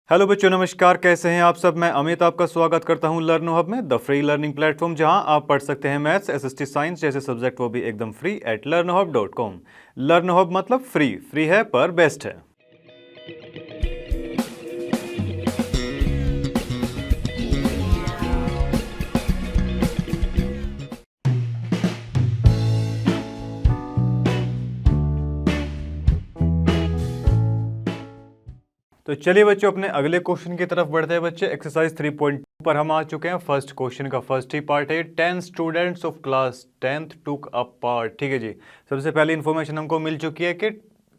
Hello बच्चों, नमस्कार। कैसे हैं आप सब? मैं अमित आपका स्वागत करता हूं लर्नो हब में, द फ्री लर्निंग प्लेटफॉर्म, जहां आप पढ़ सकते हैं मैथ्स, एसएसटी, साइंस जैसे सब्जेक्ट, वो भी एकदम फ्री एट learnohub.com। लर्नो हब मतलब फ्री फ्री है पर बेस्ट है। तो चलिए बच्चों, अपने अगले क्वेश्चन की तरफ बढ़ते हैं बच्चे। एक्सरसाइज 3.2 पर हम आ चुके हैं। फर्स्ट क्वेश्चन का फर्स्ट ही पार्ट है 10 students of class 10th took a part. ठीक है जी, सबसे पहले इन्फॉर्मेशन हमको मिल चुकी है कि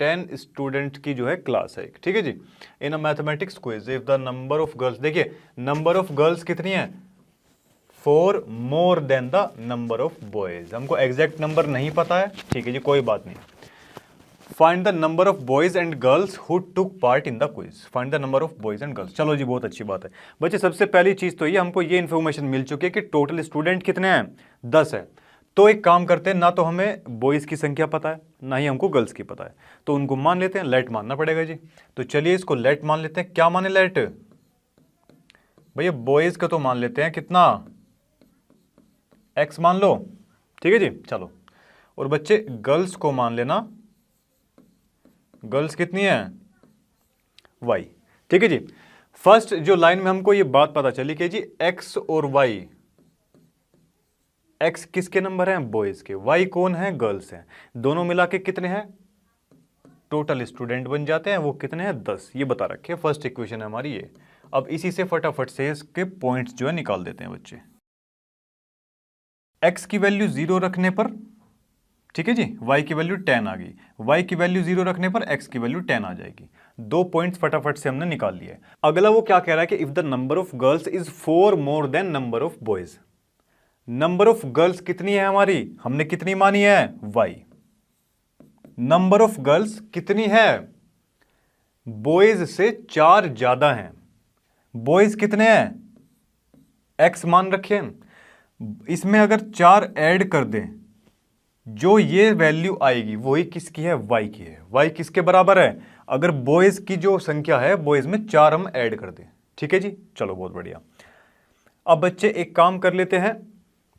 10 स्टूडेंट की जो है क्लास है। ठीक है जी। In a mathematics quiz if the number of girls, देखिए नंबर ऑफ गर्ल्स कितनी है, 4 more than the number of boys. हमको एग्जैक्ट नंबर नहीं पता है, ठीक है जी, कोई बात नहीं। Find the number of boys and girls who took part in the quiz. Find the number of boys and girls. चलो जी, बहुत अच्छी बात है बच्चे। सबसे पहली चीज तो ये, हमको ये इन्फॉर्मेशन मिल चुकी है कि टोटल स्टूडेंट कितने हैं, 10 है। तो एक काम करते हैं, ना तो हमें बॉयज की संख्या पता है, ना ही हमको गर्ल्स की पता है, तो उनको मान लेते हैं। लेट मानना पड़ेगा जी। तो चलिए इसको लेट मान लेते हैं। क्या माने लेट? भैया बॉयज का तो मान लेते हैं, कितना, एक्स मान लो। ठीक है जी, चलो। और बच्चे गर्ल्स को मान लेना, गर्ल्स कितनी है, वाई। ठीक है जी। फर्स्ट जो लाइन में हमको ये बात पता चली कि जी एक्स और वाई, एक्स किसके नंबर हैं, बॉयज के, वाई कौन है, गर्ल्स हैं। दोनों मिला के कितने हैं, टोटल स्टूडेंट बन जाते हैं, वो कितने हैं, 10। ये बता रखे, फर्स्ट इक्वेशन है हमारी ये। अब इसी से फटाफट से इसके पॉइंट्स जो है निकाल देते हैं बच्चे। एक्स की वैल्यू 0 रखने पर, ठीक है जी, y की वैल्यू 10 आ गई। y की वैल्यू 0 रखने पर x की वैल्यू 10 आ जाएगी। 2 पॉइंट्स फटाफट से हमने निकाल लिए। अगला वो क्या कह रहा है कि if the number of girls is 4 more then number of boys. Number of girls कितनी है हमारी, हमने कितनी मानी है, y। नंबर ऑफ गर्ल्स कितनी है, बॉयज से 4 ज्यादा हैं। बॉयज कितने हैं, x मान रखे। इसमें अगर 4 ऐड कर दें, जो ये वैल्यू आएगी वही किसकी है, y की है। y किसके बराबर है, अगर बॉयज की जो संख्या है, बॉयज में 4 हम ऐड कर दें। ठीक है जी, चलो बहुत बढ़िया। अब बच्चे एक काम कर लेते हैं,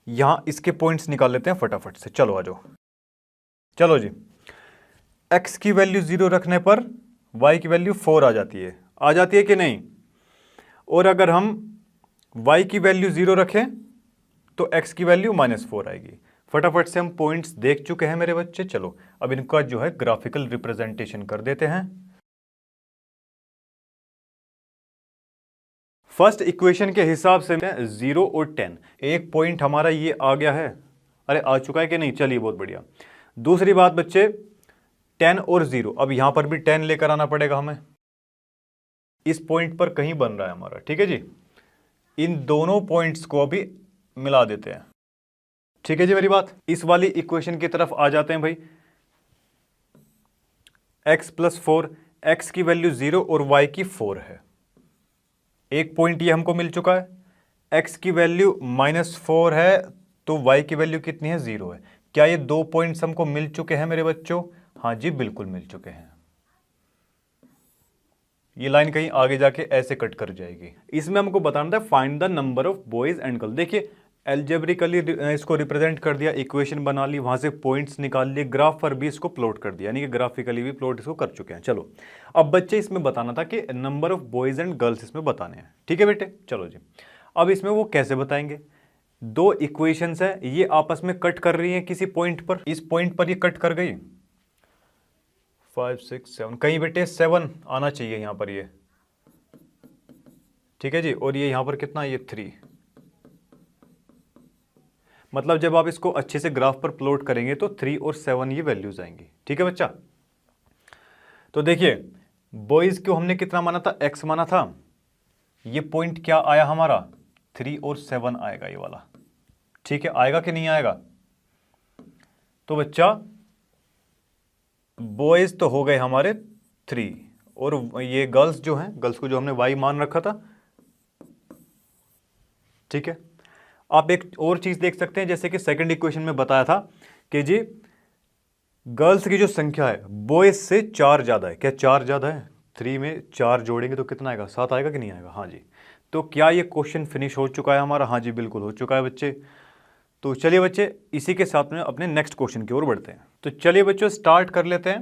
यहां इसके पॉइंट्स निकाल लेते हैं फटाफट से। चलो आ जाओ। चलो जी, x की वैल्यू 0 रखने पर y की वैल्यू 4 आ जाती है, आ जाती है कि नहीं। और अगर हम y की वैल्यू 0 रखें तो x की वैल्यू -4 आएगी। फटाफट से हम पॉइंट्स देख चुके हैं मेरे बच्चे। चलो अब इनका जो है ग्राफिकल रिप्रेजेंटेशन कर देते हैं। फर्स्ट इक्वेशन के हिसाब से 0 और 10, एक पॉइंट हमारा ये आ गया है, अरे आ चुका है कि नहीं, चलिए बहुत बढ़िया। दूसरी बात बच्चे, 10 और 0, अब यहां पर भी 10 लेकर आना पड़ेगा हमें। इस पॉइंट पर कहीं बन रहा है हमारा, ठीक है जी। इन दोनों पॉइंट्स को अभी मिला देते हैं। ठीक है जी मेरी बात। इस वाली इक्वेशन की तरफ आ जाते हैं भाई। x + 4, x की वैल्यू 0 और y की 4 है। एक पॉइंट ये हमको मिल चुका है। x की वैल्यू -4 है तो y की वैल्यू कितनी है, 0 है। क्या ये 2 पॉइंट्स हमको मिल चुके हैं मेरे बच्चों? हाँ जी, बिल्कुल मिल चुके हैं। ये लाइन कहीं आगे जाके ऐसे कट कर जाएगी। इसमें हमको बताना था find the number of boys and girl. देखिए एल्जेब्रिकली इसको रिप्रेजेंट कर दिया, इक्वेशन बना ली, वहां से पॉइंट्स निकाल लिए, ग्राफ पर भी इसको प्लॉट कर दिया, यानी कि ग्राफिकली भी प्लॉट इसको कर चुके हैं। चलो अब बच्चे इसमें बताना था कि number of boys and girls इसमें बताने हैं। ठीक है बेटे, चलो जी। अब इसमें वो कैसे बताएंगे, 2 इक्वेशंस है, ये आपस में कट कर रही है किसी पॉइंट पर। इस पॉइंट पर ये कट कर गई, 5 6 7, कहीं बेटे 7 आना चाहिए यहां पर ये। ठीक है जी, और ये यहां पर कितना, ये 3। मतलब जब आप इसको अच्छे से ग्राफ पर प्लॉट करेंगे तो 3 और 7 ये वैल्यूज आएंगी। ठीक है बच्चा। तो देखिए बॉयज को हमने कितना माना था, x माना था। ये पॉइंट क्या आया हमारा, 3 और 7 आएगा ये वाला। ठीक है, आएगा कि नहीं आएगा? तो बच्चा बॉयज तो हो गए हमारे 3, और ये गर्ल्स जो हैं, गर्ल्स को जो हमने y मान रखा था। ठीक है, आप एक और चीज देख सकते हैं, जैसे कि सेकंड इक्वेशन में बताया था कि जी गर्ल्स की जो संख्या है बॉयज से 4 ज्यादा है। क्या 4 ज्यादा है? 3 में 4 जोड़ेंगे तो कितना आएगा, 7 आएगा कि नहीं आएगा। हाँ जी, तो क्या ये क्वेश्चन फिनिश हो चुका है हमारा? हाँ जी बिल्कुल हो चुका है बच्चे। तो चलिए बच्चे इसी के साथ में अपने नेक्स्ट क्वेश्चन की ओर बढ़ते हैं। तो चलिए बच्चों स्टार्ट कर लेते हैं।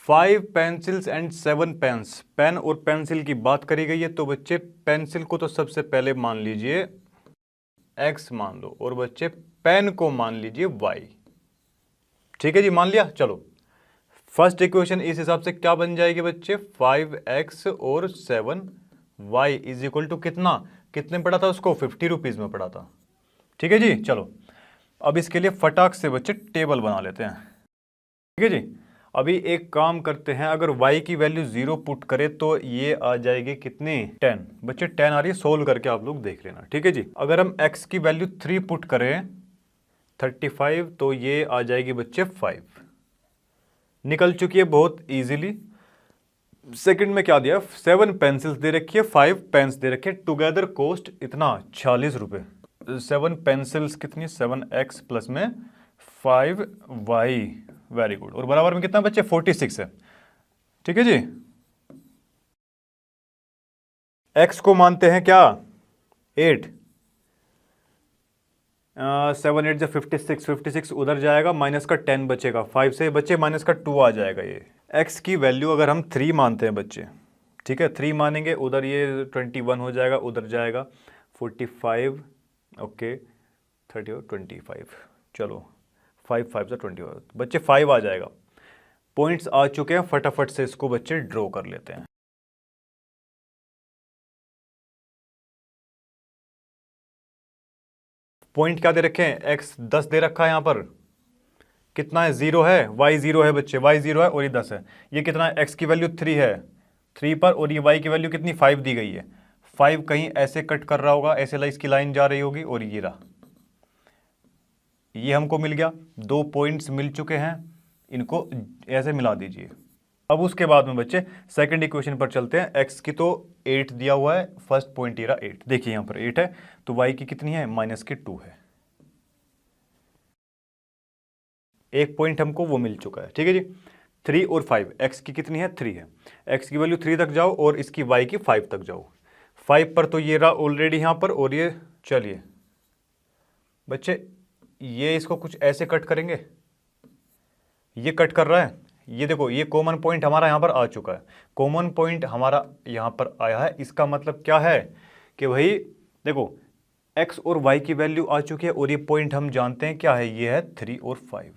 5 पेंसिल्स एंड 7 पेन्स, पेन और पेंसिल की बात करी गई है। तो बच्चे पेंसिल को तो सबसे पहले मान लीजिए x मान लो, और बच्चे पेन को मान लीजिए y। ठीक है जी, मान लिया। चलो फर्स्ट इक्वेशन इस हिसाब से क्या बन जाएगी बच्चे, 5x और 7y इज इक्वल टू कितना, कितने पड़ा था उसको, 50 रुपीज में पड़ा था। ठीक है जी, चलो अब इसके लिए फटाक से बच्चे टेबल बना लेते हैं। ठीक है जी, अभी एक काम करते हैं, अगर y की वैल्यू 0 पुट करें तो ये आ जाएगी कितनी, 10। बच्चे 10 आ रही है, सोल्व करके आप लोग देख लेना। ठीक है जी, अगर हम x की वैल्यू 3 पुट करें 35, तो ये आ जाएगी बच्चे 5। निकल चुकी है बहुत इजीली। सेकंड में क्या दिया, 7 पेंसिल्स दे रखी है, 5 पेन्स दे रखे, टुगेदर कॉस्ट इतना 40 रुपए। 7 पेंसिल्स कितनी, 7x प्लस में 5y, वेरी गुड, और बराबर में कितना बच्चे, 46 है। ठीक है जी, x को मानते हैं क्या, 8, 7 8 जा 56, 56 उधर जाएगा, माइनस का 10 बचेगा, 5 से बच्चे माइनस का 2 आ जाएगा। ये x की वैल्यू अगर हम 3 मानते हैं बच्चे, ठीक है 3 मानेंगे, उधर ये 21 हो जाएगा, उधर जाएगा 45, ओके 30 और 25, चलो 5 5 से 25 बच्चे 5 आ जाएगा। पॉइंट्स आ चुके हैं, फटाफट से इसको बच्चे ड्रॉ कर लेते हैं। पॉइंट क्या दे रखे हैं, x 10 दे रखा है, यहां पर कितना है, 0 है, y 0 है बच्चे, y 0 है और ये 10 है। ये कितना है, x की वैल्यू 3 है 3 पर, और ये y की वैल्यू कितनी, 5 दी गई है। 5 कहीं ऐसे कट कर रहा होगा, ऐसे इसकी लाइन जा रही होगी, और ये रहा, ये हमको मिल गया। 2 पॉइंट्स मिल चुके हैं, इनको ऐसे मिला दीजिए। अब उसके बाद में बच्चे सेकंड इक्वेशन पर चलते हैं। x की तो 8 दिया हुआ है, फर्स्ट पॉइंट ये रहा 8, देखिए यहां पर 8 है, तो y की कितनी है, माइनस की 2 है। एक पॉइंट हमको वो मिल चुका है। ठीक है जी, 3 और 5, x की कितनी है, 3 है, x की वैल्यू 3 तक जाओ और इसकी y की 5 तक जाओ। 5 पर तो ये रहा ऑलरेडी यहां पर, और ये चलिए बच्चे ये इसको कुछ ऐसे कट करेंगे, ये कट कर रहा है, ये देखो ये कॉमन पॉइंट हमारा यहां पर आ चुका है, कॉमन पॉइंट हमारा यहां पर आया है। इसका मतलब क्या है कि भाई देखो x और y की वैल्यू आ चुकी है, और ये पॉइंट हम जानते हैं क्या है, ये है 3 और 5।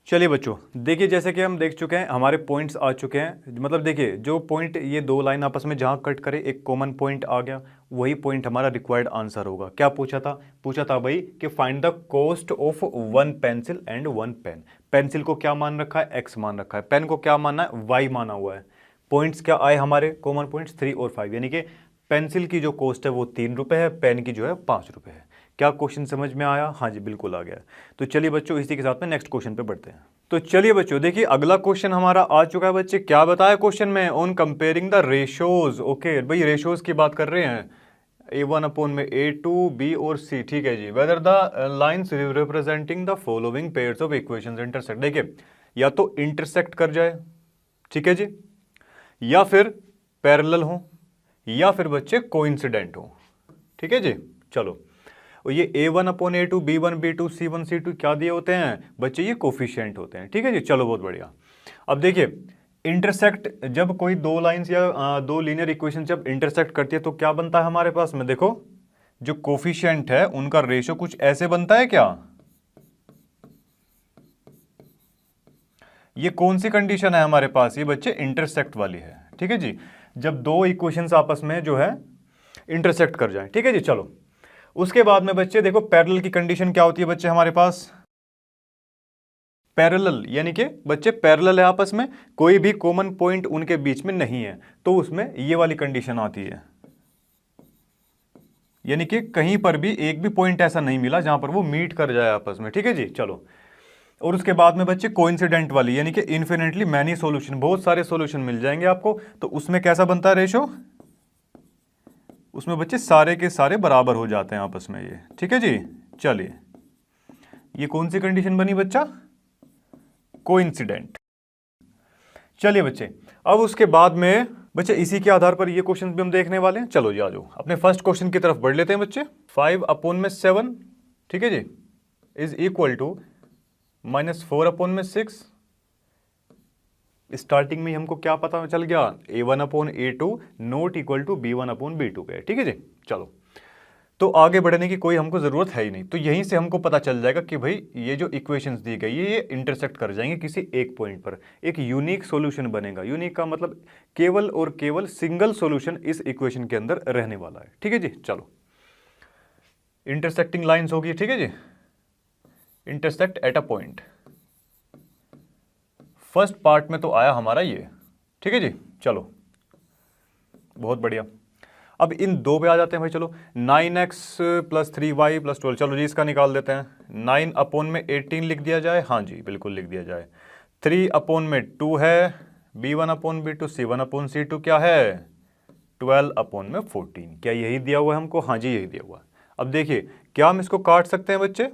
चलिए बच्चों देखिए, जैसे कि हम देख चुके हैं हमारे पॉइंट्स आ चुके हैं, मतलब देखिए जो पॉइंट ये 2 लाइन आपस में जहां कट करे एक कॉमन पॉइंट आ गया, वही पॉइंट हमारा रिक्वायर्ड आंसर होगा। क्या पूछा था भाई कि find the cost of 1 pencil and 1 pen. Pencil को क्या मान रखा है, x मान रखा है, पेन को क्या माना है, y माना हुआ है। पॉइंट्स क्या आए हमारे, कॉमन पॉइंट्स 3 और 5, यानी कि पेंसिल की जो कॉस्ट है वो 3 रुपए है, पेन की जो है 5 रुपए है। क्या क्वेश्चन समझ में आया, हाँ जी बिल्कुल आ गया। तो चलिए बच्चों इसी के साथ में नेक्स्ट क्वेश्चन पे बढ़ते हैं। तो चलिए बच्चों देखिए अगला क्वेश्चन हमारा आ चुका है बच्चे। क्या बताया क्वेश्चन में, on comparing the ratios. Okay भाई रेशोज की बात कर रहे हैं, A1 अपॉन में A2 B और C। ठीक है जी, whether the lines representing the following pairs of equations intersect. देखिए या तो इंटरसेक्ट कर जाए, ठीक है जी, या फिर पैरेलल हो, या फिर बच्चे कोइंसिडेंट हो। ठीक है जी, चलो और ये A1 upon A2 B1 B2 C1 C2 क्या दिए होते हैं बच्चे, ये कोफिशिएंट होते हैं। ठीक है जी, चलो बहुत बढ़िया। अब देखिए इंटरसेक्ट, जब कोई 2 लाइंस या 2 लीनियर इक्वेशन जब इंटरसेक्ट करती है तो क्या बनता है हमारे पास में, देखो जो कोफिशिएंट है उनका रेशियो कुछ ऐसे बनता है क्या। ये कौन सी कंडीशन है हमारे पास, ये बच्चे इंटरसेक्ट वाली है। ठीक है जी, जब 2 इक्वेशंस आपस में जो है इंटरसेक्ट कर जाए। ठीक है जी, चलो उसके बाद में बच्चे देखो पैरेलल की कंडीशन क्या होती है बच्चे हमारे पास, पैरेलल यानी कि बच्चे पैरेलल है आपस में, कोई भी कॉमन पॉइंट उनके बीच में नहीं है, तो उसमें ये वाली कंडीशन आती है, यानी कि कहीं पर भी एक भी पॉइंट ऐसा नहीं मिला जहां पर वो मीट कर जाए आपस में। ठीक है जी, चलो और उसके बाद में बच्चे कोइंसिडेंट वाली, यानी कि इन्फिनिटली मैनी सॉल्यूशन, बहुत सारे सॉल्यूशन मिल जाएंगे आपको, तो उसमें कैसा बनता है रेशो, उसमें बच्चे सारे के सारे बराबर हो जाते हैं आपस में ये। ठीक है जी, चलिए ये कौन सी कंडीशन बनी बच्चा, कोइंसिडेंट। चलिए बच्चे, अब उसके बाद में बच्चे इसी के आधार पर ये क्वेश्चन भी हम देखने वाले हैं। चलो जी आ जाओ, अपने फर्स्ट क्वेश्चन की तरफ बढ़ लेते हैं बच्चे। 5/7, ठीक है जी, इज इक्वल टू -4/6। स्टार्टिंग में हमको क्या पता चल गया, A1/A2 not equal to B1/B2 के, ठीक है जी। चलो, तो आगे बढ़ने की कोई हमको जरूरत है ही नहीं, तो यहीं से हमको पता चल जाएगा कि भाई ये जो इक्वेशंस दी गई है ये इंटरसेक्ट कर जाएंगे किसी एक पॉइंट पर, एक यूनिक सॉल्यूशन बनेगा। यूनिक का मतलब केवल और केवल सिंगल सॉल्यूशन इस इक्वेशन के अंदर रहने वाला है, ठीक है जी। चलो, इंटरसेक्टिंग लाइंस होगी, ठीक है जी, intersect at a point. First part में तो आया हमारा ये, ठीक है जी। चलो, बहुत बढ़िया। अब इन दो पे आ जाते हैं भाई। चलो, 9x + 3y + 12, चलो जी इसका निकाल देते हैं। 9/18 लिख दिया जाए, हाँ जी बिल्कुल लिख दिया जाए। 3/2 है, B1/B2, C1/C2 क्या है, 12/14। क्या यही दिया हुआ है हमको, हाँ जी यही दिया हुआ है। अब देखिए, क्या हम इसको काट सकते हैं बच्चे,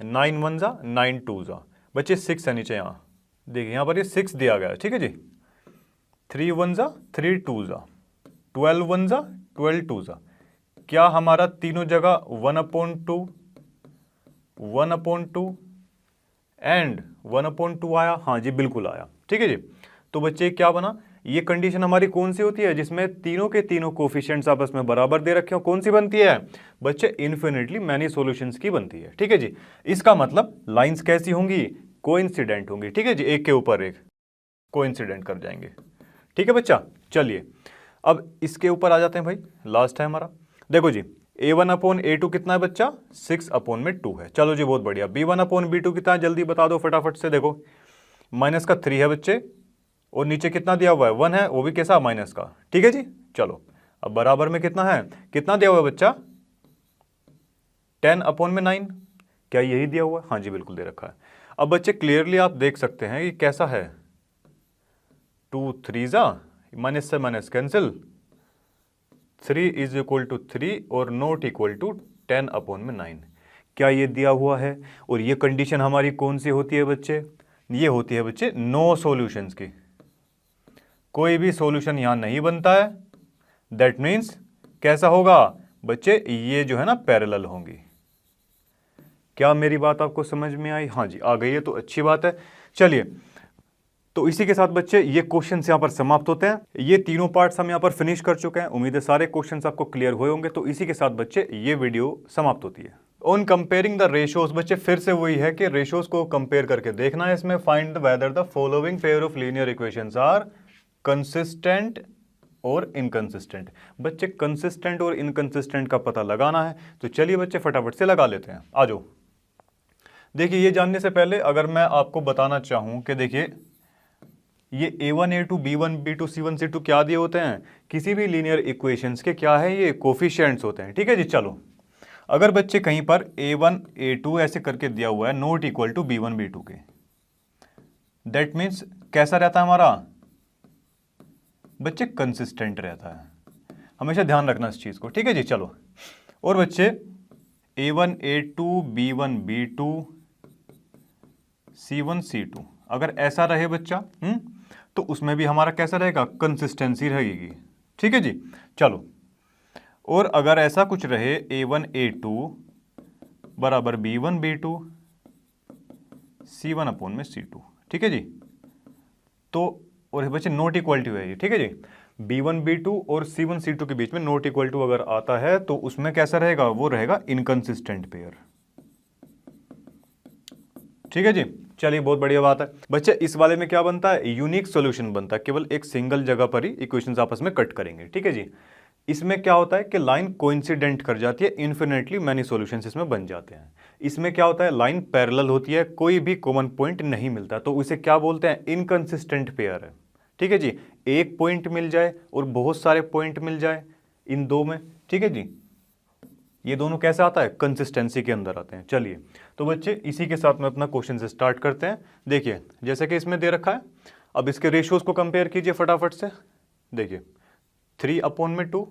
9 1 जा 9 2 जा, बच्चे 6 है नीचे, यहाँ देखिए यहाँ पर ये 6 दिया गया है, ठीक है जी। 3 1 जा 3 2 जा, 12 1 जा 12 2 जा, क्या हमारा तीनों जगह 1/2 1/2 एंड 1/2 आया, हाँ जी बिल्कुल आया, ठीक है जी। तो बच्चे क्या बना, ये कंडीशन हमारी कौन सी होती है, जिसमें तीनों के तीनों कोफिशिएंट्स आपस में बराबर दे रखे हो, कौन सी बनती है बच्चे, इन्फिनिटली मैनी सॉल्यूशंस की बनती है, ठीक है जी। इसका मतलब लाइंस कैसी होंगी, कोइंसिडेंट होंगी, ठीक है जी, एक के ऊपर एक कोइंसिडेंट कर जाएंगे, ठीक है बच्चा। चलिए, अब इसके ऊपर आ जाते हैं भाई, लास्ट है हमारा। देखो जी, A1/A2 कितना है बच्चा, 6/2 है। चलो जी बहुत बढ़िया। B1/B2 कितना है, जल्दी बता दो फटाफट से। देखो, -3 है बच्चे, और नीचे कितना दिया हुआ है, 1 है, वो भी कैसा, माइनस का, ठीक है जी। चलो, अब बराबर में कितना है, कितना दिया हुआ है बच्चा, 10/9। क्या यही दिया हुआ है, हाँ जी बिल्कुल दे रखा है। अब बच्चे क्लियरली आप देख सकते हैं कि कैसा है, 2 3 जा, माइनस से माइनस कैंसिल, 3 = 3 और नॉट इक्वल टू 10/9। क्या ये दिया हुआ है, और ये कंडीशन हमारी कौन सी होती है बच्चे, ये होती है बच्चे नो सॉल्यूशंस की। कोई भी सॉल्यूशन यहां नहीं बनता है, दैट मीन्स कैसा होगा बच्चे, ये जो है ना पैरेलल होंगी। क्या मेरी बात आपको समझ में आई, हाँ जी आ गई है, तो अच्छी बात है। चलिए, तो इसी के साथ बच्चे ये क्वेश्चंस यहाँ पर समाप्त होते हैं। ये तीनों पार्ट्स हम यहाँ पर फिनिश कर चुके हैं। उम्मीद है सारे क्वेश्चंस आपको क्लियर हुए होंगे। तो इसी के साथ बच्चे ये वीडियो समाप्त होती है। ऑन कंपेयरिंग द रेशियोज, बच्चे फिर से वही है कि रेशियोज को कंपेयर करके देखना है। इसमें find whether the following pair of linear equations are consistent और इनकंसिस्टेंट। बच्चे कंसिस्टेंट और इनकंसिस्टेंट का पता लगाना है। तो चलिए बच्चे फटाफट से लगा लेते हैं, आ जाओ। देखिए, ये जानने से पहले अगर मैं आपको बताना चाहूं कि देखिए, ये A1/A2 B1/B2 C1/C2 क्या दिए होते हैं, किसी भी लीनियर इक्वेशंस के क्या है, ये कोफिशिएंट्स होते हैं, ठीक है जी। चलो, अगर बच्चे कहीं पर A1/A2 ऐसे करके दिया हुआ है नॉट इक्वल टू B1/B2 के, दैट मीन्स कैसा रहता है हमारा बच्चे, कंसिस्टेंट रहता है। हमेशा ध्यान रखना इस चीज को, ठीक है जी। चलो, और बच्चे A1/A2 B1/B2 C1/C2 अगर ऐसा रहे बच्चा, तो उसमें भी हमारा कैसा रहेगा, कंसिस्टेंसी रहेगी, ठीक है जी। चलो, और अगर ऐसा कुछ रहे A1/A2 बराबर B1/B2 C1/C2, ठीक है जी। तो और बच्चे नॉट इक्वलिटी है ये, ठीक है जी। B1/B2 और C1/C2 के बीच में नॉट इक्वल टू अगर आता है तो उसमें कैसा रहेगा, वो रहेगा इनकंसिस्टेंट पेयर, ठीक है जी। चलिए, बहुत बढ़िया बात है बच्चे। इस वाले में क्या बनता है, यूनिक सॉल्यूशन बनता है, केवल एक सिंगल जगह पर ही इक्वेशंस आपस में कट करेंगे, ठीक है जी। इसमें क्या होता है कि लाइन कोइंसिडेंट कर जाती है, इन्फिनिटली मैनी सॉल्यूशंस इसमें बन जाते हैं। इसमें क्या होता है, लाइन पैरेलल होती है, कोई भी कॉमन पॉइंट नहीं मिलता, तो उसे क्या बोलते हैं, इनकंसिस्टेंट पेयर है, ठीक है जी। एक पॉइंट मिल जाए और बहुत सारे पॉइंट मिल जाए इन दो में, ठीक है जी, ये दोनों कैसे आता है, कंसिस्टेंसी के अंदर आते हैं। चलिए, तो बच्चे इसी के साथ में अपना क्वेश्चन से स्टार्ट करते हैं। देखिए, जैसे कि इसमें दे रखा है, अब इसके रेशियोज को कंपेयर कीजिए फटाफट से। देखिए, 3/2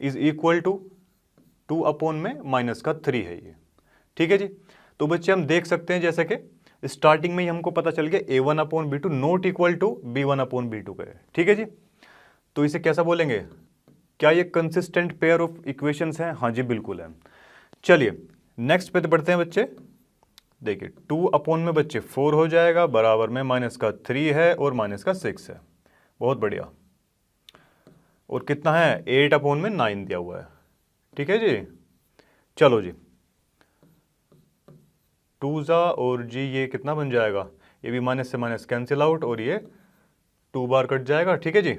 इज इक्वल टू 2/-3 है ये, ठीक है जी। तो बच्चे हम देख सकते हैं जैसे कि स्टार्टिंग में ही हमको पता चल गया a1/b2 not equal to b1/b2 का है, ठीक है जी। तो इसे कैसा बोलेंगे, क्या ये कंसिस्टेंट पेयर ऑफ इक्वेशंस हैं? हाँ जी बिल्कुल है। चलिए नेक्स्ट पे बढ़ते हैं बच्चे। देखिए 2 में बच्चे 4 हो जाएगा, बराबर में -3 है और -6 है। बहुत बढ़िया। और कितना है, 8 में 9 दिया हुआ है, ठीक है जी। चलो जी 2 और जी ये कितना बन जाएगा, ये भी माइनस से माइनस कैंसिल आउट और ये 2 बार कट जाएगा, ठीक है जी।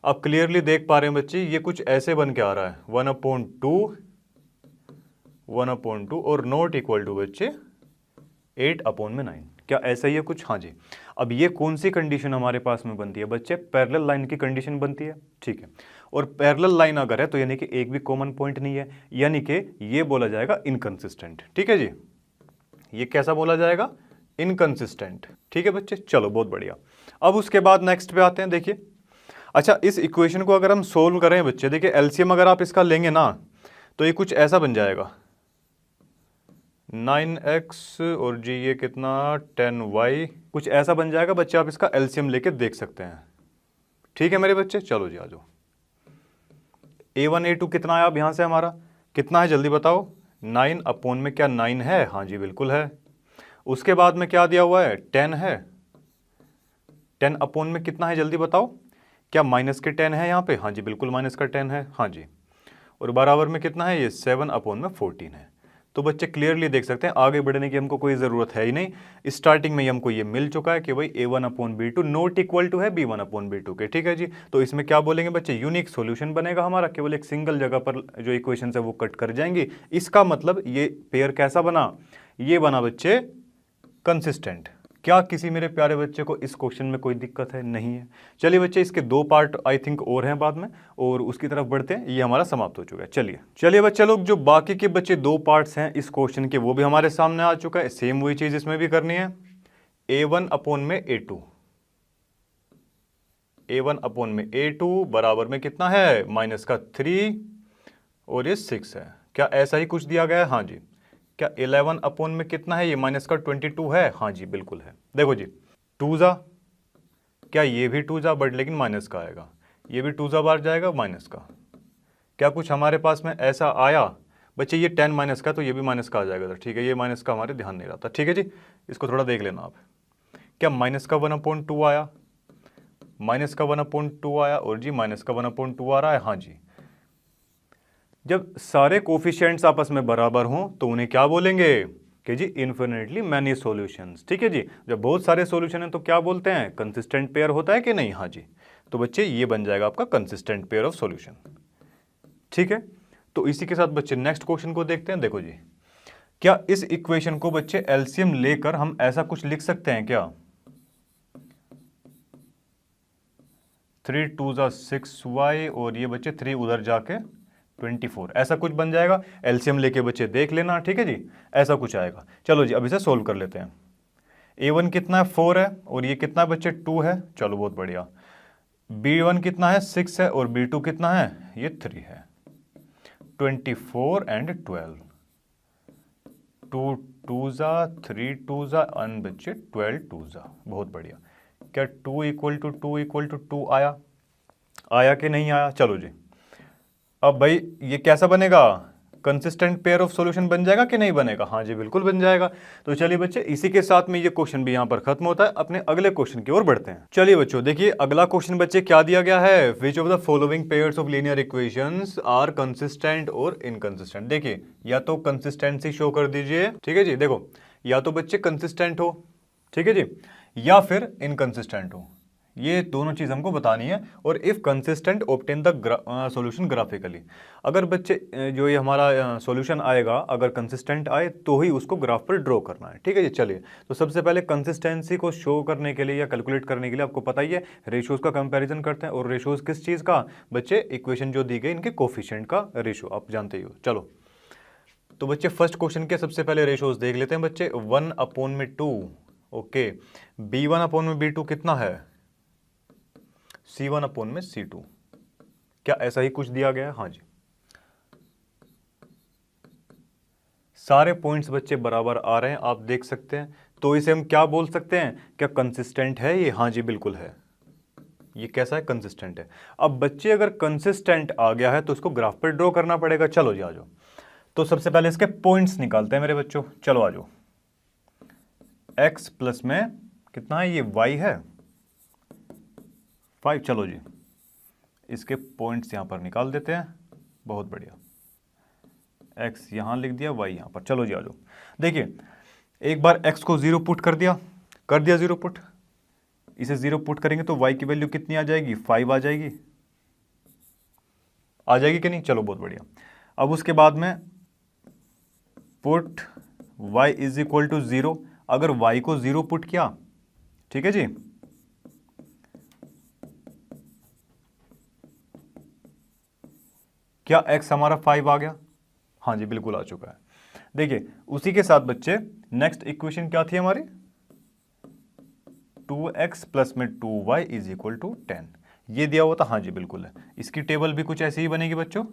अब क्लियरली देख पा रहे हैं बच्चे, ये कुछ ऐसे बन के आ रहा है 1/2 और नॉट इक्वल टू बच्चे 8/9। क्या ऐसा ही है कुछ? हाँ जी। अब ये कौन सी कंडीशन हमारे पास में बनती है बच्चे, पैरेलल लाइन की कंडीशन बनती है, ठीक है। और पैरेलल लाइन अगर है तो यानी कि एक भी कॉमन पॉइंट नहीं है, यानी कि ये बोला जाएगा इनकंसिस्टेंट, ठीक है जी। ये कैसा बोला जाएगा, इनकंसिस्टेंट, ठीक है बच्चे। चलो बहुत बढ़िया। अब उसके बाद नेक्स्ट पे आते हैं। देखिए अच्छा, इस इक्वेशन को अगर हम सोल्व करें बच्चे, देखिए एलसीएम अगर आप इसका लेंगे ना तो ये कुछ ऐसा बन जाएगा 9x और जी ये कितना 10y, कुछ ऐसा बन जाएगा बच्चे। आप इसका एलसीएम लेके देख सकते हैं, ठीक है मेरे बच्चे। चलो जी आ जाओ। a1 a2 कितना आया अब यहां से हमारा, कितना है जल्दी बताओ। 9 में क्या 9 है? हाँ जी बिल्कुल है। उसके बाद में क्या दिया हुआ है, 10 है। 10 में कितना है जल्दी बताओ, क्या माइनस के 10 है यहाँ पे? हाँ जी बिल्कुल माइनस का 10 है, हाँ जी। और बराबर में कितना है, ये 7/14 है। तो बच्चे क्लियरली देख सकते हैं आगे बढ़ने की हमको कोई ज़रूरत है ही नहीं, स्टार्टिंग में ही हमको ये मिल चुका है कि भाई a1/b2 नॉट इक्वल टू है b1/b2 के, ठीक है जी। तो इसमें क्या बोलेंगे बच्चे, यूनिक सॉल्यूशन बनेगा हमारा, केवल एक सिंगल जगह पर जो इक्वेशन है वो कट कर जाएंगी। इसका मतलब ये पेयर कैसा बना, ये बना बच्चे कंसिस्टेंट। क्या किसी मेरे प्यारे बच्चे को इस क्वेश्चन में कोई दिक्कत है? नहीं है। चलिए बच्चे इसके 2 पार्ट आई थिंक और हैं बाद में, और उसकी तरफ बढ़ते हैं। ये हमारा समाप्त हो चुका है। चलिए बच्चे लोग, जो बाकी के बच्चे 2 पार्ट्स हैं इस क्वेश्चन के वो भी हमारे सामने आ चुका है। सेम वही चीज इसमें भी करनी है। a1/a2 बराबर में कितना है, -3 और ये 6 है। क्या ऐसा ही कुछ दिया गया है? हाँ जी। क्या 11 में कितना है, ये -22 है? हाँ जी बिल्कुल है। देखो जी 2 क्या ये भी 2 बट लेकिन माइनस का आएगा, ये भी 2 बार जाएगा माइनस का। क्या कुछ हमारे पास में ऐसा आया बच्चे, ये 10 माइनस का तो ये भी माइनस का आ जाएगा, तो ठीक है ये माइनस का हमारे ध्यान नहीं रहता, ठीक है जी। इसको थोड़ा देख लेना आप। क्या माइनस का 1/2 आया, माइनस का 1/2 आया, और जी माइनस का 1/2 आ रहा है, हाँ जी। जब सारे कोफिशिएंट्स आपस में बराबर हों तो उन्हें क्या बोलेंगे कि जी इन्फिनिटली मैनी सॉल्यूशंस, ठीक है जी। जब बहुत सारे सॉल्यूशन हैं तो क्या बोलते हैं, कंसिस्टेंट पेयर होता है कि नहीं? हाँ जी। तो बच्चे ये बन जाएगा आपका कंसिस्टेंट पेयर ऑफ सॉल्यूशन, ठीक है। तो इसी के साथ बच्चे नेक्स्ट क्वेश्चन को देखते हैं। देखो जी, क्या इस इक्वेशन को बच्चे एलसीएम लेकर हम ऐसा कुछ लिख सकते हैं क्या, 3 2 6y और ये बच्चे 3 उधर जाके 24, ऐसा कुछ बन जाएगा। एलसीएम लेके बच्चे देख लेना, ठीक है जी। ऐसा कुछ आएगा। चलो जी अब इसे सोल्व कर लेते हैं। a1 कितना है, 4 है, और ये कितना है बच्चे, 2 है। चलो बहुत बढ़िया। b1 कितना है, 6 है, और b2 कितना है, ये 3 है। 24 एंड 12, 2 2 3 2 एंड बच्चे 12 2। बहुत बढ़िया। क्या 2 = 2 आया, आया कि नहीं आया? चलो जी अब भाई ये कैसा बनेगा, कंसिस्टेंट पेयर ऑफ सॉल्यूशन बन जाएगा कि नहीं बनेगा? हाँ जी बिल्कुल बन जाएगा। तो चलिए बच्चे इसी के साथ में ये क्वेश्चन भी यहाँ पर खत्म होता है। अपने अगले क्वेश्चन की ओर बढ़ते हैं। चलिए बच्चों देखिए अगला क्वेश्चन बच्चे क्या दिया गया है, which of the following pairs of linear equations are consistent और इनकंसिस्टेंट। देखिए या तो कंसिस्टेंसी शो कर दीजिए, ठीक है जी। देखो या तो बच्चे कंसिस्टेंट हो, ठीक है जी, या फिर इनकंसिस्टेंट हो, ये दोनों चीज़ हमको बतानी है। और if consistent obtain the solution graphically, अगर बच्चे जो ये हमारा सॉल्यूशन आएगा अगर कंसिस्टेंट आए तो ही उसको ग्राफ पर ड्रॉ करना है, ठीक है जी। चलिए तो सबसे पहले कंसिस्टेंसी को शो करने के लिए या कैलकुलेट करने के लिए आपको पता ही है रेशोज़ का कंपैरिजन करते हैं। और रेशोज़ किस चीज़ का बच्चे, इक्वेशन जो दी गई इनके कोफिशिएंट का रेशो, आप जानते ही हो। चलो तो बच्चे फर्स्ट क्वेश्चन के सबसे पहले रेशोज़ देख लेते हैं बच्चे। 1/2, ओके। b1/b2 कितना है, c1/c2। क्या ऐसा ही कुछ दिया गया है? हाँ जी। सारे पॉइंट्स बच्चे बराबर आ रहे हैं, आप देख सकते हैं। तो इसे हम क्या बोल सकते हैं, क्या कंसिस्टेंट है ये? हाँ जी बिल्कुल है। ये कैसा है? कंसिस्टेंट है। अब बच्चे अगर कंसिस्टेंट आ गया है तो इसको ग्राफ पर ड्रॉ करना पड़ेगा। चलो जी आ जाओ। तो सबसे पहले इसके पॉइंट्स निकालते हैं मेरे बच्चों। चलो आ जाओ। x प्लस में कितना है, ये y है 5। चलो जी इसके पॉइंट्स यहां पर निकाल देते हैं। बहुत बढ़िया, x यहां लिख दिया, y यहां पर। चलो जी आ जाओ। देखिए एक बार x को 0 पुट कर दिया 0 पुट। इसे 0 पुट करेंगे तो y की वैल्यू कितनी आ जाएगी, 5 आ जाएगी। आ जाएगी कि नहीं? चलो बहुत बढ़िया। अब उसके बाद में put y is equal to 0। अगर y को 0 पुट किया, ठीक है जी, क्या x हमारा 5 आ गया? हाँ जी बिल्कुल आ चुका है। देखिए उसी के साथ बच्चे नेक्स्ट इक्वेशन क्या थी हमारी, 2x प्लस में 2y इज इक्वल टू 10। ये दिया हुआ था, हाँ जी बिल्कुल है। इसकी टेबल भी कुछ ऐसी ही बनेगी बच्चों।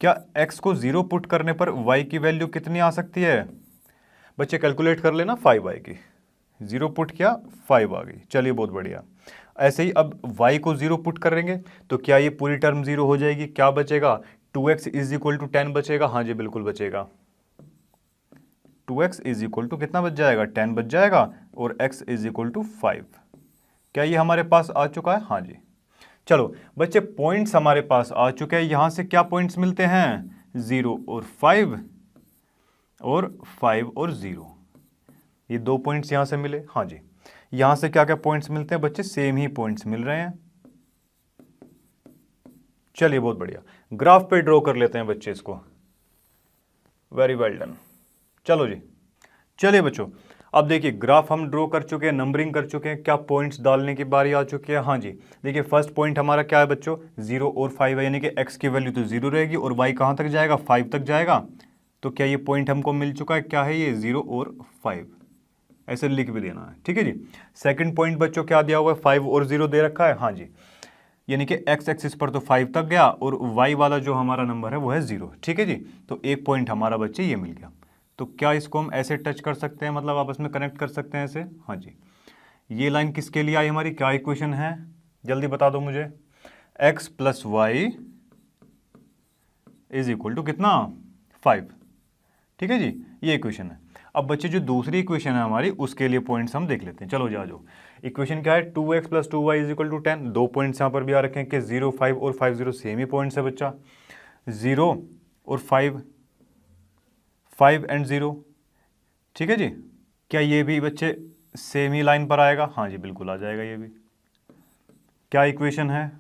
क्या x को 0 पुट करने पर y की वैल्यू कितनी आ सकती है? बच्चे कैलकुलेट कर लेना, 5 आएगी। 0 पुट किया 5 आ गई। चलिए बहुत बढ़िया। ऐसे ही अब y को 0 पुट करेंगे तो क्या ये पूरी टर्म 0 हो जाएगी? क्या बचेगा? 2x इज इक्वल टू 10 बचेगा। हाँ जी बिल्कुल बचेगा। 2x इज इक्वल टू कितना बच जाएगा, 10 बच जाएगा। और x इज इक्वल टू 5। क्या ये हमारे पास आ चुका है? हाँ जी। चलो बच्चे पॉइंट्स हमारे पास आ चुके हैं। यहां से क्या पॉइंट्स मिलते हैं, 0 और 5 और 5 और 0। ये दो पॉइंट्स यहां से मिले। हाँ जी। यहां से क्या क्या पॉइंट्स मिलते हैं बच्चे, सेम ही पॉइंट्स मिल रहे हैं। चलिए बहुत बढ़िया, ग्राफ पे ड्रॉ कर लेते हैं बच्चे इसको। Very well done. चलो जी, चलिए बच्चों अब देखिए ग्राफ हम ड्रॉ कर चुके हैं, नंबरिंग कर चुके हैं। क्या पॉइंट्स डालने की बारी आ चुकी है? हाँ जी। देखिए फर्स्ट पॉइंट हमारा क्या है बच्चों, 0 और 5 है, यानी कि x की वैल्यू तो 0 रहेगी और y कहाँ तक जाएगा, 5 तक जाएगा। तो क्या ये पॉइंट हमको मिल चुका है? क्या है ये, 0 और 5। ऐसे लिख भी देना है, ठीक है जी। सेकंड पॉइंट बच्चों क्या दिया हुआ है, 5 और 0 दे रखा है। हाँ जी, यानी कि x एक्सिस पर तो 5 तक गया और y वाला जो हमारा नंबर है वो है 0, ठीक है जी। तो एक पॉइंट हमारा बच्चे ये मिल गया। तो क्या इसको हम ऐसे टच कर सकते हैं, मतलब आपस में कनेक्ट कर सकते हैं ऐसे? हाँ जी। ये लाइन किसके लिए आई हमारी, क्या इक्वेशन है, जल्दी बता दो मुझे। x plus y is equal to कितना, 5, ठीक है जी। ये इक्वेशन है। अब बच्चे जो दूसरी इक्वेशन है हमारी उसके लिए पॉइंट्स हम देख लेते हैं। चलो जा जाओ। इक्वेशन क्या है, 2x plus 2y is equal to 10। दो पॉइंट्स यहाँ पर भी आ रखे हैं कि 0, 5 और 5, 0 सेम ही पॉइंट्स है बच्चा। 0 और 5, 5 एंड 0, ठीक है जी। क्या ये भी बच्चे सेम ही लाइन पर आएगा? हाँ जी बिल्कुल आ जाएगा ये भी। क्या इक्वेशन है,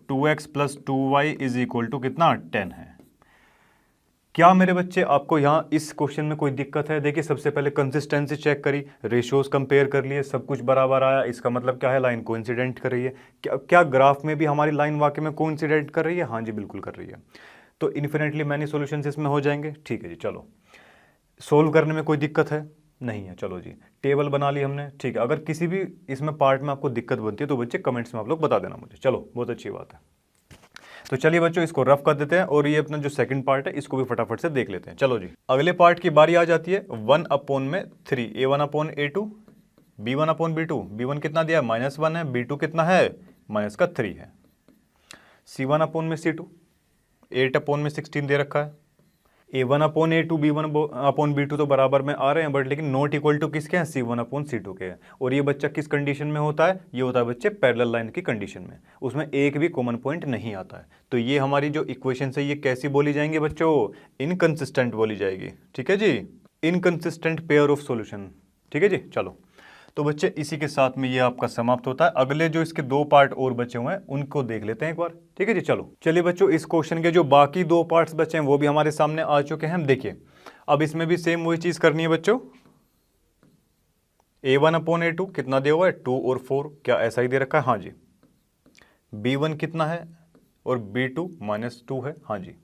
2x plus 2y is equal to कितना, 10 है। क्या मेरे बच्चे आपको यहाँ इस क्वेश्चन में कोई दिक्कत है? देखिए सबसे पहले कंसिस्टेंसी चेक करी, रेशियोज कंपेयर कर लिए, सब कुछ बराबर आया। इसका मतलब क्या है, लाइन कोइंसिडेंट कर रही है। क्या ग्राफ में भी हमारी लाइन वाकई में कोइंसिडेंट कर रही है? हाँ जी बिल्कुल कर रही है। तो इन्फिनेटली मैनी सॉल्यूशंस इसमें हो जाएंगे, ठीक है जी। चलो सोल्व करने में कोई दिक्कत है नहीं है। चलो जी टेबल बना ली हमने, ठीक है। अगर किसी भी इसमें पार्ट में आपको दिक्कत बनती है तो बच्चे कमेंट्स में आप लोग बता देना मुझे। चलो बहुत अच्छी बात है। तो चलिए बच्चों इसको रफ कर देते हैं और ये अपना जो सेकंड पार्ट है इसको भी फटाफट से देख लेते हैं। चलो जी अगले पार्ट की बारी आ जाती है 1/3 a1/a2 b1/b2। b1 कितना दिया, -1 है। b2 कितना है, -3 है। c1/c2 8/16 दे रखा है। a1/a2 b1/b2 तो बराबर में आ रहे हैं, बट लेकिन नॉट इक्वल टू किसके हैं, c1/c2 के हैं। और ये बच्चा किस कंडीशन में होता है, ये होता है बच्चे पैरेलल लाइन की कंडीशन में, उसमें एक भी कॉमन पॉइंट नहीं आता है। तो ये हमारी जो इक्वेशन है ये कैसी बोली जाएंगी बच्चों, इनकंसिस्टेंट बोली जाएगी, ठीक है जी। इनकंसिस्टेंट पेयर ऑफ सॉल्यूशन, ठीक है जी। चलो तो बच्चे इसी के साथ में ये आपका समाप्त होता है। अगले जो इसके दो पार्ट और बचे हुए हैं उनको देख लेते हैं एक बार, ठीक है जी। चलो चलिए बच्चों इस क्वेश्चन के जो बाकी दो पार्ट्स बचे हैं वो भी हमारे सामने आ चुके हैं। देखिए अब इसमें भी सेम वही चीज करनी है बच्चों। a1/a2 कितना दिया हुआ है, 2 और 4, क्या ऐसा ही दे रखा है? हाँ जी। b1 कितना है और b2 -2 है। हाँ जी।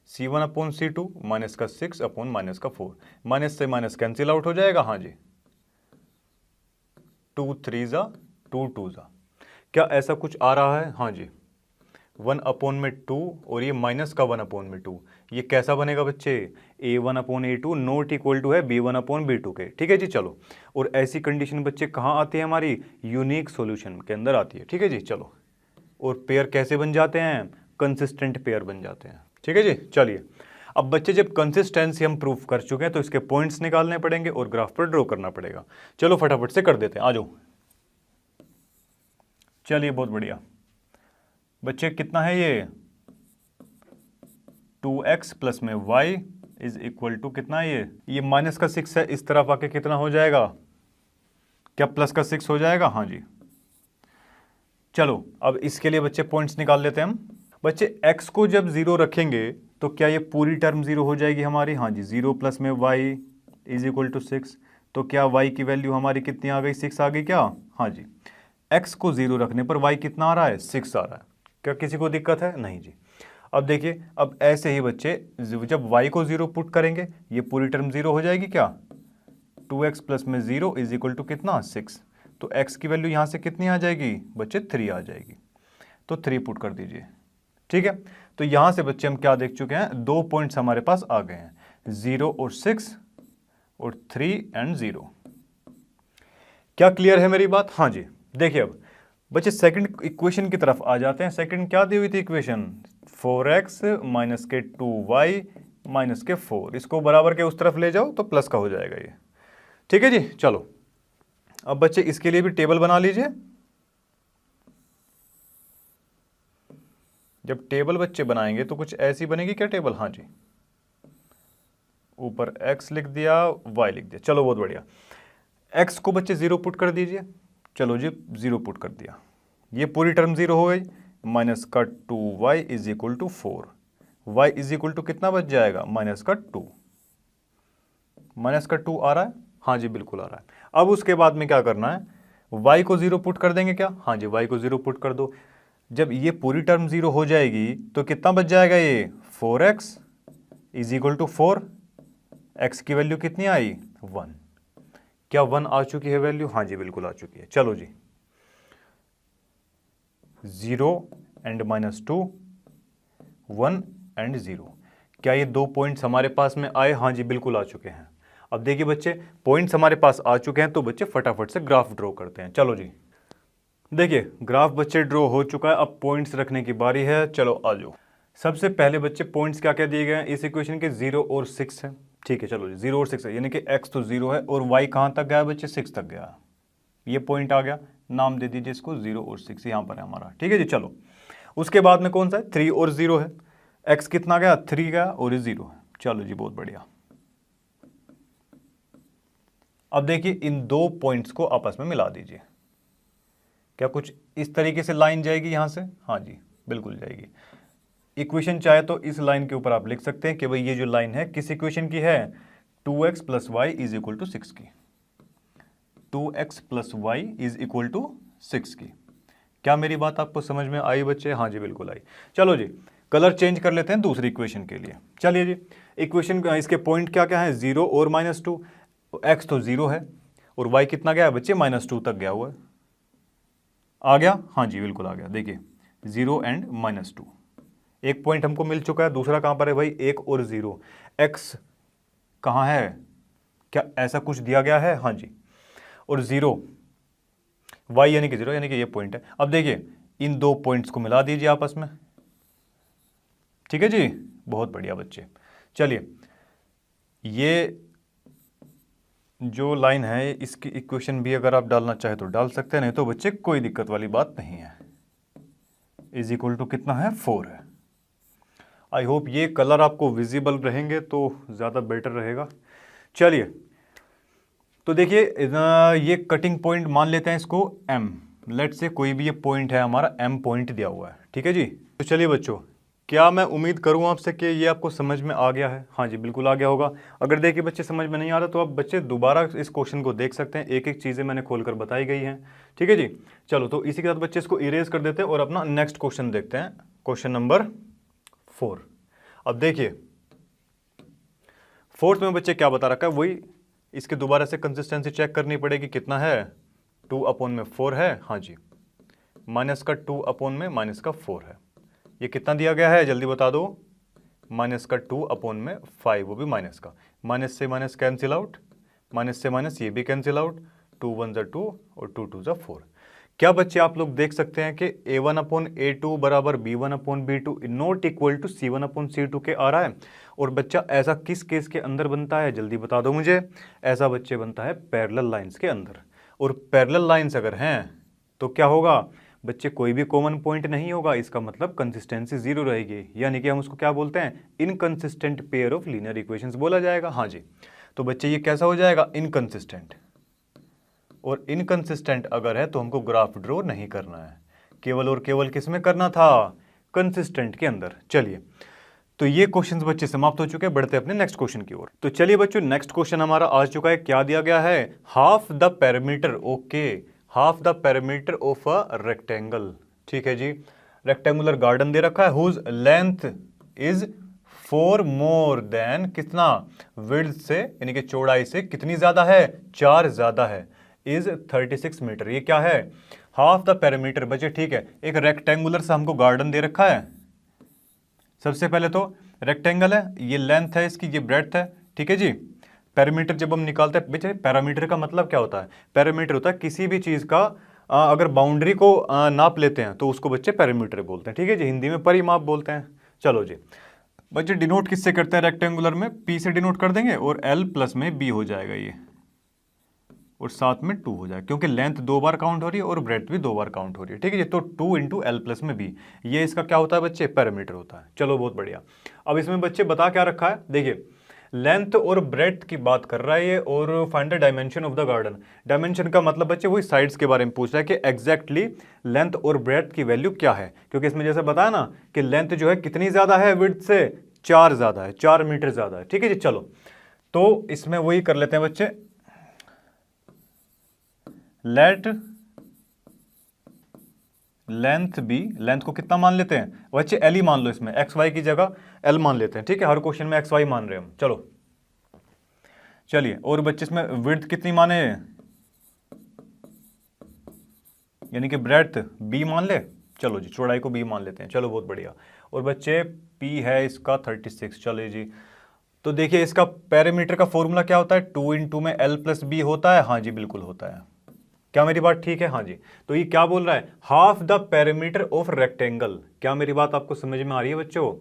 c1/c2 -6/-4, माइनस से माइनस कैंसिल आउट हो जाएगा। हाँ जी। 2 3 जा 2 2 जा। क्या ऐसा कुछ आ रहा है? हाँ जी, 1/2 और ये माइनस का 1/2, ये कैसा बनेगा बच्चे? A1/A2 नॉट इक्वल टू है B1/B2 के। ठीक है जी, चलो। और ऐसी कंडीशन बच्चे कहाँ आती है? हमारी यूनिक सॉल्यूशन के अंदर आती है। ठीक है जी, चलो। और पेयर कैसे बन जाते हैं? कंसिस्टेंट पेयर बन जाते हैं। ठीक है जी, चलिए। अब बच्चे जब कंसिस्टेंसी हम प्रूफ कर चुके हैं तो इसके पॉइंट्स निकालने पड़ेंगे और ग्राफ पर ड्रॉ करना पड़ेगा। चलो फटाफट से कर देते हैं, आ जाओ। चलिए, बहुत बढ़िया बच्चे। कितना है ये? 2x प्लस में y इज इक्वल टू कितना है ये माइनस का 6 है, इस तरफ आके कितना हो जाएगा? क्या प्लस का 6 हो जाएगा? हाँ जी। चलो अब इसके लिए बच्चे पॉइंट्स निकाल लेते हैं हम। बच्चे x को जब 0 रखेंगे तो क्या ये पूरी टर्म 0 हो जाएगी हमारी? हाँ जी, 0 प्लस में y इज इक्वल टू 6। तो क्या y की वैल्यू हमारी कितनी आ गई? 6 आ गई क्या? हाँ जी। x को 0 रखने पर y कितना आ रहा है? 6 आ रहा है। क्या किसी को दिक्कत है? नहीं जी। अब देखिए, अब ऐसे ही बच्चे जब y को 0 पुट करेंगे ये पूरी टर्म 0 हो जाएगी क्या? 2x प्लस में 0 इज इक्वल टू कितना? 6। तो x की वैल्यू यहाँ से कितनी आ जाएगी बच्चे? 3 आ जाएगी। तो 3 पुट कर दीजिए। ठीक है, तो यहाँ से बच्चे हम क्या देख चुके हैं? 2 पॉइंट्स हमारे पास आ गए हैं, 0 और 6 और 3 एंड 0। क्या क्लियर है मेरी बात? हाँ जी। देखिए अब बच्चे सेकंड इक्वेशन की तरफ आ जाते हैं। सेकंड क्या दी हुई थी इक्वेशन? 4x माइनस के 2y माइनस के 4। इसको बराबर के उस तरफ ले जाओ तो प्लस का हो जाएगा ये। ठीक है जी, चलो। अब बच्चे इसके लिए भी टेबल बना लीजिए। जब टेबल बच्चे बनाएंगे तो कुछ ऐसी बनेगी क्या टेबल? हाँ जी, ऊपर x लिख दिया, y लिख दिया। चलो बहुत बढ़िया। x को बच्चे 0 पुट कर दीजिए। चलो जी, 0 पुट कर दिया, ये पूरी टर्म 0 हो गई। माइनस का 2y is equal to 4। y is equal to कितना बच जाएगा? माइनस का 2। माइनस का 2 आ रहा है? हाँ जी, बिल्कुल आ रहा है। अब उसके बाद में क्या करना है? y को 0 पुट कर देंगे क्या? हाँ जी, y को 0 पुट कर दो। जब ये पूरी टर्म 0 हो जाएगी तो कितना बच जाएगा ये? 4x is equal to 4। x की वैल्यू कितनी आई? 1। क्या 1 आ चुकी है वैल्यू? हाँ जी, बिल्कुल आ चुकी है। चलो जी, 0 एंड माइनस 2, 1 एंड 0। क्या ये 2 पॉइंट्स हमारे पास में आए? हाँ जी, बिल्कुल आ चुके हैं। अब देखिए बच्चे, पॉइंट्स हमारे पास आ चुके हैं तो बच्चे फटाफट से ग्राफ ड्रॉ करते हैं। चलो जी, देखिए ग्राफ बच्चे ड्रॉ हो चुका है। अब पॉइंट्स रखने की बारी है। चलो आ जाओ। सबसे पहले बच्चे पॉइंट्स क्या क्या दिए गए हैं इस इक्वेशन के? 0 और 6 है। ठीक है, चलो जी, 0 और 6 है, यानी कि x तो 0 है और y कहाँ तक गया बच्चे? 6 तक गया। ये पॉइंट आ गया, नाम दे दीजिए इसको 0 और 6, यहाँ पर है हमारा। ठीक है जी, चलो। उसके बाद में कौन सा है? 3 और 0 है। x कितना गया? 3 गया और ये 0 है। चलो जी, बहुत बढ़िया। अब देखिए इन 2 पॉइंट्स को आपस में मिला दीजिए। क्या कुछ इस तरीके से लाइन जाएगी यहाँ से? हाँ जी, बिल्कुल जाएगी। इक्वेशन चाहे तो इस लाइन के ऊपर आप लिख सकते हैं कि भाई ये जो लाइन है किस इक्वेशन की है? 2x plus y is equal to 6 की। 2x plus y is equal to 6 की। क्या मेरी बात आपको समझ में आई बच्चे? हाँ जी, बिल्कुल आई। चलो जी, कलर चेंज कर लेते हैं दूसरी इक्वेशन के लिए। चलिए जी, इक्वेशन इसके पॉइंट क्या क्या है? 0 और -2। x तो 0 है और y कितना गया है बच्चे? -2 तक गया हुआ है। आ गया? हाँ जी, बिल्कुल आ गया। देखिए 0 एंड -2, एक पॉइंट हमको मिल चुका है। दूसरा कहाँ पर है भाई? 1 और 0। x कहाँ है? क्या ऐसा कुछ दिया गया है? हाँ जी, और 0 y यानी कि 0, यानी कि ये पॉइंट है। अब देखिए इन 2 पॉइंट्स को मिला दीजिए आपस में। ठीक है जी, बहुत बढ़िया बच्चे। चलिए, ये जो लाइन है इसकी इक्वेशन भी अगर आप डालना चाहे तो डाल सकते हैं, नहीं तो बच्चे कोई दिक्कत वाली बात नहीं है। इज इक्वल टू कितना है? 4 है। आई होप ये कलर आपको विजिबल रहेंगे तो ज़्यादा बेटर रहेगा। चलिए, तो देखिए ये कटिंग पॉइंट मान लेते हैं इसको M। लेट से कोई भी ये पॉइंट है हमारा, M पॉइंट दिया हुआ है। ठीक है जी, तो चलिए बच्चों, क्या मैं उम्मीद करूं आपसे कि ये आपको समझ में आ गया है? हाँ जी, बिल्कुल आ गया होगा। अगर देखिए बच्चे समझ में नहीं आ रहा तो आप बच्चे दोबारा इस क्वेश्चन को देख सकते हैं, एक एक चीज़ें मैंने खोलकर बताई गई हैं। ठीक है जी, चलो तो इसी के साथ बच्चे इसको इरेज कर देते हैं और अपना नेक्स्ट क्वेश्चन देखते हैं, क्वेश्चन नंबर 4। अब देखिए 4th में बच्चे क्या बता रखा है, वही इसके दोबारा से कंसिस्टेंसी चेक करनी पड़ेगी। कितना है? 2/4 है। हाँ जी, माइनस का 2 अपॉन में माइनस का 4 है। ये कितना दिया गया है जल्दी बता दो, माइनस का 2 अपॉन में 5, वो भी माइनस का, माइनस से माइनस कैंसिल आउट, माइनस से माइनस ये भी कैंसिल आउट, 2 1 ज़ा 2 और 2 2 ज़ा 4। क्या बच्चे आप लोग देख सकते हैं कि a1 अपॉन a2 बराबर b1 upon b2 not equal to c1 upon c2 के आ रहा है। और बच्चा ऐसा किस केस के अंदर बनता है जल्दी बता दो मुझे, ऐसा बच्चे बनता है पैरेलल लाइंस के अंदर। और पैरेलल लाइंस अगर हैं तो क्या होगा बच्चे, कोई भी कॉमन पॉइंट नहीं होगा, इसका मतलब कंसिस्टेंसी जीरो रहेगी, यानी कि हम उसको क्या बोलते हैं, inconsistent pair of linear equations बोला जाएगा। हाँ जी, तो बच्चे ये कैसा हो जाएगा, इनकंसिस्टेंट। और इनकंसिस्टेंट अगर है तो हमको ग्राफ ड्रॉ नहीं करना है, केवल और केवल किस में करना था, कंसिस्टेंट के अंदर। चलिए, तो ये क्वेश्चंस बच्चे समाप्त हो चुके हैं, बढ़ते अपने नेक्स्ट क्वेश्चन की ओर। तो चलिए बच्चों, नेक्स्ट क्वेश्चन हमारा आ चुका है, क्या दिया गया है, half the parameter, okay, half the parameter of a rectangle. ठीक है जी, रेक्टेंगुलर गार्डन दे रखा है, whose length is 4 more than कितना, विड्थ से यानी कि चौड़ाई से कितनी ज्यादा है, 4 ज्यादा है, इज 36 मीटर। ये क्या है, हाफ द पैरामीटर। बच्चे ठीक है, एक रेक्टेंगुलर सा हमको गार्डन दे रखा है। सबसे पहले तो रेक्टेंगल है, ये लेंथ है इसकी, ये ब्रेड्थ है। ठीक है जी, पैरामीटर जब हम निकालते हैं, बच्चे पैरामीटर का मतलब क्या होता है, पैरामीटर होता है किसी भी चीज का अगर बाउंड्री को नाप लेते हैं तो उसको बच्चे पैरामीटर बोलते हैं। ठीक है जी, हिंदी में परिमाप बोलते हैं। चलो जी बच्चे, डिनोट किससे करते हैं, रेक्टेंगुलर में p से डिनोट कर देंगे और l प्लस में b हो जाएगा ये, और साथ में 2 हो जाएगा, क्योंकि लेंथ 2 बार काउंट हो रही है और ब्रेड्थ भी 2 बार काउंट हो रही है। ठीक है जी, तो 2 इंटू एल प्लस में b, ये इसका क्या होता है बच्चे, पैरामीटर होता है। चलो बहुत बढ़िया। अब इसमें बच्चे बता क्या रखा है, देखिए लेंथ और ब्रेड्थ की बात कर रहा है ये, और find the dimension of the garden. Dimension का मतलब बच्चे वही साइड्स के बारे में पूछ रहा है कि एग्जैक्टली लेंथ और ब्रेड्थ की वैल्यू क्या है, क्योंकि इसमें जैसे बताया ना कि लेंथ जो है कितनी ज्यादा है विड्थ से, 4 ज्यादा है, 4 मीटर ज्यादा है। ठीक है जी, चलो तो इसमें वही कर लेते हैं बच्चे, लेट लेंथ बी, लेंथ को कितना मान लेते हैं बच्चे, एल ही मान लो, इसमें एक्स वाई की जगह एल मान लेते हैं। ठीक है, हर क्वेश्चन में एक्स वाई मान रहे हैं हम। चलो चलिए, और बच्चे इसमें विड्थ कितनी माने, यानी कि ब्रेड्थ बी मान ले, चलो जी चौड़ाई को बी मान लेते हैं। चलो बहुत बढ़िया। और बच्चे पी है इसका 36। चलिए जी, तो देखिए इसका पैरामीटर का फॉर्मूला क्या होता है, 2 इंटू में एल प्लस बी होता है। हाँ जी बिल्कुल होता है, क्या मेरी बात ठीक है, हाँ जी। तो ये क्या बोल रहा है, half the parameter of rectangle. क्या मेरी बात आपको समझ में आ रही है बच्चों,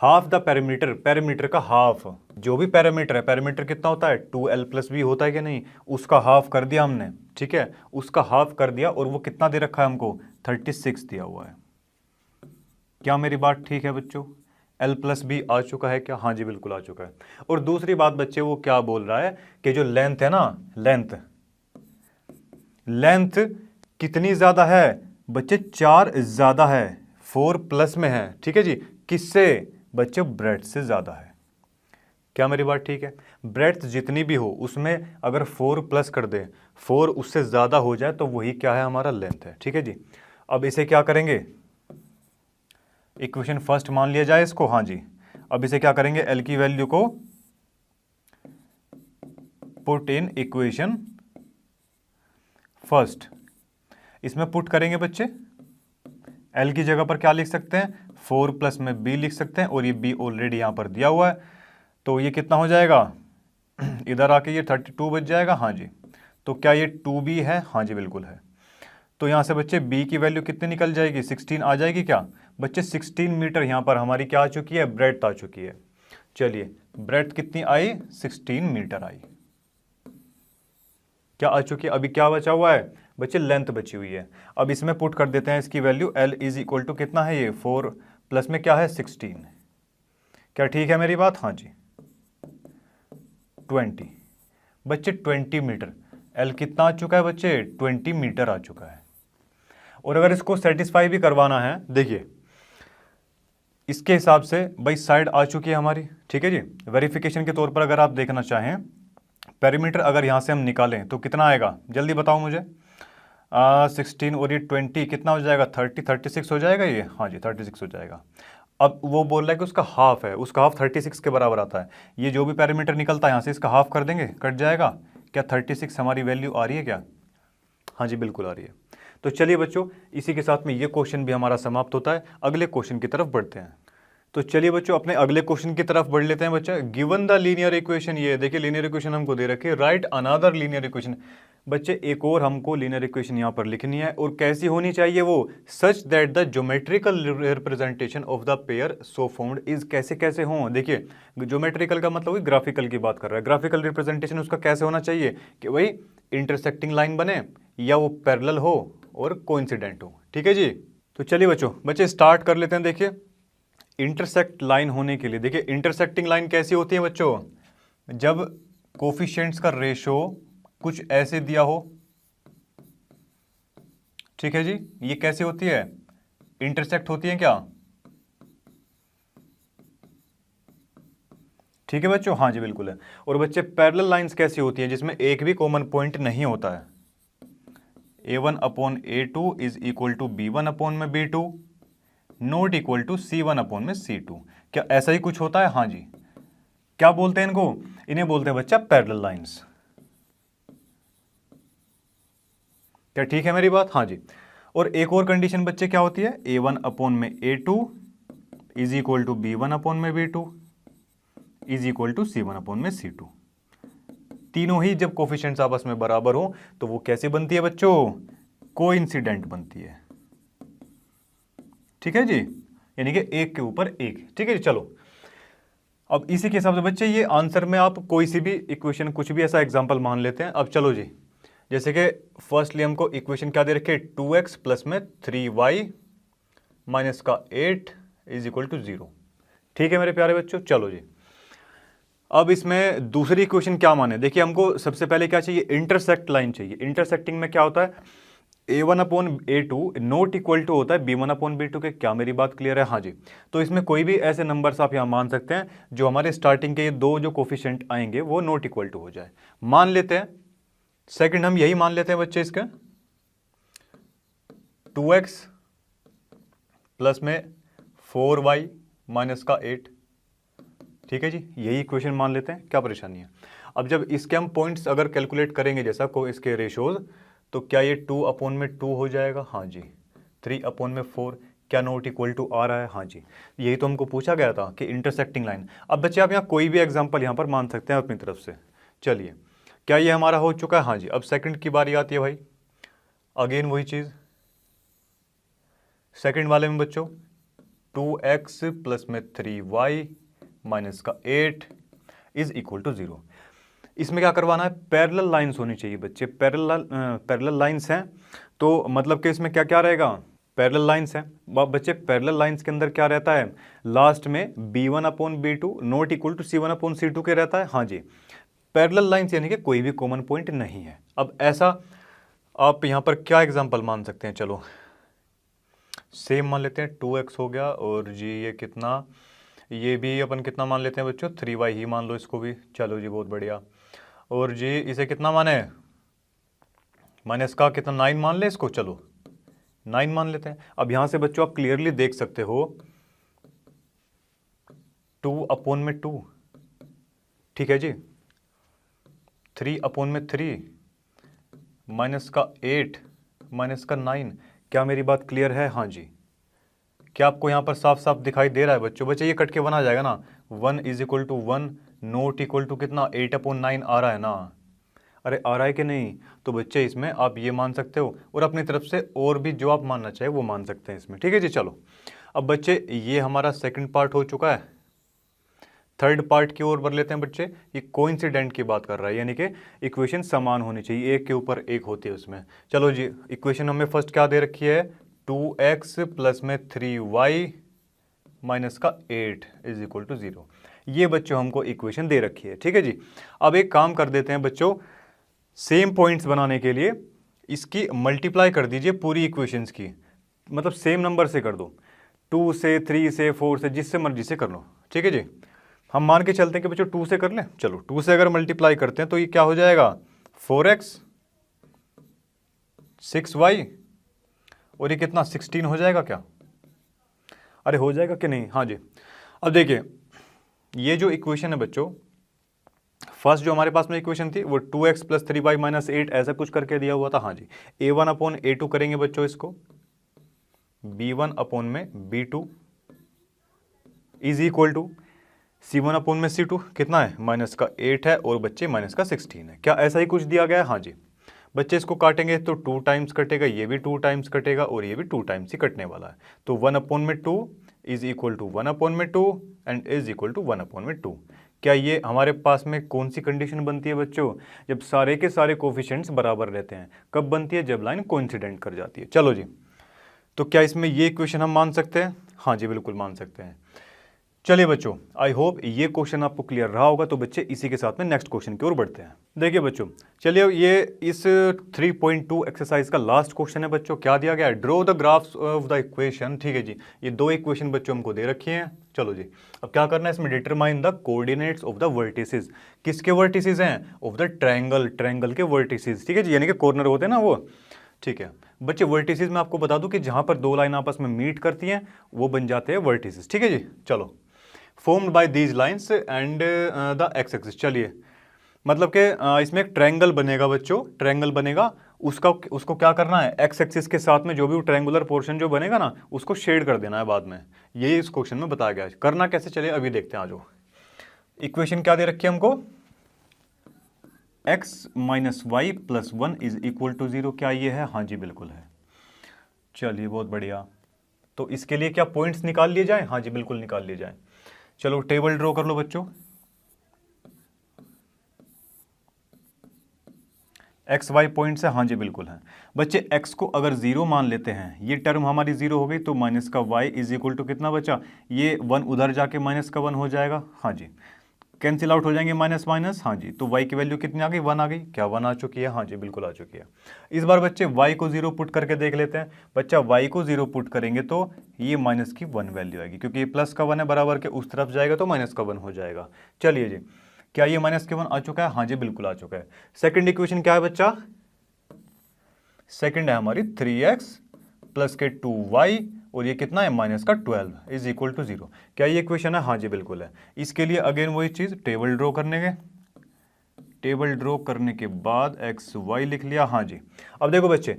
हाफ द पैरामीटर, पैरामीटर का हाफ, जो भी पैरामीटर है, पैरामीटर कितना होता है, 2l प्लस बी होता है कि नहीं, उसका हाफ कर दिया हमने। ठीक है, उसका हाफ कर दिया, और वो कितना दे रखा है हमको, 36 दिया हुआ है। क्या मेरी बात ठीक है बच्चों, l प्लस बी आ चुका है क्या, हाँ जी बिल्कुल आ चुका है। और दूसरी बात बच्चे वो क्या बोल रहा है कि जो लेंथ है ना, लेंथ कितनी ज्यादा है बच्चे, 4 ज्यादा है, 4 प्लस में है। ठीक है जी, किससे बच्चे, ब्रेड्थ से ज्यादा है। क्या मेरी बात ठीक है, ब्रेड्थ जितनी भी हो उसमें अगर 4 प्लस कर दे, 4 उससे ज्यादा हो जाए तो वही क्या है, हमारा लेंथ है। ठीक है जी, अब इसे क्या करेंगे, इक्वेशन फर्स्ट मान लिया जाए इसको। हाँ जी, अब इसे क्या करेंगे, एल की वैल्यू को पुट इन इक्वेशन फर्स्ट, इसमें पुट करेंगे बच्चे, एल की जगह पर क्या लिख सकते हैं, 4 प्लस में बी लिख सकते हैं, और ये बी ऑलरेडी यहां पर दिया हुआ है, तो ये कितना हो जाएगा, इधर आके ये 32 बच जाएगा। हाँ जी, तो क्या ये 2b है, हाँ जी बिल्कुल है। तो यहां से बच्चे b की वैल्यू कितनी निकल जाएगी, 16 आ जाएगी। क्या बच्चे 16 मीटर यहां पर हमारी क्या आ चुकी है, ब्रेड्थ आ चुकी है। चलिए ब्रेड्थ कितनी आई, 16 मीटर आई, क्या आ चुकी है। अभी क्या बचा हुआ है बच्चे, लेंथ बची हुई है। अब इसमें पुट कर देते हैं इसकी value, l is equal to कितना है ये, 4 प्लस में क्या है, 16। क्या ठीक है मेरी बात, हाँ जी 20 बच्चे, 20 मीटर, l कितना आ चुका है बच्चे, 20 मीटर आ चुका है। और अगर इसको सेटिस्फाई भी करवाना है, देखिए इसके हिसाब से भाई साइड आ चुकी है हमारी। ठीक है जी, वेरिफिकेशन के तौर पर अगर आप देखना चाहें, पेरीमीटर अगर यहाँ से हम निकालें तो कितना आएगा, जल्दी बताओ मुझे। 16 और ये 20 कितना हो जाएगा, 36 हो जाएगा ये, हाँ जी 36 हो जाएगा। अब वो बोल रहा है कि उसका हाफ है, उसका हाफ 36 के बराबर आता है। ये जो भी पैरामीटर निकलता है यहाँ से इसका हाफ कर देंगे, कट जाएगा। क्या 36 हमारी वैल्यू आ रही है क्या, हाँ जी बिल्कुल आ रही है। तो चलिए बच्चों, इसी के साथ में ये क्वेश्चन भी हमारा समाप्त होता है। अगले क्वेश्चन की तरफ बढ़ते हैं। तो चलिए बच्चों, अपने अगले क्वेश्चन की तरफ बढ़ लेते हैं। बच्चा, गिवन द लीनियर इक्वेशन, ये देखिए लीनियर इक्वेशन हमको दे रखी है, राइट अनदर लीनियर इक्वेशन। बच्चे एक और हमको लीनियर इक्वेशन यहाँ पर लिखनी है, और कैसी होनी चाहिए वो, such that the geometrical representation of the pair so found is, कैसे कैसे हों। देखिए ज्योमेट्रिकल का मतलब ग्राफिकल की बात कर रहा है। ग्राफिकल रिप्रेजेंटेशन उसका कैसे होना चाहिए कि वही इंटरसेक्टिंग लाइन बने, या वो पैरेलल हो और कोइंसिडेंट हो। ठीक है जी। तो चलिए बच्चे स्टार्ट कर लेते हैं। देखिए इंटरसेक्ट लाइन होने के लिए, देखिए इंटरसेक्टिंग लाइन कैसी होती है बच्चों, जब कोफिशिएंट्स का रेशो कुछ ऐसे दिया हो। ठीक है जी, ये कैसे होती है, इंटरसेक्ट होती है क्या? ठीक है बच्चों, हाँ जी बिल्कुल है। और बच्चे पैरेलल लाइंस कैसी होती हैं, जिसमें एक भी कॉमन पॉइंट नहीं होता है। a1/a2 is equal to b1 में b2 not equal to c1 में c2। क्या ऐसा ही कुछ होता है? हाँ जी। क्या बोलते हैं इनको? इन्हें बोलते हैं बच्चा पैरेलल लाइंस। क्या ठीक है मेरी बात? हाँ जी। और एक और कंडीशन बच्चे क्या होती है, a1/a2 is equal to b1 में b2 is equal to c1 में c2। तीनों ही जब कोफिशिएंट्स आपस में बराबर हो तो वो कैसे बनती है बच्चों, कोइंसिडेंट बनती है। ठीक है जी, यानी कि एक के ऊपर एक। ठीक है जी। चलो अब इसी के हिसाब से बच्चे ये आंसर में आप कोई सी भी इक्वेशन, कुछ भी ऐसा एग्जांपल मान लेते हैं। अब चलो जी, जैसे कि फर्स्टली हमको इक्वेशन क्या दे रखे, 2x प्लस में 3y माइनस का 8 इज इक्वल टू 0। ठीक है मेरे प्यारे बच्चों। चलो जी, अब इसमें दूसरी इक्वेशन क्या माने, देखिए हमको सबसे पहले क्या चाहिए, इंटरसेक्ट लाइन चाहिए। इंटरसेक्टिंग में क्या होता है, a1/a2 नॉट इक्वल टू होता है b1/b2 के। क्या मेरी बात क्लियर है? हाँ जी। तो इसमें कोई भी ऐसे नंबर्स आप यहाँ मान सकते हैं जो हमारे स्टार्टिंग के ये दो जो कोफिशिएंट आएंगे वो नॉट इक्वल टू हो जाए, मान लेते हैं। सेकंड हम यही मान लेते हैं बच्चे, इसका 2x प्लस में 4y माइनस का 8। ठीक है जी, यही इक्वेशन मान लेते हैं, क्या परेशानी है। अब जब इसके हम पॉइंट्स अगर कैलकुलेट करेंगे जैसा को इसके रेशोज, तो क्या ये 2/2 हो जाएगा? हाँ जी। 3/4 क्या नॉट इक्वल टू आ रहा है? हाँ जी। यही तो हमको पूछा गया था कि इंटरसेक्टिंग लाइन। अब बच्चे आप यहाँ कोई भी एग्जांपल यहाँ पर मान सकते हैं अपनी तरफ से। चलिए, क्या ये हमारा हो चुका है? हाँ जी। अब सेकंड की बारी आती है भाई, अगेन वही चीज़। सेकंड वाले में बच्चों 2x प्लस में 3y माइनस का 8 इज इक्वल टू 0। इसमें क्या करवाना है, पैरेलल लाइंस होनी चाहिए बच्चे। पैरेलल लाइंस हैं तो मतलब कि इसमें क्या क्या रहेगा, पैरेलल लाइंस हैं बच्चे। पैरेलल लाइंस के अंदर क्या रहता है, लास्ट में b1/b2 not equal to c1/c2 के रहता है। हाँ जी। पैरेलल लाइंस यानी कि कोई भी कॉमन पॉइंट नहीं है। अब ऐसा आप यहाँ पर क्या एग्जांपल मान सकते हैं, चलो सेम मान लेते हैं। 2x हो गया, और जी ये कितना, ये भी अपन कितना मान लेते हैं बच्चों, 3y ही मान लो इसको भी। चलो जी बहुत बढ़िया। और जी इसे कितना माने, माइनस का कितना 9 मान ले इसको, चलो 9 मान लेते हैं। अब यहाँ से बच्चों आप क्लियरली देख सकते हो 2/2, ठीक है जी, 3/3 माइनस का 8 माइनस का 9। क्या मेरी बात क्लियर है? हाँ जी। क्या आपको यहाँ पर साफ साफ दिखाई दे रहा है बच्चों? बच्चे ये कट के 1 आ जाएगा ना, 1 is equal to 1 not equal to कितना, 8/9 आ रहा है ना। अरे आ रहा है कि नहीं? तो बच्चे इसमें आप ये मान सकते हो, और अपनी तरफ से और भी जो आप मानना चाहे वो मान सकते हैं इसमें। ठीक है जी। चलो अब बच्चे ये हमारा सेकंड पार्ट हो चुका है। थर्ड पार्ट की ओर बढ़ लेते हैं बच्चे। ये कोइंसिडेंट की बात कर रहा है, यानी कि इक्वेशन समान होनी चाहिए, एक के ऊपर एक होती है उसमें। चलो जी, इक्वेशन हमें फर्स्ट क्या दे रखी है, 2x प्लस में 3y माइनस का 8 इज इक्वल टू 0। ये बच्चों हमको इक्वेशन दे रखी है। ठीक है जी। अब एक काम कर देते हैं बच्चों, सेम पॉइंट्स बनाने के लिए इसकी मल्टीप्लाई कर दीजिए पूरी इक्वेशंस की, मतलब सेम नंबर से कर दो, 2 से 3 से 4 से, जिससे मर्जी से कर लो। ठीक है जी। हम मान के चलते हैं कि बच्चों 2 से कर लें। चलो 2 से अगर मल्टीप्लाई करते हैं तो ये क्या हो जाएगा, 4x 6y, और ये कितना 16 हो जाएगा क्या? अरे हो जाएगा कि नहीं? हाँ जी। अब देखिए ये जो इक्वेशन है बच्चों, फर्स्ट जो हमारे पास में इक्वेशन थी वो 2x प्लस 3y माइनस 8 ऐसा कुछ करके दिया हुआ था। हाँ जी, a1 अपॉन a2 करेंगे बच्चों इसको, b1 अपॉन में b2 is equal to c1 upon में c2 कितना है, माइनस का 8 है और बच्चे माइनस का 16 है। क्या ऐसा ही कुछ दिया गया है? हाँ जी। बच्चे इसको काटेंगे तो 2 टाइम्स कटेगा, ये भी 2 टाइम्स कटेगा और ये भी 2 टाइम्स ही कटने वाला है। तो 1 अपॉन में 2 इज इक्वल टू 1 अपॉन में 2 and is equal to 1 upon में 2। क्या ये हमारे पास में कौन सी कंडीशन बनती है बच्चों? जब सारे के सारे कोफिशिएंट्स बराबर रहते हैं। कब बनती है? जब लाइन कोइंसिडेंट कर जाती है। चलो जी, तो क्या इसमें ये इक्वेशन हम मान सकते हैं? हाँ जी, बिल्कुल मान सकते हैं। चलिए बच्चों, आई होप ये क्वेश्चन आपको क्लियर रहा होगा। तो बच्चे इसी के साथ में नेक्स्ट क्वेश्चन की ओर बढ़ते हैं। देखिए बच्चों, चलिए ये इस 3.2 एक्सरसाइज का लास्ट क्वेश्चन है बच्चों। क्या दिया गया है? Draw the graphs of the equation. ठीक है जी, ये 2 इक्वेशन बच्चों हमको दे रखी हैं। चलो जी, अब क्या करना है इसमें? Determine the coordinates of the vertices. किसके वर्टिसेस हैं? ऑफ द ट्रायंगल, ट्रायंगल के वर्टिसेस। ठीक है जी, यानी कि कॉर्नर होते हैं ना वो। ठीक है बच्चे, वर्टिसेस में आपको बता दूं कि जहां पर 2 लाइन आपस में मीट करती हैं वो बन जाते हैं वर्टिसेस। ठीक है जी, चलो, formed by these lines and the x axis. चलिए, मतलब कि इसमें एक ट्रायंगल बनेगा बच्चों, ट्रायंगल बनेगा। उसको क्या करना है? एक्स एक्सिस के साथ में जो भी ट्रायंगुलर पोर्शन जो बनेगा ना, उसको शेड कर देना है बाद में। यही इस क्वेश्चन में बताया गया है। करना कैसे, चलिए अभी देखते हैं। आज इक्वेशन क्या दे रखी है हमको? x minus y plus 1 is equal to 0। क्या ये है? हाँ जी, बिल्कुल है। चलिए, बहुत बढ़िया। तो इसके लिए क्या पॉइंट्स निकाल लिए जाए? हाँ जी, बिल्कुल निकाल लिए जाए। चलो टेबल ड्रॉ कर लो बच्चों। एक्स वाई पॉइंट्स है। हाँ जी, बिल्कुल है बच्चे। एक्स को अगर 0 मान लेते हैं, ये टर्म हमारी 0 हो गई, तो माइनस का वाई इज इक्वल टू कितना बचा? ये 1 उधर जाके माइनस का 1 हो जाएगा। हाँ जी, कैंसिल आउट हो जाएंगे माइनस माइनस। हाँ जी, तो y की वैल्यू कितनी आ गई? 1 आ गई। क्या 1 आ चुकी है? हाँ जी, बिल्कुल आ चुकी है। इस बार बच्चे y को 0 पुट करके देख लेते हैं। बच्चा y को 0 पुट करेंगे तो ये माइनस की 1 वैल्यू आएगी, क्योंकि ये प्लस का 1 है, बराबर के उस तरफ जाएगा तो माइनस का 1 हो जाएगा। चलिए जी, क्या ये माइनस के 1 आ चुका है? हाँ जी, बिल्कुल आ चुका है। सेकेंड इक्वेशन क्या है बच्चा? सेकेंड है हमारी 3x प्लस के 2y और ये कितना है? माइनस का 12 इज इक्वल टू 0। क्या ये इक्वेशन है? हाँ जी, बिल्कुल है। इसके लिए अगेन वही चीज, टेबल ड्रॉ करने के, टेबल ड्रॉ करने के बाद एक्स वाई लिख लिया। हाँ जी, अब देखो बच्चे,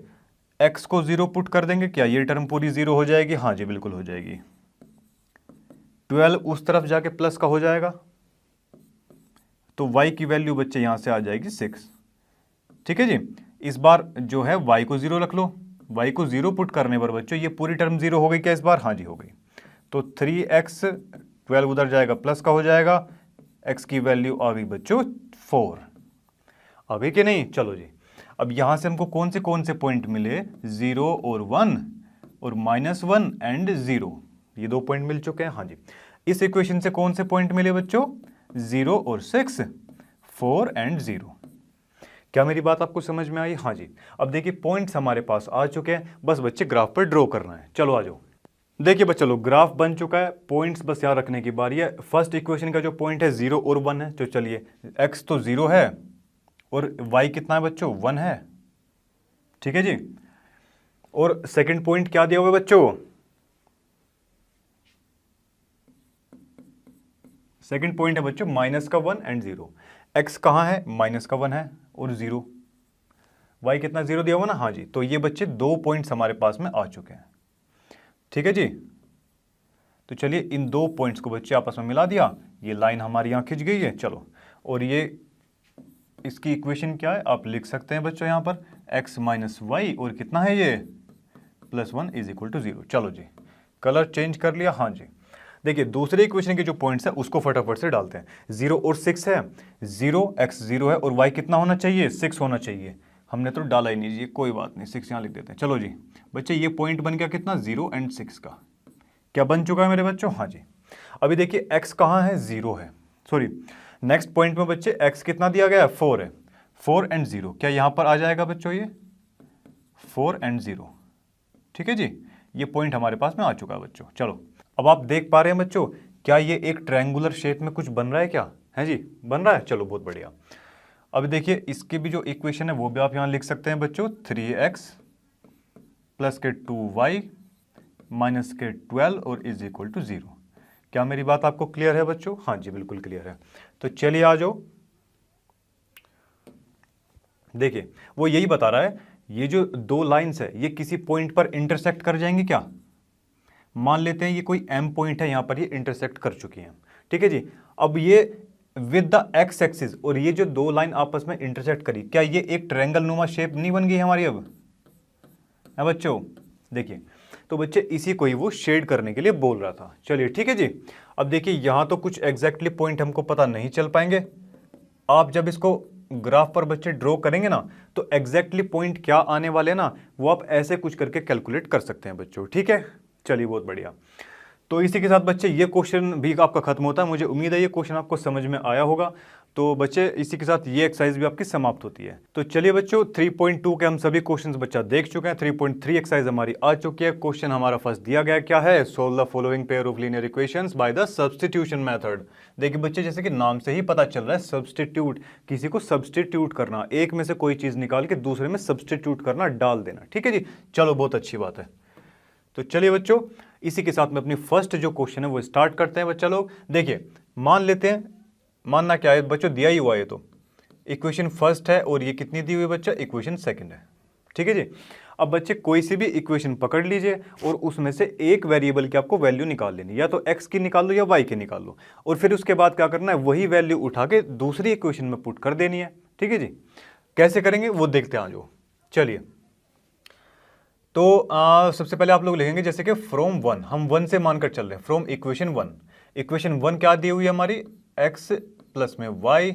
x को 0 पुट कर देंगे, क्या ये टर्म पूरी 0 हो जाएगी? हाँ जी, बिल्कुल हो जाएगी। 12 उस तरफ जाके प्लस का हो जाएगा, तो y की वैल्यू बच्चे यहां से आ जाएगी 6। ठीक है जी, इस बार जो है y को 0 रख लो। y को 0 पुट करने पर बच्चों ये पूरी टर्म 0 हो गई क्या इस बार? हाँ जी, हो गई। तो 3x, 12 उधर जाएगा प्लस का हो जाएगा, x की वैल्यू आ गई बच्चों 4। आ गई कि नहीं? चलो जी, अब यहां से हमको कौन से पॉइंट मिले? 0 और 1 और -1 एंड 0, ये 2 पॉइंट मिल चुके हैं। हाँ जी, इस इक्वेशन से कौन से पॉइंट मिले बच्चों? 0 और 6, 4 एंड 0। क्या मेरी बात आपको समझ में आई? हाँ जी, अब देखिए पॉइंट्स हमारे पास आ चुके हैं, बस बच्चे ग्राफ पर ड्रॉ करना है। चलो आ जाओ। देखिए बच्चे, चलो ग्राफ बन चुका है, पॉइंट्स बस याद रखने की बारी है। फर्स्ट इक्वेशन का जो पॉइंट है 0 और 1 है, तो चलिए x तो 0 है और y कितना है बच्चों? 1 है। ठीक है जी, और सेकंड पॉइंट क्या दिया हुआ है बच्चों? सेकंड पॉइंट है बच्चों माइनस का 1 एंड 0। x कहाँ है? माइनस का 1 है और 0। y कितना? 0 दिया हुआ ना। हाँ जी, तो ये बच्चे 2 पॉइंट्स हमारे पास में आ चुके हैं। ठीक है जी, तो चलिए इन 2 पॉइंट्स को बच्चे आपस में मिला दिया, ये लाइन हमारी यहाँ खिंच गई है। चलो, और ये इसकी इक्वेशन क्या है आप लिख सकते हैं बच्चों यहाँ पर, x माइनस वाई और कितना है ये? +1 इज इक्वल टू 0। चलो जी, कलर चेंज कर लिया। हाँ जी, देखिए दूसरे इक्वेशन के जो पॉइंट्स है उसको फटाफट से डालते हैं। 0 और 6 है, 0 x 0 है और y कितना होना चाहिए? 6 होना चाहिए। हमने तो डाला ही नहीं जी, कोई बात नहीं, 6 यहाँ लिख देते हैं। चलो जी बच्चे, ये पॉइंट बन गया कितना? 0 एंड 6 का। क्या बन चुका है मेरे बच्चों? हाँ जी, अभी देखिए x कहाँ है? 0 है, सॉरी नेक्स्ट पॉइंट में बच्चे x कितना दिया गया है? 4 है। 4 एंड 0, क्या यहाँ पर आ जाएगा बच्चों ये 4 एंड 0? ठीक है जी, ये पॉइंट हमारे पास में आ चुका है बच्चों। चलो, अब आप देख पा रहे हैं बच्चों, क्या ये एक ट्रायंगुलर शेप में कुछ बन रहा है? क्या है जी? बन रहा है। चलो बहुत बढ़िया। अब देखिए इसकी भी जो इक्वेशन है वो भी आप यहाँ लिख सकते हैं बच्चों, 3x प्लस के 2y माइनस के 12 और इज इक्वल टू 0। क्या मेरी बात आपको क्लियर है बच्चों? हाँ जी, बिल्कुल क्लियर है। तो चलिए आ जाओ, देखिए वो यही बता रहा है ये जो दो लाइंस है ये किसी पॉइंट पर इंटरसेक्ट कर जाएंगी क्या। मान लेते हैं ये कोई एम पॉइंट है, यहां पर ये इंटरसेक्ट कर चुकी हैं, ठीक है जी। अब ये विद द एक्स एक्सिस और ये जो दो लाइन आपस में इंटरसेक्ट करी, क्या ये एक ट्रायंगल नुमा शेप नहीं बन गई हमारी अब है बच्चों। देखिए तो बच्चे इसी को ही वो शेड करने के लिए बोल रहा था। चलिए ठीक है जी। अब देखिए यहां तो कुछ एग्जैक्टली पॉइंट हमको पता नहीं चल पाएंगे। आप जब इसको ग्राफ पर बच्चे ड्रॉ करेंगे ना तो एग्जैक्टली पॉइंट क्या आने वाले ना वो आप ऐसे कुछ करके कैलकुलेट कर सकते हैं बच्चों, ठीक है। चलिए बहुत बढ़िया। तो इसी के साथ बच्चे ये क्वेश्चन भी आपका खत्म होता है। मुझे उम्मीद है ये क्वेश्चन आपको समझ में आया होगा। तो बच्चे इसी के साथ ये एक्सरसाइज भी आपकी समाप्त होती है। तो चलिए बच्चों 3.2 के हम सभी क्वेश्चंस बच्चा देख चुके हैं। 3.3 एक्सरसाइज हमारी आ चुकी है। क्वेश्चन हमारा फर्स्ट दिया गया क्या है, solve the following pair of linear equations by the substitution method. देखिए बच्चे जैसे कि नाम से ही पता चल रहा है सब्स्टिट्यूट, किसी को सब्स्टिट्यूट करना, एक में से कोई चीज निकाल के दूसरे में सब्स्टिट्यूट करना, डाल देना, ठीक है जी। चलो बहुत अच्छी बात है। तो चलिए बच्चों इसी के साथ में अपनी फर्स्ट जो क्वेश्चन है वो स्टार्ट करते हैं बच्चा लोग। देखिए मान लेते हैं, मानना क्या है बच्चों, दिया ही हुआ है तो इक्वेशन फर्स्ट है और ये कितनी दी हुई है बच्चा, इक्वेशन सेकंड है, ठीक है जी। अब बच्चे कोई सी भी इक्वेशन पकड़ लीजिए और उसमें से एक वेरिएबल की आपको वैल्यू निकाल लेनी, या तो एक्स की निकाल लो या वाई की निकाल लो, और फिर उसके बाद क्या करना है, वही वैल्यू उठा के दूसरी इक्वेशन में पुट कर देनी है, ठीक है जी। कैसे करेंगे वो देखते हैं आज। चलिए तो सबसे पहले आप लोग लिखेंगे जैसे कि फ्रॉम वन, हम वन से मानकर चल रहे हैं, from equation one. Equation one क्या दी हुई है हमारी, एक्स प्लस में वाई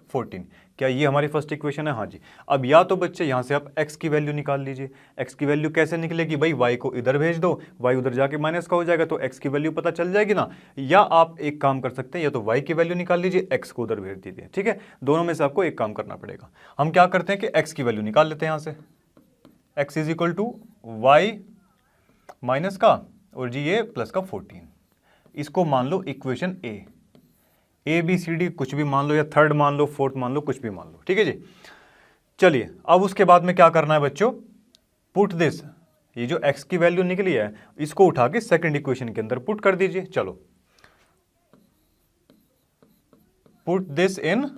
14, क्या ये हमारी फर्स्ट इक्वेशन है, हाँ जी। अब या तो बच्चे यहाँ से आप x की वैल्यू निकाल लीजिए। x की वैल्यू कैसे निकलेगी भाई, y को इधर भेज दो, y उधर जाके माइनस का हो जाएगा तो x की वैल्यू पता चल जाएगी ना। या आप एक काम कर सकते हैं, या तो y की वैल्यू निकाल लीजिए, x को उधर भेज दीजिए, ठीक है। दोनों में से आपको एक काम करना पड़ेगा। हम क्या करते हैं कि x की वैल्यू निकाल लेते हैं यहाँ से, x is equal to y minus का और जी ये प्लस का 14। इसको मान लो equation A B C D कुछ भी मान लो, या थर्ड मान लो, फोर्थ मान लो, कुछ भी मान लो, ठीक है जी। चलिए अब उसके बाद में क्या करना है बच्चों, पुट दिस, ये जो x की वैल्यू निकली है इसको उठा के सेकंड इक्वेशन के अंदर पुट कर दीजिए। चलो पुट दिस इन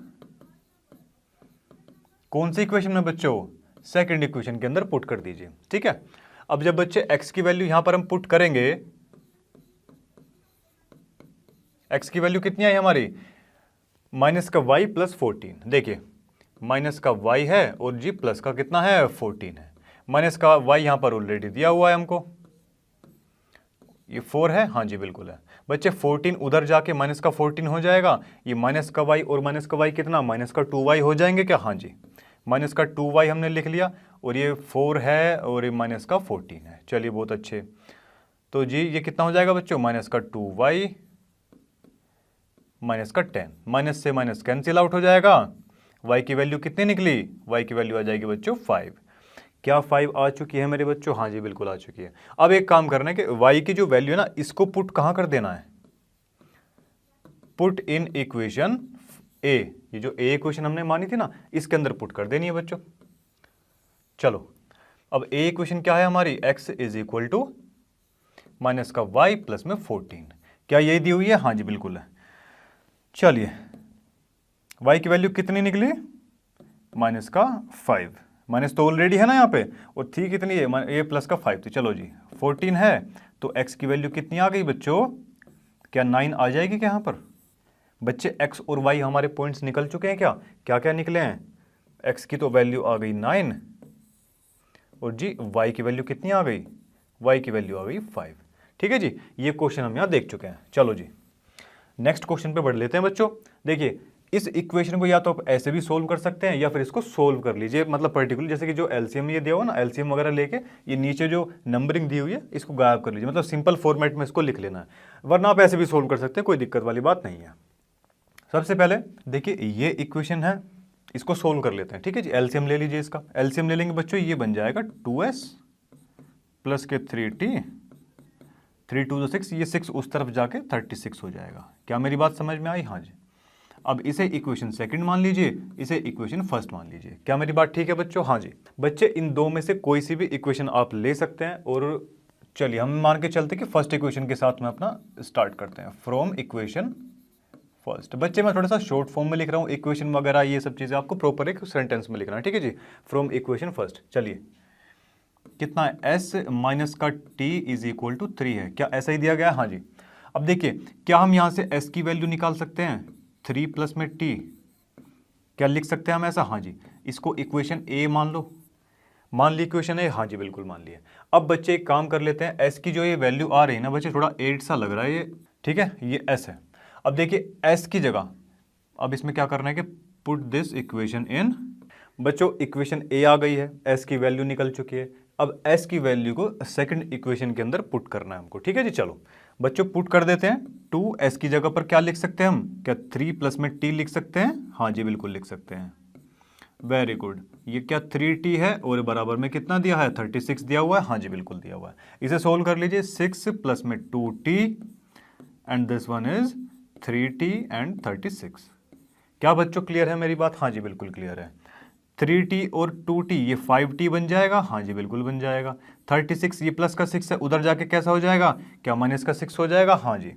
कौन सी इक्वेशन में बच्चों, सेकंड इक्वेशन के अंदर पुट कर दीजिए, ठीक है। अब जब बच्चे x की वैल्यू यहां पर हम पुट करेंगे, x की वैल्यू कितनी आई हमारी, माइनस का y प्लस 14। देखिए माइनस का y है और जी प्लस का कितना है 14 है। माइनस का y यहां पर ऑलरेडी दिया हुआ है हमको, ये 4 है, हाँ जी बिल्कुल है बच्चे। 14 उधर जाके माइनस का 14 हो जाएगा, ये माइनस का y और माइनस का y कितना, माइनस का 2y हो जाएंगे क्या, हाँ जी। माइनस का 2y हमने लिख लिया और ये 4 है और ये माइनस का 14 है। चलिए बहुत अच्छे। तो जी ये कितना हो जाएगा बच्चों, माइनस का 2y माइनस का 10, माइनस से माइनस कैंसिल आउट हो जाएगा। y की वैल्यू कितनी निकली, y की वैल्यू आ जाएगी बच्चों 5। क्या 5 आ चुकी है मेरे बच्चों, हाँ जी बिल्कुल आ चुकी है। अब एक काम करना है कि y की जो वैल्यू है ना इसको पुट कहाँ कर देना है, पुट इन इक्वेशन ए, ये जो ए इक्वेशन हमने मानी थी ना इसके अंदर पुट कर देनी है बच्चों। चलो अब ए इक्वेशन क्या है हमारी, x is equal to minus का y प्लस में 14, क्या ये दी हुई है, हाँ जी बिल्कुल है। चलिए y की वैल्यू कितनी निकली, माइनस का 5, माइनस तो ऑलरेडी है ना यहाँ पे, और थी कितनी है, ये प्लस का 5 थी। चलो जी 14 है तो x की वैल्यू कितनी आ गई बच्चों, क्या 9 आ जाएगी क्या यहाँ पर बच्चे। x और y हमारे पॉइंट्स निकल चुके हैं, क्या क्या क्या निकले हैं, x की तो वैल्यू आ गई 9 और जी y की वैल्यू कितनी आ गई, y की वैल्यू आ गई 5, ठीक है जी। ये क्वेश्चन हम यहाँ देख चुके हैं। चलो जी नेक्स्ट क्वेश्चन पे बढ़ लेते हैं बच्चों। देखिए इस इक्वेशन को या तो आप ऐसे भी सोल्व कर सकते हैं या फिर इसको सोल्व कर लीजिए, मतलब पर्टिकुलर जैसे कि जो एलसीएम ये दिया हुआ ना, एलसीएम वगैरह लेके ये नीचे जो नंबरिंग दी हुई है इसको गायब कर लीजिए, मतलब सिंपल फॉर्मेट में इसको लिख लेना है, वरना आप ऐसे भी सोल्व कर सकते हैं, कोई दिक्कत वाली बात नहीं है। सबसे पहले देखिए ये इक्वेशन है, इसको सोल्व कर लेते हैं, ठीक है जी। एलसीएम ले लीजिए, इसका एलसीएम ले लेंगे बच्चों, ये बन जाएगा 2s प्लस के 3t, 3 2 6, ये 6 उस तरफ जाके 36 हो जाएगा। क्या मेरी बात समझ में आई, हाँ जी। अब इसे इक्वेशन सेकंड मान लीजिए, इसे इक्वेशन फर्स्ट मान लीजिए। क्या मेरी बात ठीक है बच्चों, हाँ जी। बच्चे इन दो में से कोई सी भी इक्वेशन आप ले सकते हैं, और चलिए हम मान के चलते कि फर्स्ट इक्वेशन के साथ में अपना स्टार्ट करते हैं, फ्रॉम इक्वेशन फर्स्ट। बच्चे मैं थोड़ा सा शॉर्ट फॉर्म में लिख रहा हूँ, इक्वेशन वगैरह ये सब चीज़ें आपको प्रॉपर एक सेंटेंस में लिखना है, ठीक है जी। फ्रॉम इक्वेशन फर्स्ट, चलिए कितना है, एस माइनस का टी इज इक्वल टू 3 है, क्या ऐसा ही दिया गया है? हाँ जी। अब देखिए, क्या हम यहाँ से एस की वैल्यू निकाल सकते हैं? 3 प्लस में टी, क्या लिख सकते हैं हम ऐसा? हाँ जी। इसको इक्वेशन ए मान लो, मान ली इक्वेशन ए, हाँ जी बिल्कुल मान लिया। अब बच्चे एक काम कर लेते हैं, एस की जो ये वैल्यू आ रही है ना बच्चे, थोड़ा 8 सा लग रहा है ये, ठीक है, ये एस है। अब देखिए एस की जगह अब इसमें क्या करना है कि पुट दिस इक्वेशन इन। बच्चों इक्वेशन ए आ गई है, एस की वैल्यू निकल चुकी है, अब एस की वैल्यू को सेकंड इक्वेशन के अंदर पुट करना है हमको, ठीक है जी। चलो बच्चों पुट कर देते हैं। 2 एस की जगह पर क्या लिख सकते हैं हम? क्या 3 प्लस में टी लिख सकते हैं? हाँ जी बिल्कुल लिख सकते हैं, वेरी गुड। ये क्या 3t है और बराबर में कितना दिया है? 36 दिया हुआ है, हाँ जी बिल्कुल दिया हुआ है। इसे सोल्व कर लीजिए, 6 प्लस में 2t and this one is 3t and 36। क्या बच्चों क्लियर है मेरी बात? हाँ जी बिल्कुल क्लियर है। 3t और 2t ये 5t बन जाएगा, हाँ जी बिल्कुल बन जाएगा। 36 ये प्लस का 6 है, उधर जाके कैसा हो जाएगा? क्या माइनस का 6 हो जाएगा? हाँ जी।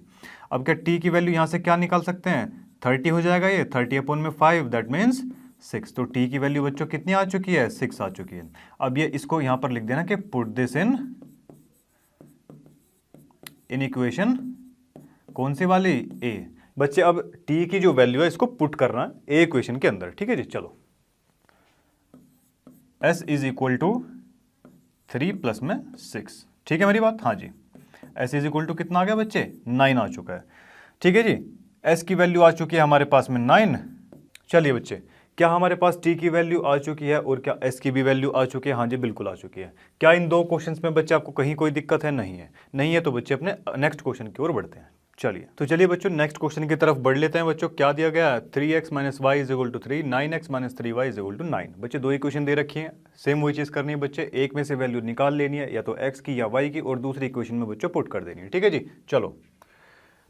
अब क्या t की वैल्यू यहाँ से क्या निकाल सकते हैं? 30 हो जाएगा, ये 30 अपॉन में 5 दैट मीन्स 6। तो t की वैल्यू बच्चों कितनी आ चुकी है? 6 आ चुकी है। अब ये इसको यहाँ पर लिख देना कि पुट दिस इन इक्वेशन कौन सी वाली? a। बच्चे अब t की जो वैल्यू है इसको पुट करना है a इक्वेशन के अंदर, ठीक है जी। चलो s is equal to 3 plus में 6, ठीक है मेरी बात? हाँ जी। s इज इक्वल टू कितना आ गया बच्चे? 9 आ चुका है, ठीक है जी। s की वैल्यू आ चुकी है हमारे पास में 9। चलिए बच्चे, क्या हमारे पास t की वैल्यू आ चुकी है और क्या s की भी वैल्यू आ चुकी है? हाँ जी बिल्कुल आ चुकी है। क्या इन दो क्वेश्चंस में बच्चे आपको कहीं कोई दिक्कत है? नहीं है। नहीं है तो बच्चे अपने नेक्स्ट क्वेश्चन की ओर बढ़ते हैं। चलिए बच्चों नेक्स्ट क्वेश्चन की तरफ बढ़ लेते हैं। बच्चों क्या दिया गया है? 3x minus y is equal to 3, 9x minus 3y is equal to 9। बच्चे दो इक्वेशन दे रखी हैं, सेम वही चीज़ करनी है बच्चे, एक में से वैल्यू निकाल लेनी है, या तो x की या y की, और दूसरी इक्वेशन में बच्चों पुट कर देनी है, ठीक है जी। चलो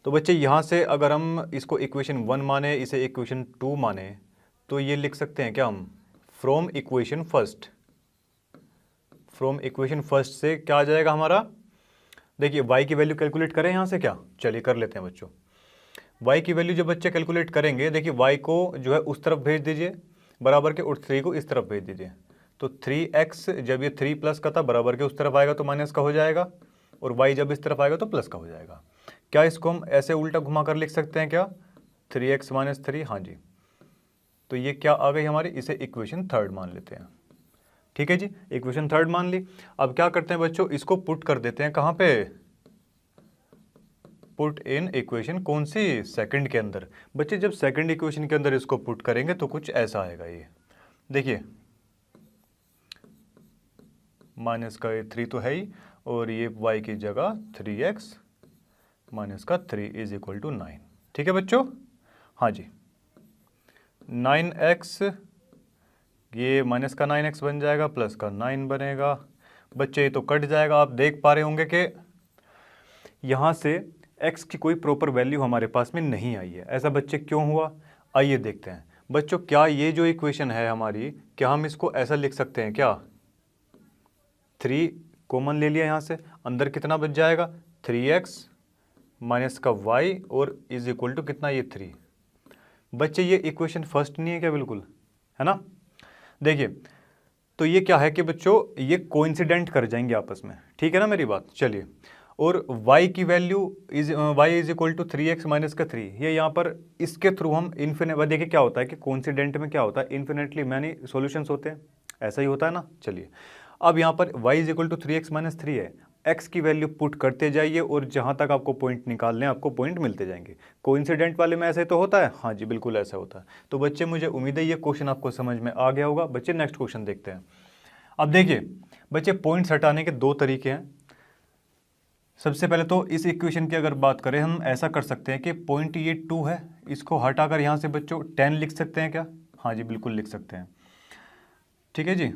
तो बच्चे यहाँ से अगर हम इसको इक्वेशन 1 माने, इसे इक्वेशन 2 माने, तो ये लिख सकते हैं क्या हम? From equation first, from equation first से क्या आ जाएगा हमारा? देखिए y की वैल्यू कैलकुलेट करें यहाँ से क्या? चलिए कर लेते हैं बच्चों। y की वैल्यू जब बच्चे कैलकुलेट करेंगे, देखिए y को जो है उस तरफ भेज दीजिए बराबर के, और 3 को इस तरफ भेज दीजिए। तो 3x जब ये 3 प्लस का था बराबर के उस तरफ आएगा तो माइनस का हो जाएगा, और y जब इस तरफ आएगा तो प्लस का हो जाएगा। क्या इसको हम ऐसे उल्टा घुमा कर लिख सकते हैं क्या? 3x माइनस 3, हाँ जी। तो ये क्या आ गई हमारी? इसे इक्वेशन थर्ड मान लेते हैं, ठीक है जी। इक्वेशन थर्ड मान ली। अब क्या करते हैं बच्चों, इसको पुट कर देते हैं कहाँ पे? पुट इन इक्वेशन कौन सी? सेकंड के अंदर। बच्चे जब सेकंड इक्वेशन के अंदर इसको पुट करेंगे तो कुछ ऐसा आएगा, ये देखिए माइनस का ये 3 तो है ही, और ये y की जगह 3x माइनस का 3 इज इक्वल टू 9, ठीक है बच्चों? हाँ जी। 9x, ये माइनस का 9x बन जाएगा, प्लस का 9 बनेगा। बच्चे ये तो कट जाएगा, आप देख पा रहे होंगे कि यहाँ से x की कोई प्रॉपर वैल्यू हमारे पास में नहीं आई है। ऐसा बच्चे क्यों हुआ? आइए देखते हैं बच्चों। क्या ये जो इक्वेशन है हमारी, क्या हम इसको ऐसा लिख सकते हैं क्या? 3 कॉमन ले लिया यहाँ से, अंदर कितना बच जाएगा? 3x माइनस का y और इज इक्वल टू कितना? ये 3। बच्चे ये इक्वेशन फर्स्ट नहीं है क्या? बिल्कुल है ना। देखिए तो ये क्या है कि बच्चों ये कोइंसिडेंट कर जाएंगे आपस में, ठीक है ना मेरी बात? चलिए, और y की value y is equal to 3x minus का 3, ये यहाँ पर इसके थ्रू हम इन्फिनेट, देखिए क्या होता है कि कोइंसिडेंट में क्या होता है, इन्फिनेटली मैनी सॉल्यूशंस होते हैं, ऐसा ही होता है ना। चलिए अब यहाँ पर y is equal to 3x minus 3 है, x की वैल्यू पुट करते जाइए और जहाँ तक आपको पॉइंट निकालने हैं आपको पॉइंट मिलते जाएंगे। कोइंसिडेंट वाले में ऐसे तो होता है? हाँ जी बिल्कुल ऐसा होता है। तो बच्चे मुझे उम्मीद है ये क्वेश्चन आपको समझ में आ गया होगा। बच्चे नेक्स्ट क्वेश्चन देखते हैं। अब देखिए बच्चे पॉइंट्स हटाने के दो तरीके हैं। सबसे पहले तो इस इक्वेशन की अगर बात करें, हम ऐसा कर सकते हैं कि पॉइंट ये 2 है, इसको हटाकर यहाँ से बच्चों 10 लिख सकते हैं क्या? हाँ जी बिल्कुल लिख सकते हैं, ठीक है जी।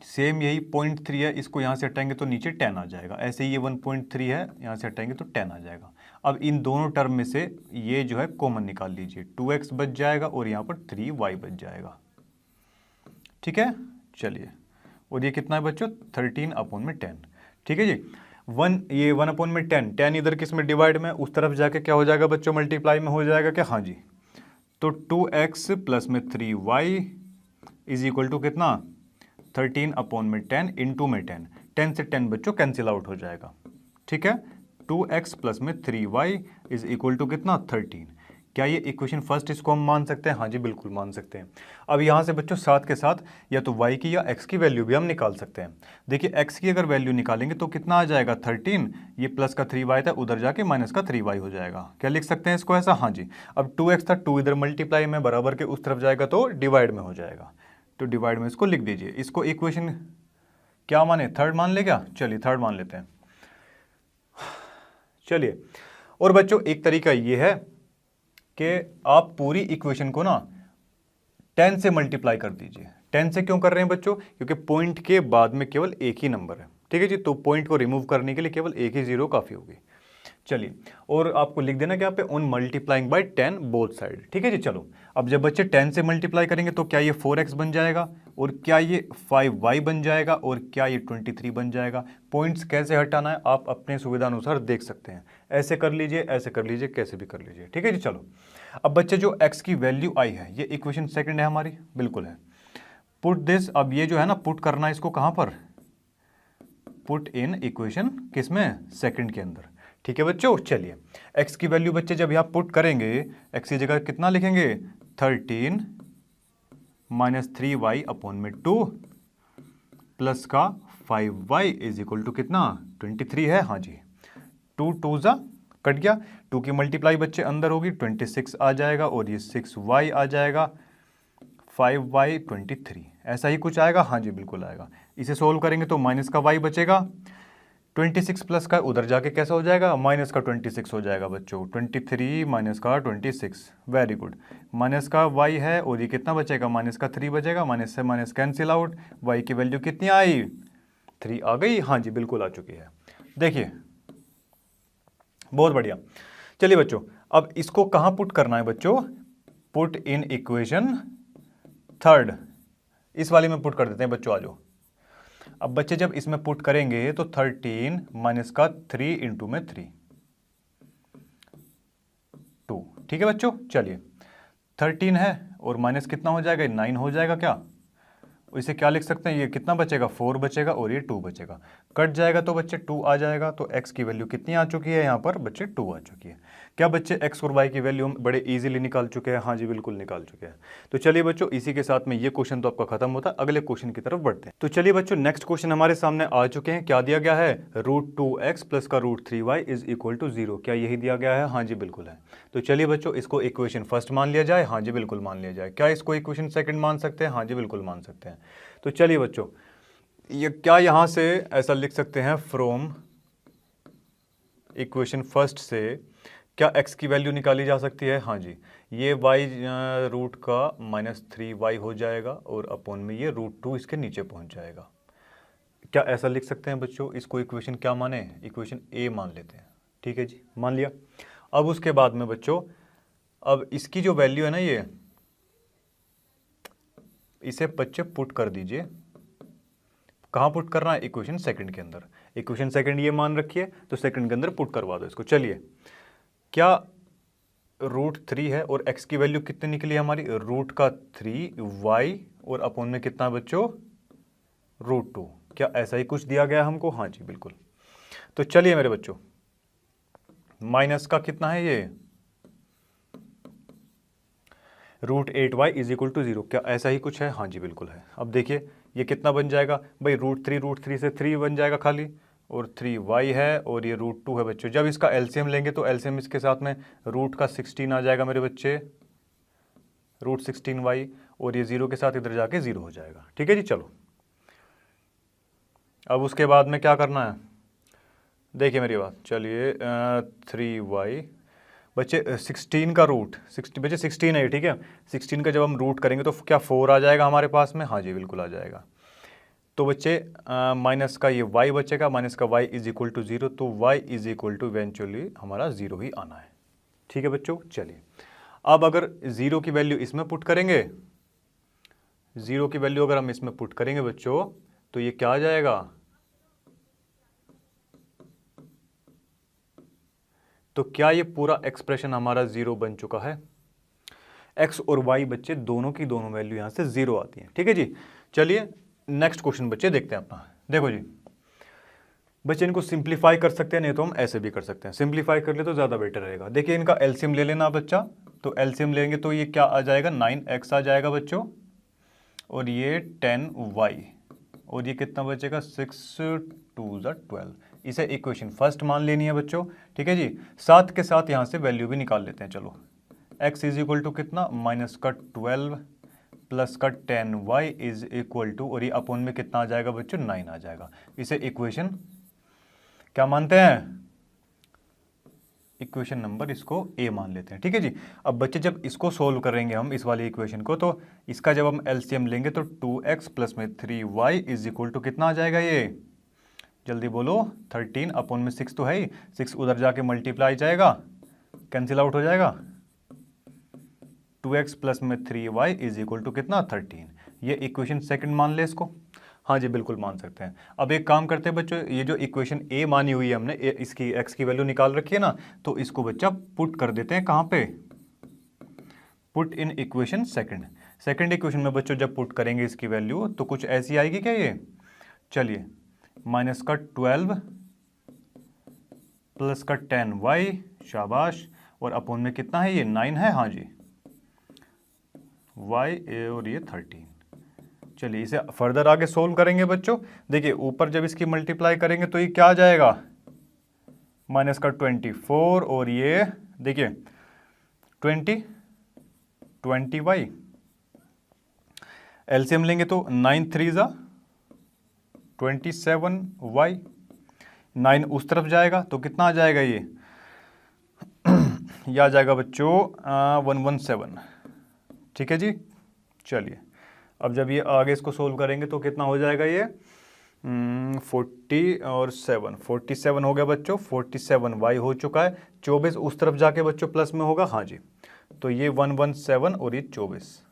सेम यही 0.3 है, इसको यहाँ से हटाएंगे तो नीचे 10 आ जाएगा। ऐसे ही ये 1.3 है, यहाँ से हटाएंगे तो 10 आ जाएगा। अब इन दोनों टर्म में से ये जो है कॉमन निकाल लीजिए, 2x बच जाएगा और यहाँ पर 3y बच जाएगा, ठीक है। चलिए, और ये कितना है बच्चों? 13 अपॉन में 10, ठीक है जी। ये 1/10, 10 इधर किस में डिवाइड में, उस तरफ जाके क्या हो जाएगा बच्चों, मल्टीप्लाई में हो जाएगा क्या, हाँ जी। तो 2x प्लस में 3y इज इक्वल टू कितना, 13/10 इंटू में 10, 10 से 10 बच्चों कैंसिल आउट हो जाएगा, ठीक है। 2x प्लस में 3y इज इक्वल टू कितना, 13। क्या ये इक्वेशन फर्स्ट इसको हम मान सकते हैं, हाँ जी बिल्कुल मान सकते हैं। अब यहाँ से बच्चों साथ के साथ या तो y की या x की वैल्यू भी हम निकाल सकते हैं। देखिए x की अगर वैल्यू निकालेंगे तो कितना आ जाएगा 13, ये प्लस का 3y था उधर जाके माइनस का 3y हो जाएगा। क्या लिख सकते हैं इसको ऐसा, हाँ जी। अब 2x था, 2 इधर मल्टीप्लाई में बराबर के उस तरफ जाएगा तो डिवाइड में हो जाएगा, तो डिवाइड में इसको लिख दीजिए। इसको इक्वेशन क्या माने, थर्ड मान ले क्या, चलिए थर्ड मान लेते हैं। चलिए, और बच्चों एक तरीका ये है कि आप पूरी इक्वेशन को ना 10 से मल्टीप्लाई कर दीजिए। 10 से क्यों कर रहे हैं बच्चों, क्योंकि पॉइंट के बाद में केवल एक ही नंबर है, ठीक है जी, तो पॉइंट को रिमूव करने के लिए केवल एक ही जीरो काफ़ी होगी। चलिए, और आपको लिख देना क्या पे, on multiplying by 10 both side, ठीक है जी। चलो, अब जब बच्चे 10 से मल्टीप्लाई करेंगे तो क्या ये 4x बन जाएगा, और क्या ये 5y बन जाएगा, और क्या ये 23 बन जाएगा। पॉइंट्स कैसे हटाना है आप अपने सुविधा अनुसार देख सकते हैं, ऐसे कर लीजिए, ऐसे कर लीजिए, कैसे भी कर लीजिए, ठीक है जी। चलो, अब बच्चे जो x की वैल्यू आई है, ये इक्वेशन सेकंड है हमारी, बिल्कुल है। पुट दिस, अब ये जो है ना पुट करना है इसको कहाँ पर, पुट इन इक्वेशन किस में, सेकंड के अंदर, ठीक है बच्चों। चलिए, x की वैल्यू बच्चे जब यहाँ पुट करेंगे, x की जगह कितना लिखेंगे, 13 माइनस 3y अपॉन में 2 प्लस का 5y इज इक्वल टू कितना, 23 है, हाँ जी। 2 2 जा कट गया, 2 की मल्टीप्लाई बच्चे अंदर होगी, 26 आ जाएगा, और ये 6y आ जाएगा, 5y 23, ऐसा ही कुछ आएगा, हाँ जी बिल्कुल आएगा। इसे सोल्व करेंगे तो माइनस का y बचेगा, 26 प्लस का उधर जाके कैसा हो जाएगा, माइनस का 26 हो जाएगा बच्चों, 23 माइनस का 26, वेरी गुड। माइनस का y है, और ये कितना बचेगा, माइनस का 3 बचेगा, माइनस से माइनस कैंसिल आउट, y की वैल्यू कितनी आई, 3 आ गई, हाँ जी बिल्कुल आ चुकी है। देखिए, बहुत बढ़िया। चलिए बच्चों, अब इसको कहाँ पुट करना है बच्चों, पुट इन इक्वेशन थर्ड, इस वाले में पुट कर देते हैं बच्चों, आ जाओ। अब बच्चे जब इसमें पुट करेंगे तो 13 माइनस का 3 इंटू में 3 2, ठीक है बच्चों। चलिए, 13 है और माइनस कितना हो जाएगा, 9 हो जाएगा क्या, इसे क्या लिख सकते हैं, ये कितना बचेगा, 4 बचेगा, और ये 2 बचेगा, कट जाएगा तो बच्चे 2 आ जाएगा। तो x की वैल्यू कितनी आ चुकी है यहाँ पर बच्चे, 2 आ चुकी है। क्या बच्चे x और y की वैल्यू हम बड़े इजीली निकाल चुके हैं, हाँ जी बिल्कुल निकाल चुके हैं। तो चलिए बच्चों, इसी के साथ में ये क्वेश्चन तो आपका खत्म होता है, अगले क्वेश्चन की तरफ बढ़ते हैं। तो चलिए बच्चों, नेक्स्ट क्वेश्चन हमारे सामने आ चुके हैं। क्या दिया गया है, √2x प्लस का √3y इज इक्वल टू 0, क्या यही दिया गया है, हाँ जी बिल्कुल है। तो चलिए बच्चों, इसको इक्वेशन फर्स्ट मान लिया जाए, हाँ जी बिल्कुल मान लिया जाए। क्या इसको इक्वेशन सेकंड मान सकते हैं, हाँ जी बिल्कुल मान सकते हैं। तो चलिए बच्चों, ये क्या यहाँ से ऐसा लिख सकते हैं, फ्रॉम इक्वेशन फर्स्ट से क्या x की वैल्यू निकाली जा सकती है, हाँ जी। ये y रूट का -3y हो जाएगा, और अपॉन में ये √2 इसके नीचे पहुँच जाएगा। क्या ऐसा लिख सकते हैं बच्चों, इसको इक्वेशन क्या माने, इक्वेशन ए मान लेते हैं, ठीक है जी, मान लिया। अब उसके बाद में बच्चों, अब इसकी जो वैल्यू है ना, ये इसे बच्चे पुट कर दीजिए, कहाँ पुट करना है, इक्वेशन सेकंड के अंदर। इक्वेशन सेकंड ये मान रखिए, तो सेकंड के अंदर पुट करवा दो इसको। चलिए, क्या √3 है और x की वैल्यू कितनी निकली हमारी, रूट का 3y, और अपॉन में कितना बच्चों, √2। क्या ऐसा ही कुछ दिया गया हमको, हाँ जी बिल्कुल। तो चलिए मेरे बच्चों, माइनस का कितना है ये, √8y इज इक्वल टू 0, क्या ऐसा ही कुछ है, हाँ जी बिल्कुल है। अब देखिए, ये कितना बन जाएगा भाई, √3 से 3 बन जाएगा खाली, और 3y है, और ये √2 है बच्चों। जब इसका एलसीएम लेंगे तो एलसीएम इसके साथ में रूट का 16 आ जाएगा मेरे बच्चे, √16y, और ये 0 के साथ इधर जाके 0 हो जाएगा, ठीक है जी। चलो, अब उसके बाद में क्या करना है, देखिए मेरी बात, चलिए 3y बच्चे 16 का रूट, बच्चे 16 है, ठीक है। 16 का जब हम रूट करेंगे तो क्या 4 आ जाएगा हमारे पास में, हाँ जी बिल्कुल आ जाएगा। तो बच्चे माइनस का ये y बचेगा, माइनस का y इज इक्वल टू 0, तो y is equal to eventually हमारा 0 ही आना है, ठीक है बच्चों। चलिए, अब अगर 0 की वैल्यू इसमें पुट करेंगे, 0 की वैल्यू अगर हम इसमें पुट करेंगे बच्चों, तो ये क्या आ जाएगा, तो क्या ये पूरा एक्सप्रेशन हमारा 0 बन चुका है? x और y बच्चे दोनों की दोनों वैल्यू यहाँ से 0 आती है। ठीक है जी, चलिए नेक्स्ट क्वेश्चन बच्चे देखते हैं अपना। देखो जी बच्चे, इनको सिंप्लीफाई कर सकते हैं, नहीं तो हम ऐसे भी कर सकते हैं। सिंप्लीफाई कर ले तो ज़्यादा बेटर रहेगा। देखिए इनका एलसीएम ले लेना बच्चा, तो एलसीएम लेंगे तो ये क्या आ जाएगा, 9x आ जाएगा बच्चों, और ये 10y, और ये कितना बचेगा, 6 2 12। इसे इक्वेशन फर्स्ट मान लेनी है बच्चों। ठीक है जी, साथ के साथ यहाँ से वैल्यू भी निकाल लेते हैं। चलो x इज इक्वल टू कितना, -12 प्लस का 10y इज इक्वल टू, और ये अपॉन में कितना आ जाएगा बच्चों, 9 आ जाएगा। इसे इक्वेशन क्या मानते हैं, इक्वेशन नंबर इसको ए मान लेते हैं। ठीक है जी, अब बच्चे जब इसको सोल्व करेंगे हम इस वाली इक्वेशन को, तो इसका जब हम एलसीएम लेंगे तो 2x प्लस में 3y इज इक्वल टू कितना आ जाएगा, ये जल्दी बोलो, 13 अपॉन में 6 तो है ही, 6 उधर जाके मल्टीप्लाई जाएगा, कैंसिल आउट हो जाएगा, 2x प्लस में 3y इज इक्वल टू कितना, 13। ये इक्वेशन सेकंड मान ले इसको। हाँ जी बिल्कुल मान सकते हैं। अब एक काम करते हैं बच्चों, ये जो इक्वेशन ए मानी हुई है हमने, इसकी x की वैल्यू निकाल रखी है ना, तो इसको बच्चा पुट कर देते हैं कहाँ पे, put in equation second. Second equation में बच्चों जब पुट करेंगे इसकी वैल्यू तो कुछ ऐसी आएगी क्या ये, चलिए -12 प्लस का 10y, शाबाश, और अपॉन में कितना है, ये 9 है, हाँ जी, y और ये 13। चलिए इसे फर्दर आगे सोल्व करेंगे बच्चों। देखिए ऊपर जब इसकी मल्टीप्लाई करेंगे तो ये क्या आ जाएगा, माइनस का 24, और ये देखिए 20y, एलसीएम लेंगे तो 9 3 27y, 9 उस तरफ जाएगा तो कितना आ जाएगा, ये आ जाएगा बच्चों 117। ठीक है जी, चलिए अब जब ये आगे इसको सोल्व करेंगे तो कितना हो जाएगा, ये 40 और 7, 47 हो गया बच्चों, 47y हो चुका है, 24 उस तरफ जाके बच्चों प्लस में होगा, हाँ जी, तो ये 117 और ये 24,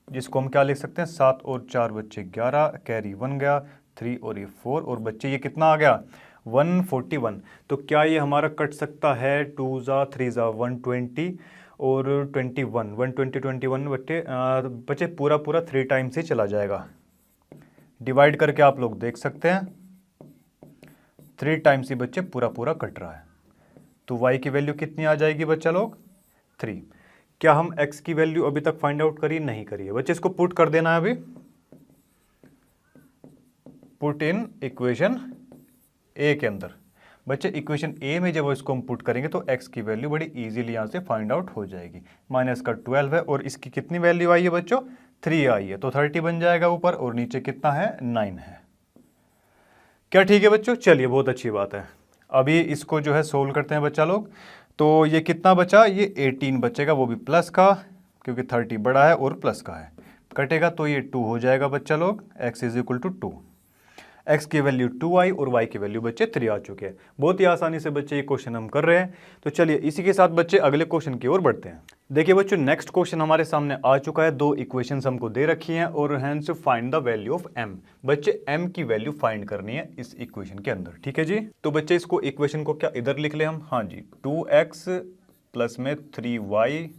जिसको हम क्या लिख सकते हैं, 7 और 4 बच्चे 11, कैरी 1 गया, 3 और ये 4, और बच्चे ये कितना आ गया, 141। तो क्या ये हमारा कट सकता है, 2 3 120 और 21, 120 21 बच्चे पूरा 3 टाइम्स ही चला जाएगा। डिवाइड करके आप लोग देख सकते हैं, 3 टाइम्स ही बच्चे पूरा कट रहा है। तो y की वैल्यू कितनी आ जाएगी बच्चा लोग, 3। क्या हम x की वैल्यू अभी तक फाइंड आउट करी, नहीं करी है बच्चे, इसको पुट कर देना है अभी, पुट इन इक्वेशन ए के अंदर। बच्चे इक्वेशन ए में जब इसको हम पुट करेंगे तो x की वैल्यू बड़ी इजीली यहाँ से फाइंड आउट हो जाएगी। माइनस का 12 है और इसकी कितनी वैल्यू आई है बच्चों, 3 आई है, तो 30 बन जाएगा ऊपर, और नीचे कितना है, 9 है। क्या ठीक है बच्चों, चलिए बहुत अच्छी बात है। अभी इसको जो है सोल्व करते हैं बच्चा लोग। तो ये कितना बचा, ये 18 बचेगा, वो भी प्लस का, क्योंकि 30 बड़ा है और प्लस का है, कटेगा तो ये 2 हो जाएगा बच्चा लोग, x is equal to 2। x की वैल्यू 2i और y की वैल्यू बच्चे 3 आ चुके हैं। बहुत ही आसानी से बच्चे ये क्वेश्चन हम कर रहे हैं। तो चलिए इसी के साथ बच्चे अगले क्वेश्चन की ओर बढ़ते हैं। देखिए बच्चों नेक्स्ट क्वेश्चन हमारे सामने आ चुका है, 2 इक्वेशंस हमको दे रखी हैं और hence find the value of m। बच्चे m की वैल्यू फाइंड करनी है इस इक्वेशन के अंदर। ठीक है जी, तो बच्चे इसको इक्वेशन को क्या इधर लिख ले हम, हाँ जी, 2x प्लस में 3y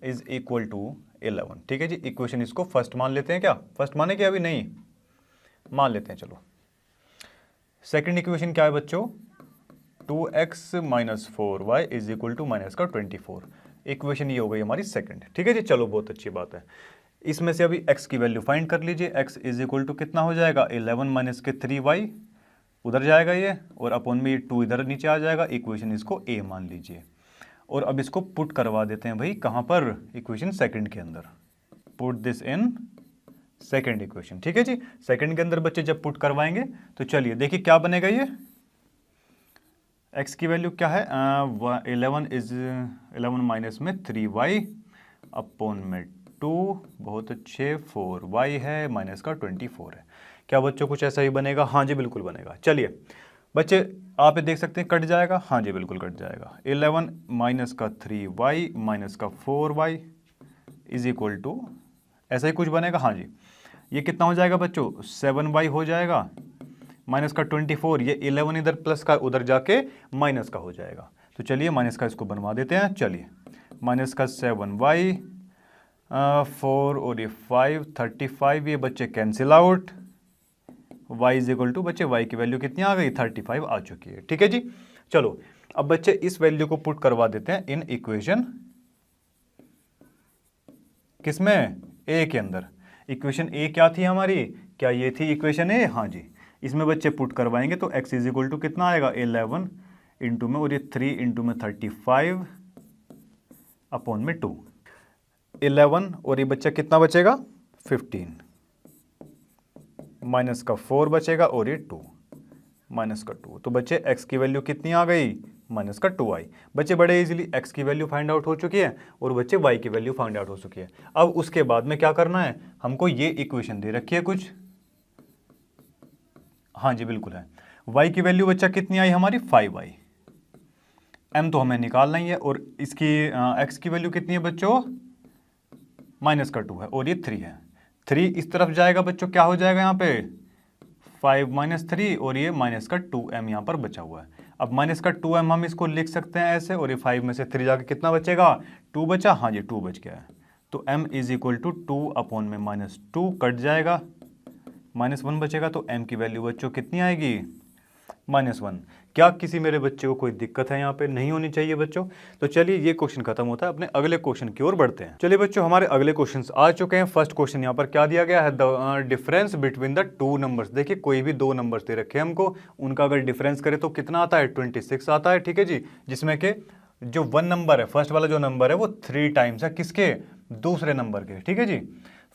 इज इक्वल टू 11। ठीक है जी, इक्वेशन इसको फर्स्ट मान लेते हैं, क्या फर्स्ट माने क्या, अभी नहीं मान लेते हैं। चलो सेकंड इक्वेशन क्या है बच्चों, 2x minus 4y is equal to minus का 24। इक्वेशन ये हो गई हमारी सेकंड। ठीक है जी, चलो बहुत अच्छी बात है। इसमें से अभी x की वैल्यू फाइंड कर लीजिए। x इज इक्वल टू कितना हो जाएगा, 11 माइनस के 3y, उधर जाएगा ये, और अपॉन में ये 2 इधर नीचे आ जाएगा। इक्वेशन इसको a मान लीजिए, और अब इसको पुट करवा देते हैं भाई, कहाँ पर, इक्वेशन सेकंड के अंदर। Put this in second equation. ठीक है जी, सेकंड के अंदर बच्चे जब पुट करवाएंगे तो चलिए देखिए क्या बनेगा, ये x की वैल्यू क्या है, 11 माइनस में 3y अपॉन में 2, बहुत अच्छे, 4y है, माइनस का 24 है। क्या बच्चों कुछ ऐसा ही बनेगा, हाँ जी बिल्कुल बनेगा। चलिए बच्चे आप ये देख सकते हैं कट जाएगा, हाँ जी बिल्कुल कट जाएगा। 11 माइनस का 3y माइनस का 4y इज इक्वल टू, ऐसा ही कुछ बनेगा, हाँ जी। ये कितना हो जाएगा बच्चों, 7y हो जाएगा, माइनस का 24, ये 11 इधर प्लस का उधर जाके माइनस का हो जाएगा। तो चलिए माइनस का इसको बनवा देते हैं। चलिए माइनस का 7y 4 और ये 5 35, ये बच्चे cancel out. y is equal to बच्चे y की वैल्यू कितनी आ गई 35 आ चुकी है। ठीक है जी। चलो अब बच्चे इस वैल्यू को पुट करवा देते हैं इन इक्वेशन, किसमें, ए के अंदर। इक्वेशन ए क्या थी हमारी, क्या ये थी इक्वेशन ए, हाँ जी। इसमें बच्चे पुट करवाएंगे तो x इज इक्वल टू कितना आएगा 11 इंटू में, और ये 3 इंटू में 35 अपॉन में 2, 11 और ये बच्चा कितना बचेगा 15, माइनस का 4 बचेगा और ये 2 माइनस का 2। तो बच्चे x की वैल्यू कितनी आ गई माइनस का 2 आई। बच्चे बड़े इजीली x की वैल्यू फाइंड आउट हो चुकी है और बच्चे y की वैल्यू फाइंड आउट हो चुकी है। अब उसके बाद में क्या करना है, हमको ये इक्वेशन दे रखी है कुछ, हाँ जी बिल्कुल है। y की वैल्यू बच्चा कितनी आई हमारी 5y, m तो हमें निकालना ही है, और इसकी x की वैल्यू कितनी है बच्चों माइनस का 2 है और ये 3 है। 3 इस तरफ जाएगा बच्चों, क्या हो जाएगा यहाँ पे 5 माइनस 3 और ये माइनस का 2m यहाँ पर बचा हुआ है। अब माइनस का 2m हम इसको लिख सकते हैं ऐसे, और ये 5 में से 3 जाके कितना बचेगा 2 बचा, हाँ जी 2 बच गया है। तो m is equal to 2 upon में माइनस 2 कट जाएगा, माइनस 1 बचेगा। तो m की वैल्यू बच्चों कितनी आएगी -1। क्या किसी मेरे बच्चे को कोई दिक्कत है यहाँ पे, नहीं होनी चाहिए बच्चों। तो चलिए ये क्वेश्चन खत्म होता है, अपने अगले क्वेश्चन की ओर बढ़ते हैं। चलिए बच्चों हमारे अगले क्वेश्चंस आ चुके हैं। फर्स्ट क्वेश्चन यहाँ पर क्या दिया गया है, the difference between the two numbers. देखिए कोई भी दो नंबर्स दे रखे हैं हमको, उनका अगर डिफरेंस करें तो कितना आता है 26 आता है। ठीक है जी, जिसमें के जो 1 नंबर है, फर्स्ट वाला जो नंबर है वो 3 टाइम्स है किसके, दूसरे नंबर के। ठीक है जी,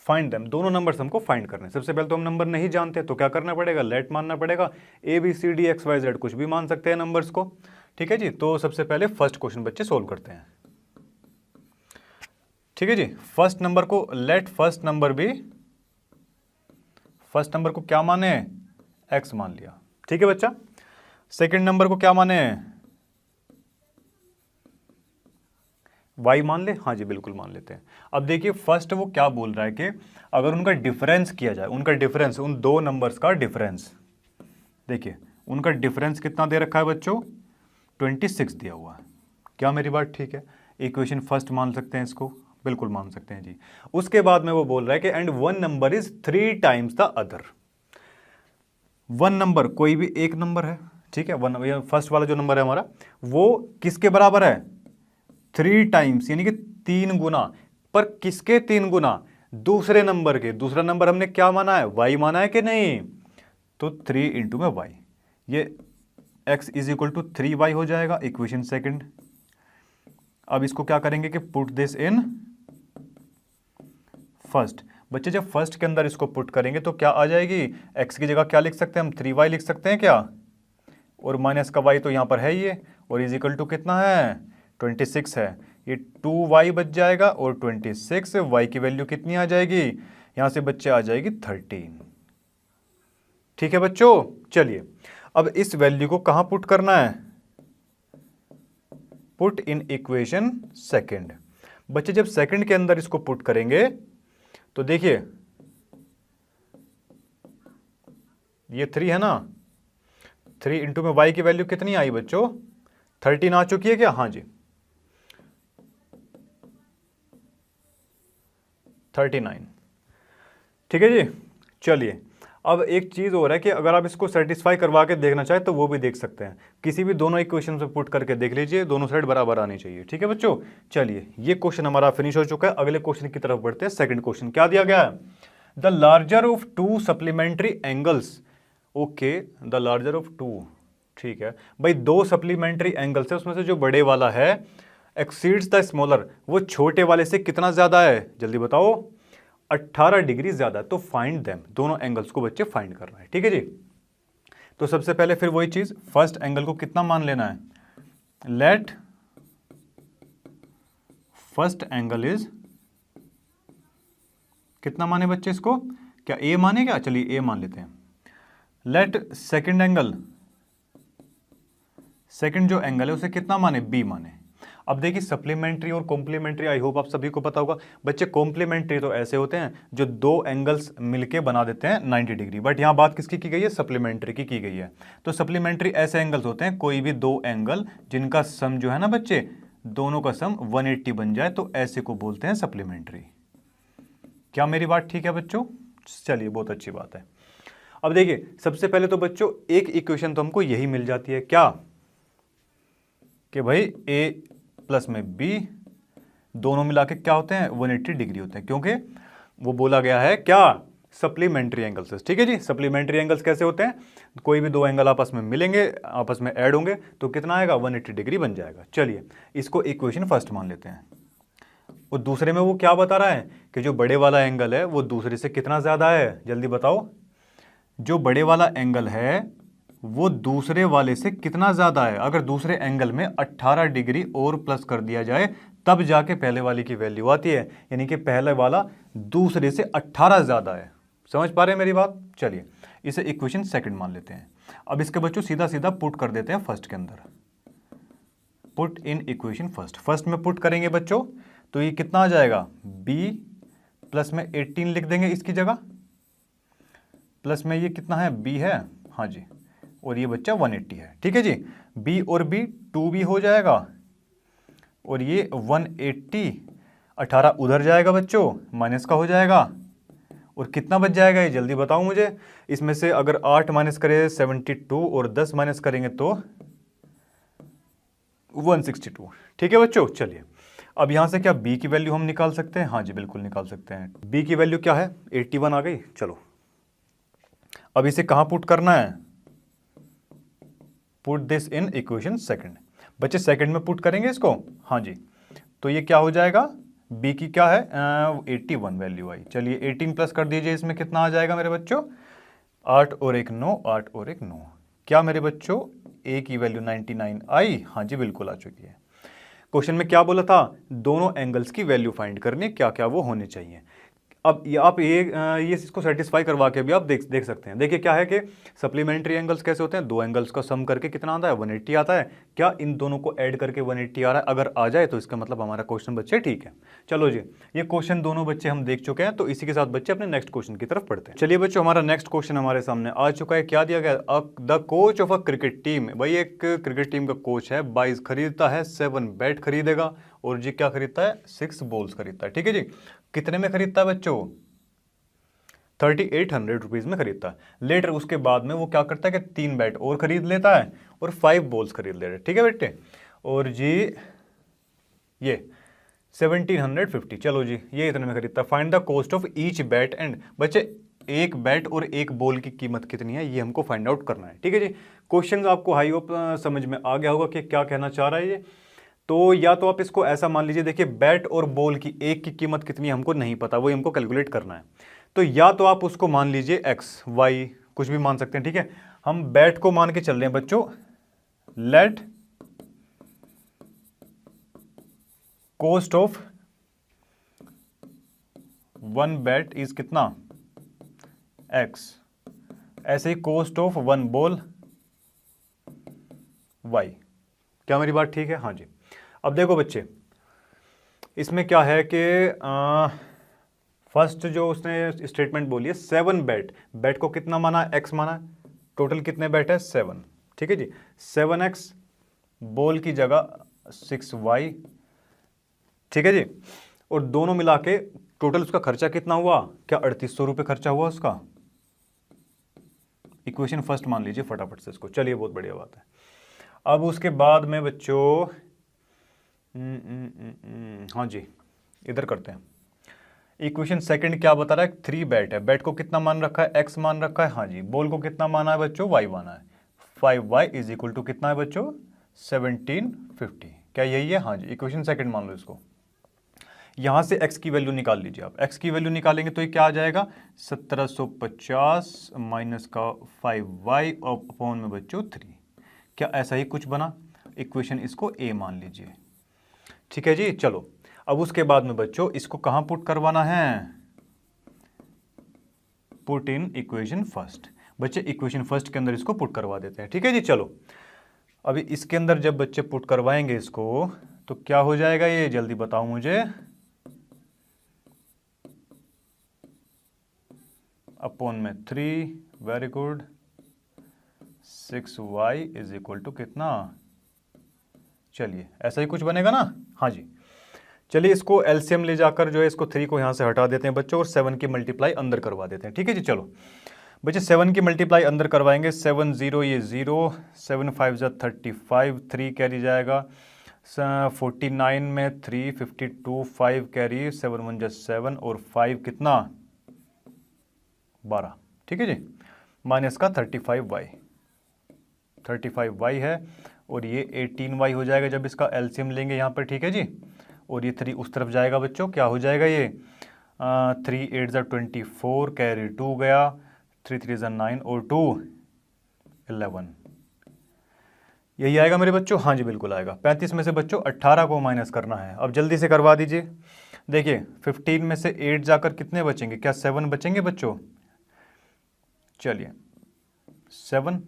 फाइंड देम, दोनों नंबर्स हमको फाइंड करने। सबसे पहले तो हम नंबर नहीं जानते तो क्या करना पड़ेगा, लेट मानना पड़ेगा। ABCD XYZ कुछ भी मान सकते हैं नंबर्स को। ठीक है जी, तो सबसे पहले फर्स्ट क्वेश्चन बच्चे सोल्व करते हैं। ठीक है जी, फर्स्ट नंबर को लेट फर्स्ट नंबर भी, फर्स्ट नंबर को क्या माने x मान लिया। ठीक है बच्चा, सेकंड नंबर को क्या माने y मान ले, हाँ जी बिल्कुल मान लेते हैं। अब देखिए फर्स्ट वो क्या बोल रहा है कि अगर उनका डिफरेंस किया जाए, उनका डिफरेंस, उन दो नंबर्स का डिफरेंस, देखिए उनका डिफरेंस कितना दे रखा है बच्चों 26 दिया हुआ है। क्या मेरी बात ठीक है, इक्वेशन फर्स्ट मान सकते हैं इसको, बिल्कुल मान सकते हैं जी। उसके बाद में वो बोल रहा है कि and one number is 3 times the other. One number कोई भी एक नंबर है, ठीक है, वन फर्स्ट वाला जो नंबर है हमारा वो किसके बराबर है 3 टाइम्स, यानी कि 3 गुना। पर किसके 3 गुना, दूसरे नंबर के। दूसरा नंबर हमने क्या माना है y माना है कि नहीं, तो 3 इंटू में y, ये x is equal to 3y हो जाएगा, इक्वेशन सेकंड। अब इसको क्या करेंगे कि पुट दिस इन फर्स्ट। बच्चे जब फर्स्ट के अंदर इसको पुट करेंगे तो क्या आ जाएगी, x की जगह क्या लिख सकते हैं हम 3y लिख सकते हैं क्या, और माइनस का y तो यहाँ पर है ही है, और इज इक्वल टू कितना है 26 है, ये 2y बच जाएगा, और 26 y की वैल्यू कितनी आ जाएगी, यहां से बच्चे आ जाएगी 13। ठीक है बच्चों, चलिए अब इस वैल्यू को कहां पुट करना है, पुट इन इक्वेशन सेकंड। बच्चे जब सेकंड के अंदर इसको पुट करेंगे तो देखिए ये 3 है ना, 3 इंटू में y की वैल्यू कितनी आई बच्चों 13 आ चुकी है क्या, हाँ जी 39। ठीक है जी, चलिए अब एक चीज़ हो रहा है कि अगर आप इसको सेटिस्फाई करवा के देखना चाहें तो वो भी देख सकते हैं, किसी भी दोनों इक्वेशन से पुट करके देख लीजिए, दोनों साइड बराबर आनी चाहिए। ठीक है बच्चों, चलिए ये क्वेश्चन हमारा फिनिश हो चुका है। अगले क्वेश्चन की तरफ बढ़ते हैं। सेकंड क्वेश्चन क्या दिया गया है, the larger of 2 supplementary angles. Okay, the larger of 2, ठीक है भाई, 2 सप्लीमेंट्री एंगल्स है, उसमें से जो बड़े वाला है एक्सीड्स द स्मॉलर, वो छोटे वाले से कितना ज्यादा है, जल्दी बताओ 18 डिग्री ज्यादा। तो फाइंड देम, दोनों एंगल्स को बच्चे फाइंड करना है। ठीक है जी, तो सबसे पहले फिर वही चीज, फर्स्ट एंगल को कितना मान लेना है, लेट फर्स्ट एंगल इज, कितना माने बच्चे इसको, क्या ए माने क्या, चलिए ए मान लेते हैं। लेट सेकंड एंगल, सेकंड जो एंगल है उसे कितना माने, बी माने। अब देखिए सप्लीमेंट्री और कॉम्प्लीमेंट्री आई होप आप सभी को पता होगा बच्चे। कॉम्प्लीमेंट्री तो ऐसे होते हैं जो दो एंगल्स मिलके बना देते हैं 90 डिग्री, बट यहाँ बात किसकी की गई है, सप्लीमेंट्री की गई है। तो सप्लीमेंट्री ऐसे एंगल्स होते हैं कोई भी दो एंगल जिनका सम जो है ना बच्चे, दोनों का सम 180 बन जाए, तो ऐसे को बोलते हैं सप्लीमेंट्री। क्या मेरी बात ठीक है बच्चों? चलिए बहुत अच्छी बात है। अब देखिए सबसे पहले तो बच्चों एक इक्वेशन तो हमको यही मिल जाती है, क्या कि भाई a प्लस में b दोनों मिला के क्या होते हैं 180 डिग्री होते हैं, क्योंकि वो बोला गया है क्या, सप्लीमेंट्री एंगल्स। ठीक है जी, सप्लीमेंट्री एंगल्स कैसे होते हैं, कोई भी दो एंगल आपस में मिलेंगे, आपस में ऐड होंगे तो कितना आएगा 180 डिग्री बन जाएगा। चलिए इसको इक्वेशन फर्स्ट मान लेते हैं। और दूसरे में वो क्या बता रहा है कि जो बड़े वाला एंगल है वो दूसरे से कितना ज्यादा है, जल्दी बताओ। जो बड़े वाला एंगल है वो दूसरे वाले से कितना ज्यादा है। अगर दूसरे एंगल में 18 डिग्री और प्लस कर दिया जाए तब जाके पहले वाले की वैल्यू आती है, यानी कि पहले वाला दूसरे से 18 ज्यादा है। समझ पा रहे हैं मेरी बात? चलिए इसे इक्वेशन सेकंड मान लेते हैं। अब इसके बच्चों सीधा सीधा पुट कर देते हैं फर्स्ट के अंदर, पुट इन इक्वेशन फर्स्ट में पुट करेंगे बच्चों तो ये कितना आ जाएगा, b प्लस में 18 लिख देंगे इसकी जगह, प्लस में ये कितना है b है, हाँ जी, और ये बच्चा 180 है। ठीक है जी, b और b 2b हो जाएगा और ये 180, 18 उधर जाएगा बच्चों, माइनस का हो जाएगा और कितना बच जाएगा ये जल्दी बताओ मुझे। इसमें से अगर 8 माइनस करें 72 और 10 माइनस करेंगे तो 162। ठीक है बच्चों, चलिए अब यहां से क्या b की वैल्यू हम निकाल सकते हैं, हाँ जी बिल्कुल निकाल सकते हैं। b की वैल्यू क्या है 81 आ गई। चलो अब इसे कहां पुट करना है, put this in equation second. बच्चे सेकंड में पुट करेंगे इसको, हाँ जी, तो ये क्या हो जाएगा, b की क्या है 81 वैल्यू आई। चलिए 18 प्लस कर दीजिए, इसमें कितना आ जाएगा मेरे बच्चों, 8 और 1 9, 8 और 1 9। क्या मेरे बच्चों a की वैल्यू 99 आई, हाँ जी बिल्कुल आ चुकी है। क्वेश्चन में क्या बोला था, दोनों एंगल्स की वैल्यू फाइंड करनी, क्या क्या वो होने चाहिए। अब ये आप ये इसको सेटिस्फाई करवा के भी आप देख सकते हैं। देखिए क्या है कि सप्लीमेंट्री एंगल्स कैसे होते हैं, दो एंगल्स का सम करके कितना आता है 180 आता है। क्या इन दोनों को ऐड करके 180 आ रहा है, अगर आ जाए तो इसका मतलब हमारा क्वेश्चन बच्चे ठीक है। चलो जी, ये क्वेश्चन दोनों बच्चे हम देख चुके हैं, तो इसी के साथ बच्चे अपने नेक्स्ट क्वेश्चन की तरफ पढ़ते हैं। चलिए बच्चों हमारा नेक्स्ट क्वेश्चन हमारे सामने आ चुका है। क्या दिया गया, the coach of a cricket team, भाई एक क्रिकेट टीम का कोच है, 22 खरीदता है, 7 बैट खरीदेगा और जी क्या खरीदता है 6 बॉल्स खरीदता है। ठीक है जी, कितने में खरीदता है बच्चों, 3800 रुपीज में खरीदता है। लेटर उसके बाद में वो क्या करता है कि 3 बैट और खरीद लेता है और 5 बॉल्स खरीद लेता है। ठीक है बेटे, और जी ये 1750, चलो जी ये इतने में खरीदता है। Find the cost of each bat and, बच्चे एक बैट और एक बॉल की कीमत कितनी है ये हमको फाइंड आउट करना है। ठीक है जी, क्वेश्चन आपको हाई होप समझ में आ गया होगा कि क्या कहना चाह रहा है ये। तो या तो आप इसको ऐसा मान लीजिए, देखिए बैट और बॉल की एक की कीमत कितनी है हमको नहीं पता, वो हमको कैलकुलेट करना है। तो या तो आप उसको मान लीजिए x y कुछ भी मान सकते हैं। ठीक है, हम बैट को मान के चल रहे हैं बच्चों, let cost of 1 bat is कितना x, ऐसे ही कॉस्ट ऑफ 1 बॉल y। क्या मेरी बात ठीक है? हाँ जी। अब देखो बच्चे इसमें क्या है कि फर्स्ट जो उसने स्टेटमेंट बोली है 7 बैट, बैट को कितना माना x माना, टोटल कितने बैट है 7। ठीक है जी, 7x बॉल की जगह 6y। ठीक है जी, और दोनों मिला के टोटल उसका खर्चा कितना हुआ, क्या 3800 रुपये खर्चा हुआ उसका। इक्वेशन फर्स्ट मान लीजिए फटाफट से इसको, चलिए बहुत बढ़िया बात है। अब उसके बाद में बच्चों हाँ जी इधर करते हैं। इक्वेशन सेकंड क्या बता रहा है, 3 बैट है, बैट को कितना मान रखा है x मान रखा है, हाँ जी, बॉल को कितना माना है बच्चों y माना है। 5y इज इक्वल टू कितना है बच्चों 1750। क्या यही है? हाँ जी, इक्वेशन सेकंड मान लो इसको। यहां से x की वैल्यू निकाल लीजिए आप, x की वैल्यू निकालेंगे तो ये क्या आ जाएगा 1750 माइनस का 5y अपॉन में बच्चों 3। क्या ऐसा ही कुछ बना, इक्वेशन इसको a मान लीजिए। ठीक है जी, चलो अब उसके बाद में बच्चों इसको कहां पुट करवाना है, पुट इन इक्वेशन फर्स्ट। बच्चे इक्वेशन फर्स्ट के अंदर इसको पुट करवा देते हैं। ठीक है जी, चलो अभी इसके अंदर जब बच्चे पुट करवाएंगे इसको तो क्या हो जाएगा ये, जल्दी बताओ मुझे। अपॉन में 3, very good, 6y is equal to कितना, चलिए ऐसा ही कुछ बनेगा ना। हाँ जी, चलिए इसको एलसीएम ले जाकर जो है इसको 3 को यहाँ से हटा देते हैं बच्चों और 7 की मल्टीप्लाई अंदर करवा देते हैं। ठीक है जी, चलो बच्चे 7 की मल्टीप्लाई अंदर करवाएंगे। 7 0 ये 0, 7 5 जा 35, 3 कैरी जाएगा 49 में 3, 52, 5 कैरी, 7 1 जा 7 और 5 कितना 12। ठीक है जी, माइनस का 35y है और ये 18y हो जाएगा जब इसका एलसीएम लेंगे यहाँ पर। ठीक है जी, और ये 3 उस तरफ जाएगा बच्चों, क्या हो जाएगा ये 3 8 जा 24, कैरी 2 गया, 3 3 जा 9 और 2 11, यही आएगा मेरे बच्चों। हाँ जी बिल्कुल आएगा। 35 में से बच्चों 18 को माइनस करना है, अब जल्दी से करवा दीजिए। देखिए 15 में से 8 जाकर कितने बचेंगे, क्या 7 बचेंगे बच्चों। चलिए 7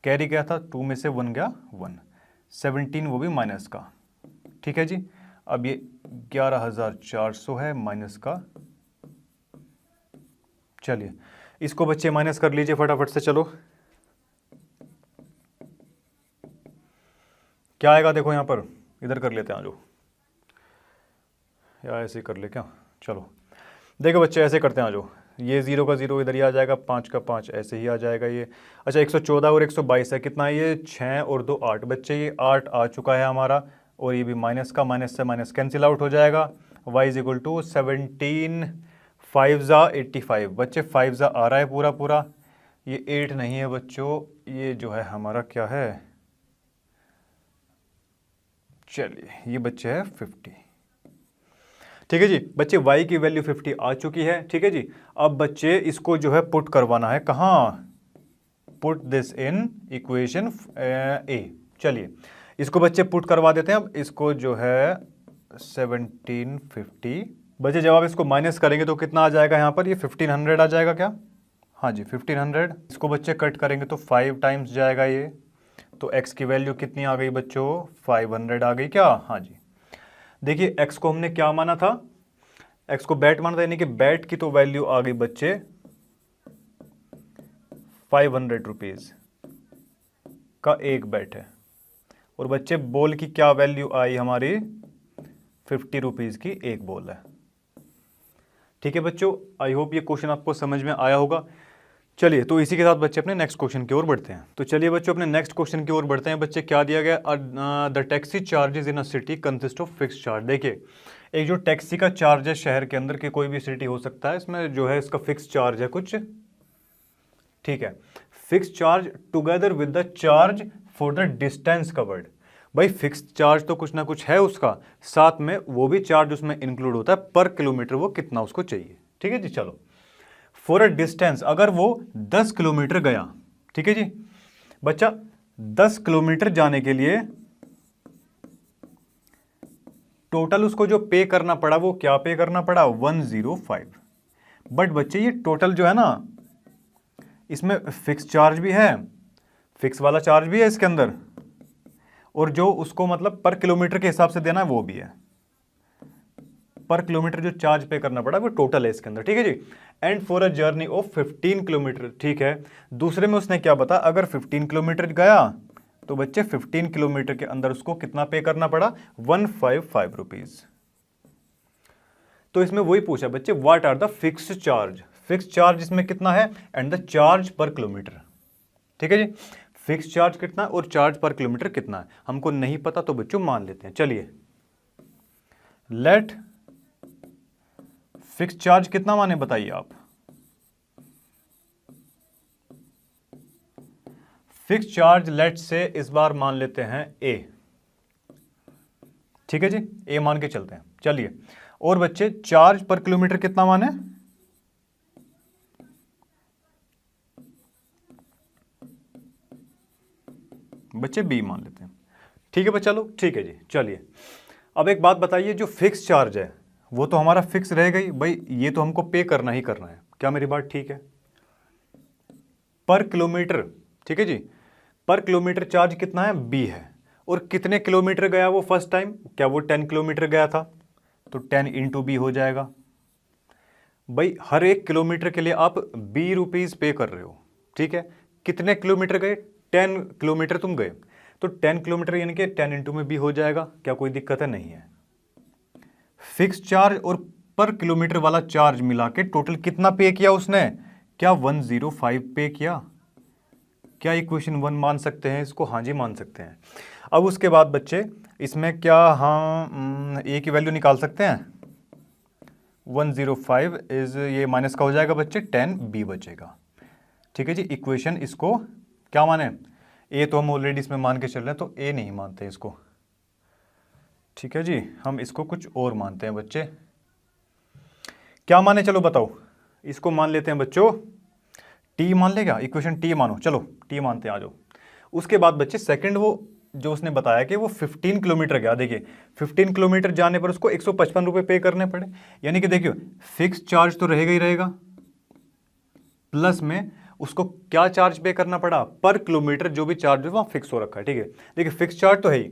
कैरी गया था, 2 में से 1 गया 1, 17 वो भी माइनस का। ठीक है जी, अब ये 11,400 है माइनस का। चलिए इसको बच्चे माइनस कर लीजिए फटाफट से। चलो क्या आएगा देखो यहाँ पर, इधर कर लेते हैं जो, या ऐसे कर ले क्या। चलो देखो बच्चे ऐसे करते हैं जो, ये 0 का 0 इधर ही आ जाएगा, 5 का 5 ऐसे ही आ जाएगा ये। अच्छा 114 और 122 है, कितना है ये 6 और 2 8 बच्चे, ये 8 आ चुका है हमारा और ये भी माइनस का, माइनस से माइनस कैंसिल आउट हो जाएगा। y इज इक्वल टू 17 5 जा 85 बच्चे, 5 जा आ रहा है पूरा पूरा, ये 8 नहीं है बच्चों, ये जो है हमारा क्या है, चलिए ये बच्चे है 50। ठीक है जी बच्चे, y की वैल्यू 50 आ चुकी है। ठीक है जी, अब बच्चे इसको जो है पुट करवाना है कहाँ, पुट दिस इन इक्वेशन ए। चलिए इसको बच्चे पुट करवा देते हैं। अब इसको जो है 1750 बच्चे, जब आप इसको माइनस करेंगे तो कितना आ जाएगा यहाँ पर, ये 1500 आ जाएगा क्या। हाँ जी 1500। इसको बच्चे कट करेंगे तो 5 टाइम्स जाएगा ये, तो x की वैल्यू कितनी आ गई बच्चों, 500 आ गई क्या। हाँ जी, देखिए x को हमने क्या माना था, x को बैट माना था, यानी कि बैट की तो वैल्यू आ गई बच्चे 500 रुपीज का एक बैट है, और बच्चे बॉल की क्या वैल्यू आई हमारी 50 रुपीज की एक बॉल है। ठीक है बच्चों, आई होप ये क्वेश्चन आपको समझ में आया होगा। चलिए तो इसी के साथ बच्चे अपने नेक्स्ट क्वेश्चन की ओर बढ़ते हैं। तो चलिए बच्चों अपने नेक्स्ट क्वेश्चन की ओर बढ़ते हैं। बच्चे क्या दिया गया, the taxi charges in a city consist of fix charge. देखिए एक जो टैक्सी का चार्ज है शहर के अंदर की कोई भी सिटी हो सकता है, इसमें जो है इसका फिक्स चार्ज है कुछ। ठीक है, fix charge together with the charge for the distance covered. भाई फिक्स चार्ज तो कुछ ना कुछ है उसका, साथ में वो भी चार्ज उसमें इंक्लूड होता है पर किलोमीटर वो कितना उसको चाहिए। ठीक है जी, चलो फॉर अ डिस्टेंस, अगर वो 10 किलोमीटर गया, ठीक है जी बच्चा, 10 किलोमीटर जाने के लिए टोटल उसको जो पे करना पड़ा वो क्या पे करना पड़ा 105। बट बच्चे ये टोटल जो है ना, इसमें फिक्स चार्ज भी है, फिक्स वाला चार्ज भी है इसके अंदर, और जो उसको मतलब पर किलोमीटर के हिसाब से देना है वो भी है। पर किलोमीटर जो चार्ज पे करना पड़ा वो टोटल है इसके अंदर। ठीक है जी, and for a journey of 15 kilometre. ठीक है, दूसरे में उसने क्या बताया, अगर 15 किलोमीटर गया तो बच्चे 15 किलोमीटर के अंदर उसको कितना पे करना पड़ा 155 रुपीज। तो इसमें वही पूछा बच्चे, what are the fix charge, fix charge इसमें कितना है and the charge per kilometre. ठीक है जी, फिक्स चार्ज कितना और चार्ज पर किलोमीटर कितना है, हमको नहीं पता तो बच्चों मान लेते हैं। चलिए लेट फिक्स चार्ज कितना माने बताइए आप, फिक्स चार्ज लेट से इस बार मान लेते हैं ए। ठीक है जी, ए मान के चलते हैं। चलिए और बच्चे चार्ज पर किलोमीटर कितना माने, बच्चे बी मान लेते हैं। ठीक है बच्चा लोग, ठीक है जी। चलिए अब एक बात बताइए, जो फिक्स चार्ज है वो तो हमारा फिक्स रहेगा ही भाई, ये तो हमको पे करना ही करना है, क्या मेरी बात ठीक है। पर किलोमीटर, ठीक है जी, पर किलोमीटर चार्ज कितना है बी है, और कितने किलोमीटर गया वो फर्स्ट टाइम, क्या वो 10 किलोमीटर गया था, तो 10 इंटू बी हो जाएगा। भाई हर एक किलोमीटर के लिए आप ₹20 पे कर रहे हो, ठीक है। कितने किलोमीटर गए, 10 किलोमीटर तुम गए, तो 10 किलोमीटर यानी कि 10 इंटू में बी हो जाएगा, क्या कोई दिक्कत है, नहीं है। फिक्स चार्ज और पर किलोमीटर वाला चार्ज मिला के टोटल कितना पे किया उसने, क्या 105 पे किया। क्या इक्वेशन 1 मान सकते हैं इसको, हाँ जी मान सकते हैं। अब उसके बाद बच्चे इसमें क्या, हाँ ए की वैल्यू निकाल सकते हैं। 105 इज, ये माइनस का हो जाएगा बच्चे, 10 बी बचेगा, ठीक है जी। इक्वेशन इसको क्या माने, ए तो हम ऑलरेडी इसमें मान के चल रहे हैं, तो ए नहीं मानते इसको, ठीक है जी। हम इसको कुछ और मानते हैं बच्चे, क्या माने, चलो बताओ। इसको मान लेते हैं बच्चों, टी मान लेगा, इक्वेशन टी मानो, चलो टी मानते हैं, आ जाओ। उसके बाद बच्चे सेकंड वो जो उसने बताया कि वो 15 किलोमीटर गया, देखिए 15 किलोमीटर जाने पर उसको 155 रुपये पे करने पड़े, यानी कि देखियो फिक्स चार्ज तो रहेगा ही रहेगा, प्लस में उसको क्या चार्ज पे करना पड़ा, पर किलोमीटर जो भी चार्ज है वहाँ फिक्स हो रखा है, ठीक है। देखिए फिक्स चार्ज तो है ही,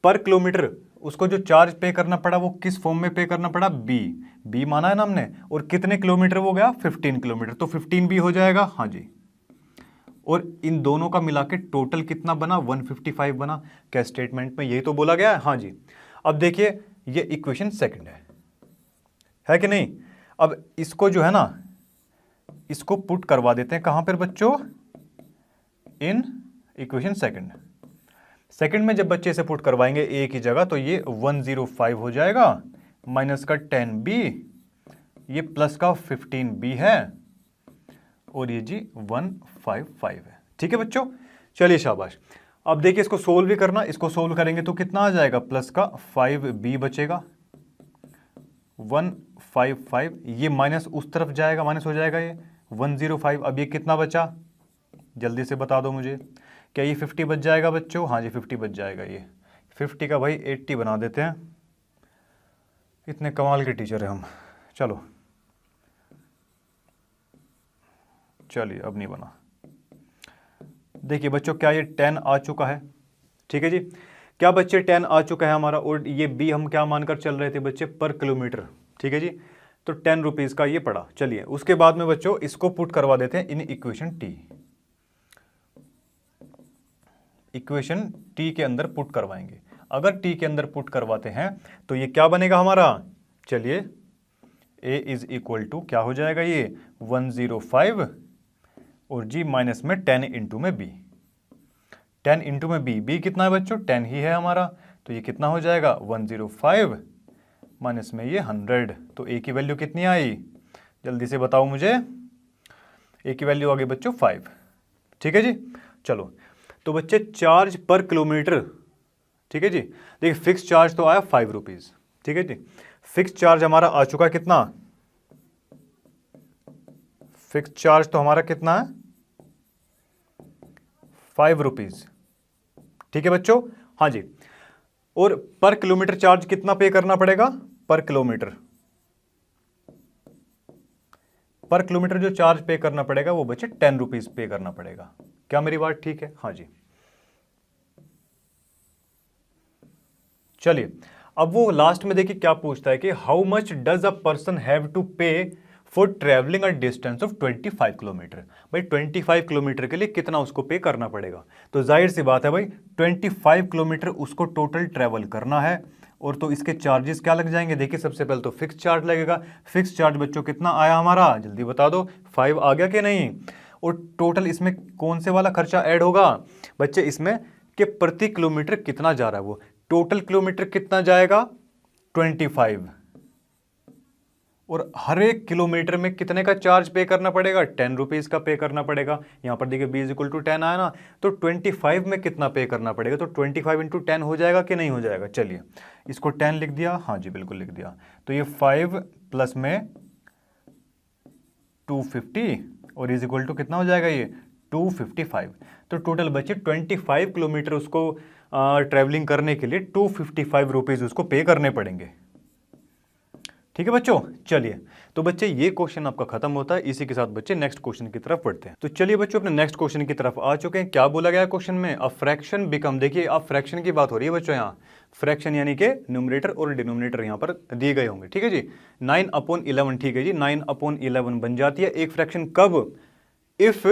पर किलोमीटर उसको जो चार्ज पे करना पड़ा वो किस फॉर्म में पे करना पड़ा, बी माना है ना हमने, और कितने किलोमीटर वो गया, 15 किलोमीटर, तो 15 बी हो जाएगा, हाँ जी। और इन दोनों का मिला के टोटल कितना बना, 155 बना। क्या स्टेटमेंट में यही तो बोला गया है, हाँ जी। अब देखिए ये इक्वेशन सेकंड है कि नहीं। अब इसको जो है ना, इसको पुट करवा देते हैं कहां पर बच्चों, इन इक्वेशन सेकंड में जब बच्चे इसे पुट करवाएंगे ए की जगह, तो ये 105 हो जाएगा, माइनस का 10b, ये प्लस का 15b है, और ये जी 155 है, ठीक है बच्चों। चलिए शाबाश। अब देखिए इसको सोल्व भी करना, इसको सोल्व करेंगे तो कितना आ जाएगा, प्लस का 5b बचेगा, 155, ये माइनस उस तरफ जाएगा, माइनस हो जाएगा ये 105। अब ये कितना बचा, जल्दी से बता दो मुझे, क्या ये 50 बच जाएगा बच्चों, हाँ जी 50 बच जाएगा। ये 50 का भाई 80 बना देते हैं, इतने कमाल के टीचर हैं हम। चलो चलिए अब नहीं बना। देखिए बच्चों क्या ये 10 आ चुका है, ठीक है जी। क्या बच्चे 10 आ चुका है हमारा, और ये बी हम क्या मानकर चल रहे थे बच्चे, पर किलोमीटर, ठीक है जी। तो 10 रुपीज़ का ये पड़ा। चलिए उसके बाद में बच्चों इसको पुट करवा देते हैं इन इक्वेशन टी के अंदर पुट करवाएंगे। अगर टी के अंदर पुट करवाते हैं तो ये क्या बनेगा हमारा, चलिए a इज इक्वल टू क्या हो जाएगा, ये 105 और जी माइनस में 10 इंटू में b, 10 इंटू में b कितना है बच्चों, 10 ही है हमारा, तो ये कितना हो जाएगा 105 माइनस में ये 100, तो a की वैल्यू कितनी आई, जल्दी से बताओ मुझे। a की वैल्यू आ गई बच्चों 5, ठीक है जी। चलो तो बच्चे चार्ज पर किलोमीटर, ठीक है जी। देखिए फिक्स चार्ज तो आया 5 रुपीज़, ठीक है जी। फिक्स चार्ज हमारा आ चुका कितना, फिक्स चार्ज तो हमारा कितना है 5 रुपीज़, ठीक है बच्चों, हाँ जी। और पर किलोमीटर चार्ज कितना पे करना पड़ेगा, पर किलोमीटर जो चार्ज पे करना पड़ेगा वो बच्चे 10 रुपीज़ पे करना पड़ेगा। क्या मेरी बात ठीक है, हाँ जी। चलिए अब वो लास्ट में देखिए क्या पूछता है कि how much does a person have to pay for travelling a distance of 25 kilometre. भाई 25 किलोमीटर के लिए कितना उसको पे करना पड़ेगा, तो जाहिर सी बात है भाई 25 किलोमीटर उसको टोटल ट्रेवल करना है, और तो इसके चार्जेस क्या लग जाएंगे। देखिए सबसे पहले तो फिक्स चार्ज लगेगा। फिक्स चार्ज बच्चों कितना आया हमारा, जल्दी बता दो, 5 आ गया कि नहीं। और टोटल इसमें कौन से वाला खर्चा ऐड होगा बच्चे, इसमें कि प्रति किलोमीटर कितना जा रहा है वो, टोटल किलोमीटर कितना जाएगा 25, और हर एक किलोमीटर में कितने का चार्ज पे करना पड़ेगा, 10 रुपीज़ का पे करना पड़ेगा। यहाँ पर देखिए b इज इक्वल टू 10 आया ना, तो 25 में कितना पे करना पड़ेगा, तो 25 इंटू 10 हो जाएगा कि नहीं हो जाएगा। चलिए इसको 10 लिख दिया, हाँ जी बिल्कुल लिख दिया। तो ये 5 प्लस में 250 और इज इक्वल टू कितना हो जाएगा ये 255। तो टोटल बचे 25 किलोमीटर उसको ट्रैवलिंग करने के लिए 255 रुपीज़ उसको पे करने पड़ेंगे। ठीक है बच्चों। चलिए, तो बच्चे ये क्वेश्चन आपका खत्म होता है। इसी के साथ बच्चे नेक्स्ट क्वेश्चन की तरफ बढ़ते हैं। तो चलिए बच्चों, अपने नेक्स्ट क्वेश्चन की तरफ आ चुके हैं। क्या बोला गया क्वेश्चन में? अ फ्रैक्शन बिकम, देखिए अब फ्रैक्शन की बात हो रही है बच्चों। यहाँ फ्रैक्शन यानी कि न्यूमरेटर और डिनोमिनेटर यहाँ पर दिए गए होंगे। ठीक है जी, 9/11। ठीक है जी, 9/11 बन जाती है एक फ्रैक्शन कब? If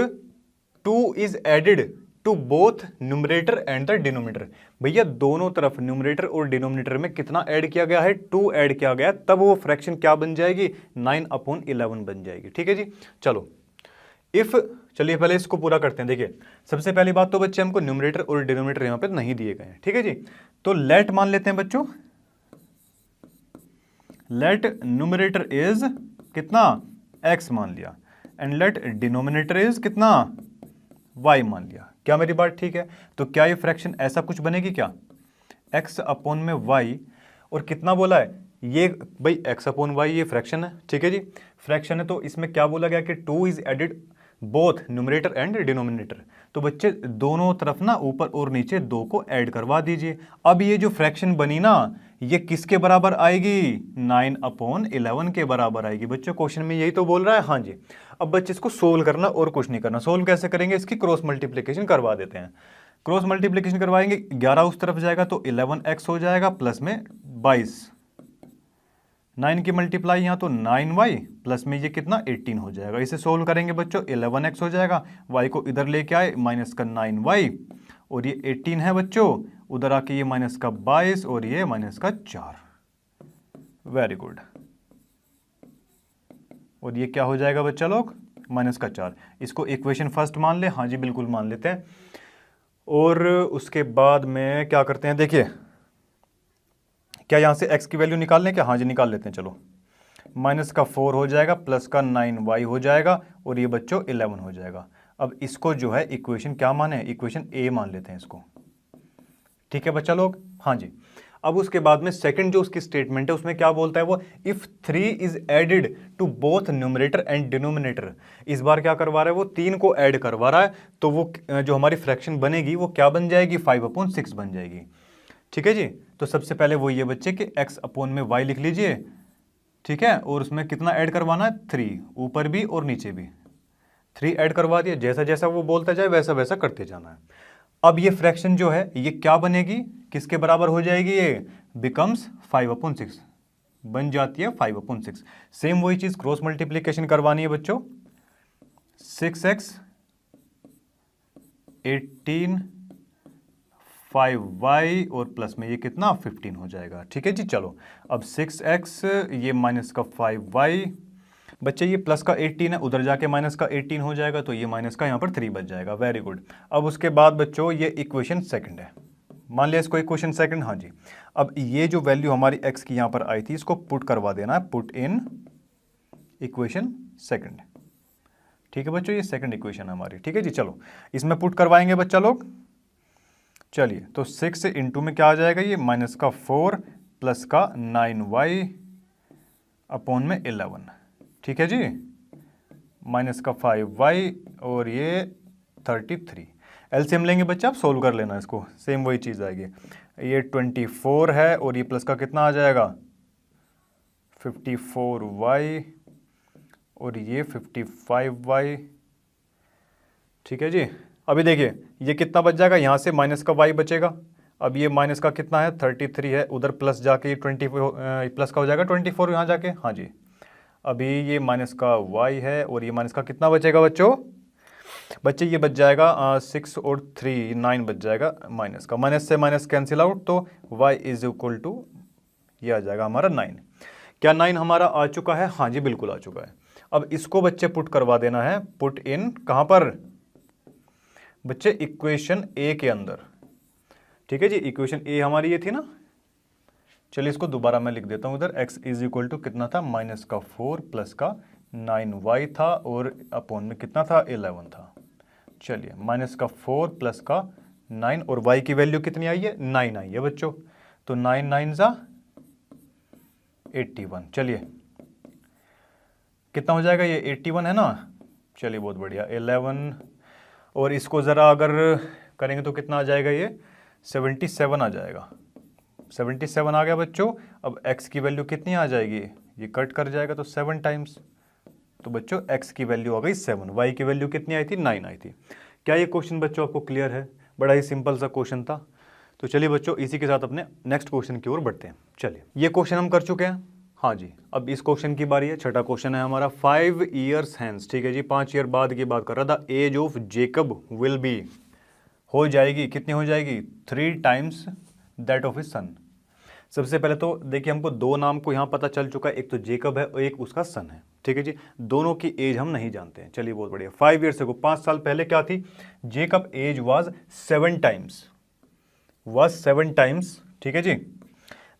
2 is added to both numerator and the denominator. भैया दोनों तरफ न्यूमरेटर और डिनोमिनेटर में कितना ऐड किया गया है? 2 ऐड किया गया, तब वो फ्रैक्शन क्या बन जाएगी? 9/11 बन जाएगी। ठीक है जी, चलो इफ, चलिए पहले इसको पूरा करते हैं। देखिए सबसे पहली बात तो बच्चे हमको न्यूमरेटर और डिनोमिनेटर यहां पे नहीं दिए गए हैं। ठीक है जी, तो लेट मान लेते हैं बच्चों, लेट न्यूमरेटर इज कितना? x मान लिया, एंड लेट डिनोमिनेटर इज कितना? y मान लिया। क्या मेरी बात ठीक है? तो क्या ये फ्रैक्शन ऐसा कुछ बनेगी क्या? x अपॉन में y, और कितना बोला है ये भाई? x अपॉन y ये फ्रैक्शन है। ठीक है जी, फ्रैक्शन है, तो इसमें क्या बोला गया कि 2 is added both numerator and denominator. तो बच्चे दोनों तरफ ना ऊपर और नीचे 2 को ऐड करवा दीजिए। अब ये जो फ्रैक्शन बनी ना, ये किसके बराबर आएगी? 9/11 के बराबर आएगी। बच्चों क्वेश्चन में यही तो बोल रहा है। हाँ जी, अब बच्चे इसको सोल्व करना और कुछ नहीं करना। सोल्व कैसे करेंगे? इसकी क्रॉस मल्टीप्लिकेशन करवा देते हैं। क्रॉस मल्टीप्लिकेशन करवाएंगे, 11 उस तरफ जाएगा तो 11x हो जाएगा, प्लस में 22, 9 की मल्टीप्लाई यहाँ तो 9y, प्लस में ये कितना? 18 हो जाएगा। इसे सोल्व करेंगे बच्चों, 11x हो जाएगा, y को इधर लेके आए माइनस का 9y, और ये 18 है बच्चों, उधर आके ये माइनस का 22 और ये माइनस का 4। Very good. और ये क्या हो जाएगा बच्चा लोग? माइनस का 4। इसको इक्वेशन फर्स्ट मान ले। हाँ जी बिल्कुल मान लेते हैं। और उसके बाद में क्या करते हैं? देखिए क्या यहाँ से x की वैल्यू निकाल लें क्या? हाँ जी निकाल लेते हैं। चलो, माइनस का 4 हो जाएगा, प्लस का 9y हो जाएगा, और ये बच्चों 11 हो जाएगा। अब इसको जो है इक्वेशन क्या माने? इक्वेशन ए मान लेते हैं इसको। ठीक है बच्चा लोग? हाँ जी। अब उसके बाद में सेकंड जो उसकी स्टेटमेंट है उसमें क्या बोलता है वो? If 3 is added to both numerator and denominator. इस बार क्या करवा रहा है वो? 3 को ऐड करवा रहा है, तो वो जो हमारी फ्रैक्शन बनेगी वो क्या बन जाएगी? 5/6 बन जाएगी। ठीक है जी, तो सबसे पहले वो ये बच्चे कि x अपॉन में y लिख लीजिए। ठीक है, और उसमें कितना ऐड करवाना है? 3, ऊपर भी और नीचे भी 3 ऐड करवा दिया। जैसा जैसा वो बोलता जाए वैसा वैसा करते जाना है। अब ये फ्रैक्शन जो है ये क्या बनेगी? किसके बराबर हो जाएगी? ये बिकम्स 5/6, बन जाती है 5/6। सेम वही चीज क्रॉस मल्टीप्लीकेशन करवानी है बच्चों। 6x 18 5y और प्लस में ये कितना? 15 हो जाएगा। ठीक है जी, चलो अब 6x ये माइनस का 5y, बच्चे ये प्लस का 18 है, उधर जाके माइनस का 18 हो जाएगा, तो ये माइनस का यहाँ पर 3 बच जाएगा। Very good. अब उसके बाद बच्चों ये इक्वेशन सेकंड है, मान लिया इसको इक्वेशन सेकंड। हाँ जी, अब ये जो वैल्यू हमारी x की यहाँ पर आई थी इसको पुट करवा देना है, पुट इन इक्वेशन सेकंड। ठीक है बच्चों, ये सेकंड इक्वेशन है हमारी। ठीक है जी, चलो इसमें पुट करवाएंगे बच्चा लोग। चलिए, तो 6 इंटू में क्या आ जाएगा? ये माइनस का 4 प्लस का 9y अपॉन में 11। ठीक है जी, माइनस का 5y और ये 33। एलसीएम लेंगे बच्चा, आप सोल्व कर लेना इसको, सेम वही चीज़ आएगी। ये 24 है और ये प्लस का कितना आ जाएगा? 54y और ये 55y। ठीक है जी, अभी देखिए ये कितना बच जाएगा? यहाँ से माइनस का y बचेगा। अब ये माइनस का कितना है? 33 है, उधर प्लस जाके ये 24 प्लस का हो जाएगा 24 यहाँ जाके। हाँ जी, अभी ये माइनस का y है और ये माइनस का कितना बचेगा बच्चों? बच्चे ये बच जाएगा 6 और 3 9 बच जाएगा माइनस का। माइनस से माइनस कैंसिल आउट, तो y इज इक्वल टू ये आ जाएगा हमारा 9। क्या 9 हमारा आ चुका है? हाँ जी बिल्कुल आ चुका है। अब इसको बच्चे पुट करवा देना है, पुट इन कहाँ पर बच्चे? इक्वेशन ए के अंदर। ठीक है जी, इक्वेशन ए हमारी ये थी ना। चलिए इसको दोबारा मैं लिख देता हूँ इधर। x इज इक्वल टू कितना था? माइनस का 4 प्लस का 9y था और अपॉन में कितना था? 11 था। चलिए माइनस का 4 प्लस का 9 और y की वैल्यू कितनी आई है? 9 आई है बच्चों, तो 9 9 जा 81। चलिए कितना हो जाएगा? ये 81 है ना। चलिए बहुत बढ़िया, 11 और इसको ज़रा अगर करेंगे तो कितना आ जाएगा? ये 77 आ जाएगा। 77 आ गया बच्चों। अब x की वैल्यू कितनी आ जाएगी? ये कट कर जाएगा तो 7 टाइम्स, तो बच्चों x की वैल्यू आ गई 7, y की वैल्यू कितनी आई थी 9 आई थी। क्या ये क्वेश्चन बच्चों आपको क्लियर है? बड़ा ही सिंपल सा क्वेश्चन था। तो चलिए बच्चों इसी के साथ अपने नेक्स्ट क्वेश्चन की ओर बढ़ते हैं। चलिए ये क्वेश्चन हम कर चुके हैं। हाँ जी, अब इस क्वेश्चन की बारी है। छठा क्वेश्चन है हमारा 5 ईयर्स हैंस, ठीक है जी, 5 ईयर बाद की बात कर रहा था। Age of Jacob will be, हो जाएगी, कितनी हो जाएगी? 3 times that of his son. सबसे पहले तो देखिए हमको दो नाम को यहाँ पता चल चुका है, एक तो जेकब है और एक उसका सन है, ठीक है जी। दोनों की एज हम नहीं जानते हैं। चलिए बहुत बढ़िया। 5 ईयर्स को 5 साल पहले क्या थी? जेकब एज वाज 7 टाइम्स, ठीक है जी,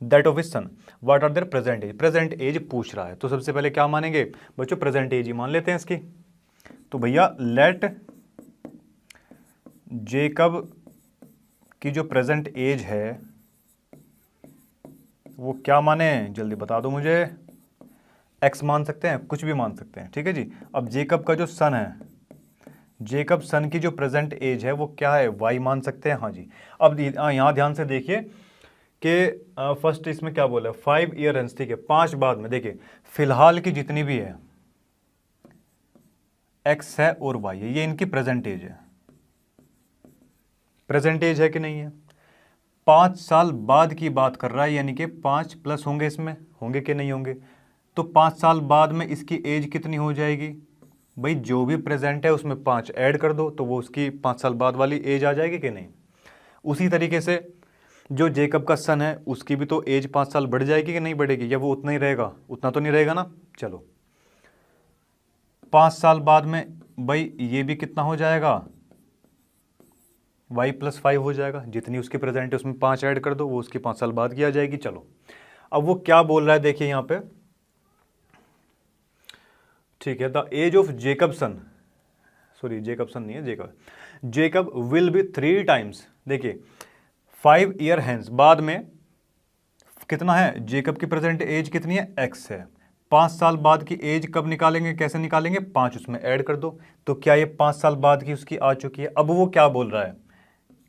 that of his son. What are their present age? Present age पूछ रहा है, तो सबसे पहले क्या मानेंगे बच्चों? प्रेजेंट एज ही मान लेते हैं इसकी। तो भैया लेट जेकब की जो प्रेजेंट एज है वो क्या माने? जल्दी बता दो मुझे। एक्स मान सकते हैं, कुछ भी मान सकते हैं, ठीक है जी। अब जेकब का जो सन है, जेकब सन की जो प्रेजेंट एज है वो क्या है? वाई मान सकते हैं। हाँ जी। अब यहाँ ध्यान से देखिए कि फर्स्ट इसमें क्या बोला? 5 ईयर हैंस, ठीक है, 5 बाद में। देखिए फिलहाल की जितनी भी है एक्स है और वाई है, ये इनकी प्रेजेंट एज है। प्रेजेंट एज है कि नहीं है? 5 साल बाद की बात कर रहा है, यानी कि 5 प्लस होंगे इसमें, होंगे कि नहीं होंगे? तो 5 साल बाद में इसकी एज कितनी हो जाएगी? भाई जो भी प्रेजेंट है उसमें 5 ऐड कर दो तो वो उसकी 5 साल बाद वाली एज आ जाएगी कि नहीं? उसी तरीके से जो जेकब का सन है उसकी भी तो एज 5 साल बढ़ जाएगी कि नहीं बढ़ेगी? या वो उतना ही रहेगा? उतना तो नहीं रहेगा ना। चलो 5 साल बाद में भाई ये भी कितना हो जाएगा? y प्लस 5 हो जाएगा। जितनी उसकी प्रेजेंट है उसमें 5 ऐड कर दो, वो उसकी 5 साल बाद की आ जाएगी। चलो अब वो क्या बोल रहा है देखिए यहाँ पे, ठीक है, the age of Jacobson, sorry Jacobson नहीं है, जेकब विल बी 3 टाइम्स। देखिए 5 ईयर हैंस, बाद में कितना है? जेकब की प्रेजेंट एज कितनी है? x है। 5 साल बाद की एज कब निकालेंगे? कैसे निकालेंगे? 5 उसमें ऐड कर दो, तो क्या ये 5 साल बाद की उसकी आ चुकी है? अब वो क्या बोल रहा है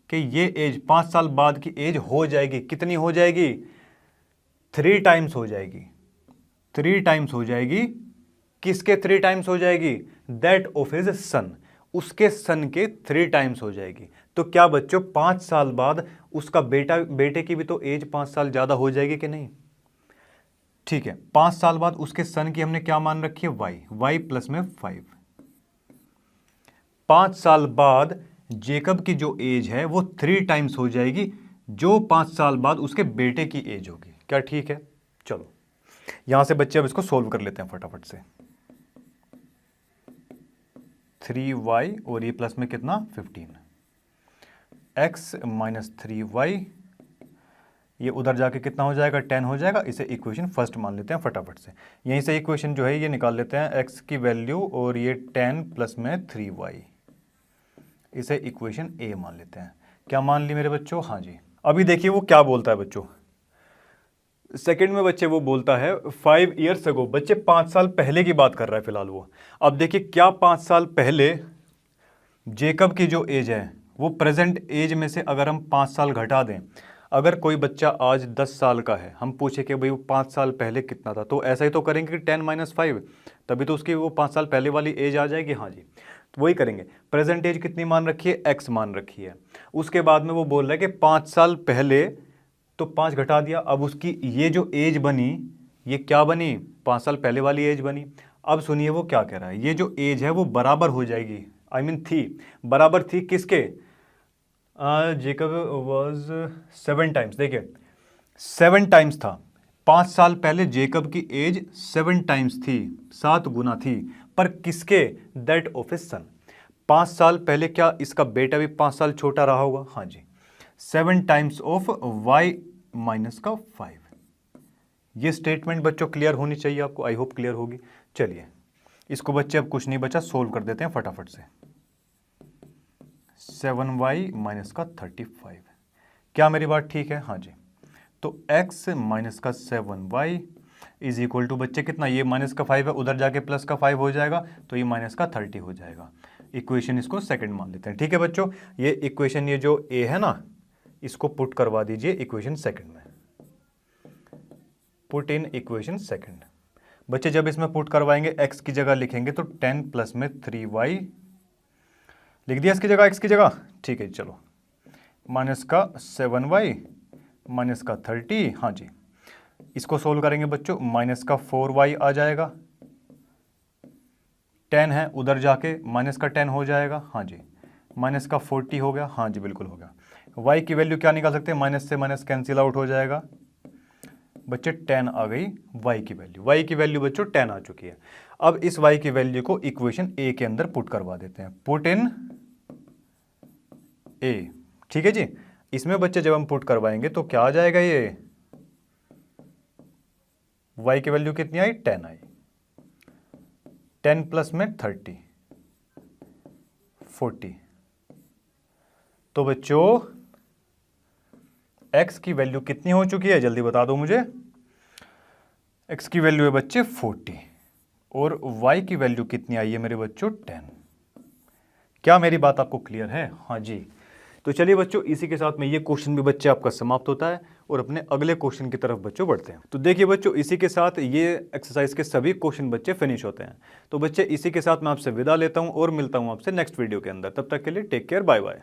कि ये एज 5 साल बाद की एज हो जाएगी। कितनी हो जाएगी? 3 टाइम्स हो जाएगी। 3 टाइम्स हो जाएगी। किसके 3 टाइम्स हो जाएगी? दैट ऑफ हिज सन, उसके सन के 3 टाइम्स हो जाएगी। तो क्या बच्चों 5 साल बाद उसका बेटे की भी तो एज 5 साल ज्यादा हो जाएगी कि नहीं? ठीक है, 5 साल बाद उसके सन की हमने क्या मान रखी है? y प्लस में 5। 5 साल बाद जेकब की जो एज है वो 3 टाइम्स हो जाएगी, जो 5 साल बाद उसके बेटे की एज होगी। क्या ठीक है? चलो यहां से बच्चे अब इसको सोल्व कर लेते हैं फटाफट से। 3y और ये प्लस में कितना? 15, x माइनस 3y, ये उधर जाके कितना हो जाएगा? 10 हो जाएगा। इसे इक्वेशन फर्स्ट मान लेते हैं फटाफट से। यहीं से इक्वेशन जो है ये निकाल लेते हैं, x की वैल्यू और ये 10 प्लस में 3y, इसे इक्वेशन ए मान लेते हैं। क्या मान ली मेरे बच्चों? हाँ जी। अभी देखिए वो क्या बोलता है बच्चों, सेकंड में बच्चे वो बोलता है 5 ईयर्स अगो, बच्चे 5 साल पहले की बात कर रहा है फिलहाल वो। अब देखिए क्या 5 साल पहले जेकब की जो एज है वो प्रेजेंट एज में से अगर हम 5 साल घटा दें, अगर कोई बच्चा आज 10 साल का है, हम पूछे कि भाई वो 5 साल पहले कितना था, तो ऐसा ही तो करेंगे कि 10 माइनस 5, तभी तो उसकी वो 5 साल पहले वाली एज आ जाएगी। हाँ जी, तो वही करेंगे। प्रेजेंट एज कितनी मान रखी है? x मान रखी है। उसके बाद में वो बोल रहा है कि 5 साल पहले, तो 5 घटा दिया, अब उसकी ये जो एज बनी ये क्या बनी? 5 साल पहले वाली एज बनी। अब सुनिए वो क्या कह रहा है, ये जो एज है वो बराबर हो जाएगी, थी, बराबर थी किसके? Jacob was 7 times. देखिए 7 टाइम्स था, 5 साल पहले जेकब की एज 7 टाइम्स थी, 7 गुना थी, पर किसके? दैट ऑफ हिज सन। 5 साल पहले क्या इसका बेटा भी 5 साल छोटा रहा होगा? हाँ जी। 7 टाइम्स ऑफ y माइनस का 5। ये स्टेटमेंट बच्चों क्लियर होनी चाहिए आपको, आई होप क्लियर होगी। चलिए इसको बच्चे अब कुछ नहीं बचा, सोल्व कर देते हैं फटाफट से। 7y माइनस का 35, क्या मेरी बात ठीक है? हाँ जी। तो x माइनस का 7y इज इक्वल टू बच्चे कितना? ये माइनस का 5 है, उधर जाके प्लस का 5 हो जाएगा, तो ये माइनस का 30 हो जाएगा। इक्वेशन इसको सेकंड मान लेते हैं, ठीक है बच्चों। ये इक्वेशन, ये जो a है ना, इसको पुट करवा दीजिए इक्वेशन सेकंड में। Put in equation second. बच्चे जब इसमें पुट करवाएंगे x की जगह लिखेंगे तो 10 प्लस में 3y लिख दिया इसकी जगह, x की जगह, ठीक है चलो, माइनस का 7y माइनस का 30, हाँ जी, इसको सोल्व करेंगे बच्चों, माइनस का 4y आ जाएगा, 10 है उधर जाके माइनस का 10 हो जाएगा, हाँ जी, माइनस का 40 हो गया, हाँ जी बिल्कुल हो गया। y की वैल्यू क्या निकाल सकते हैं, माइनस से माइनस कैंसिल आउट हो जाएगा बच्चे, 10 आ गई y की वैल्यू बच्चों 10 आ चुकी है। अब इस y की वैल्यू को इक्वेशन a के अंदर पुट करवा देते हैं, पुट इन a, ठीक है जी। इसमें बच्चे जब हम पुट करवाएंगे तो क्या आ जाएगा, ये y की वैल्यू कितनी आई, 10 आई, 10 प्लस में 30 40, तो बच्चों x की वैल्यू कितनी हो चुकी है, जल्दी बता दो मुझे। x की वैल्यू है बच्चे 40 और y की वैल्यू कितनी आई है मेरे बच्चों, 10। क्या मेरी बात आपको क्लियर है, हाँ जी। तो चलिए बच्चों, इसी के साथ में ये क्वेश्चन भी बच्चे आपका समाप्त होता है और अपने अगले क्वेश्चन की तरफ बच्चों बढ़ते हैं। तो देखिए बच्चों, इसी के साथ ये एक्सरसाइज के सभी क्वेश्चन बच्चे फिनिश होते हैं। तो बच्चे इसी के साथ मैं आपसे विदा लेता हूं और मिलता हूं आपसे नेक्स्ट वीडियो के अंदर। तब तक के लिए टेक केयर, बाय बाय।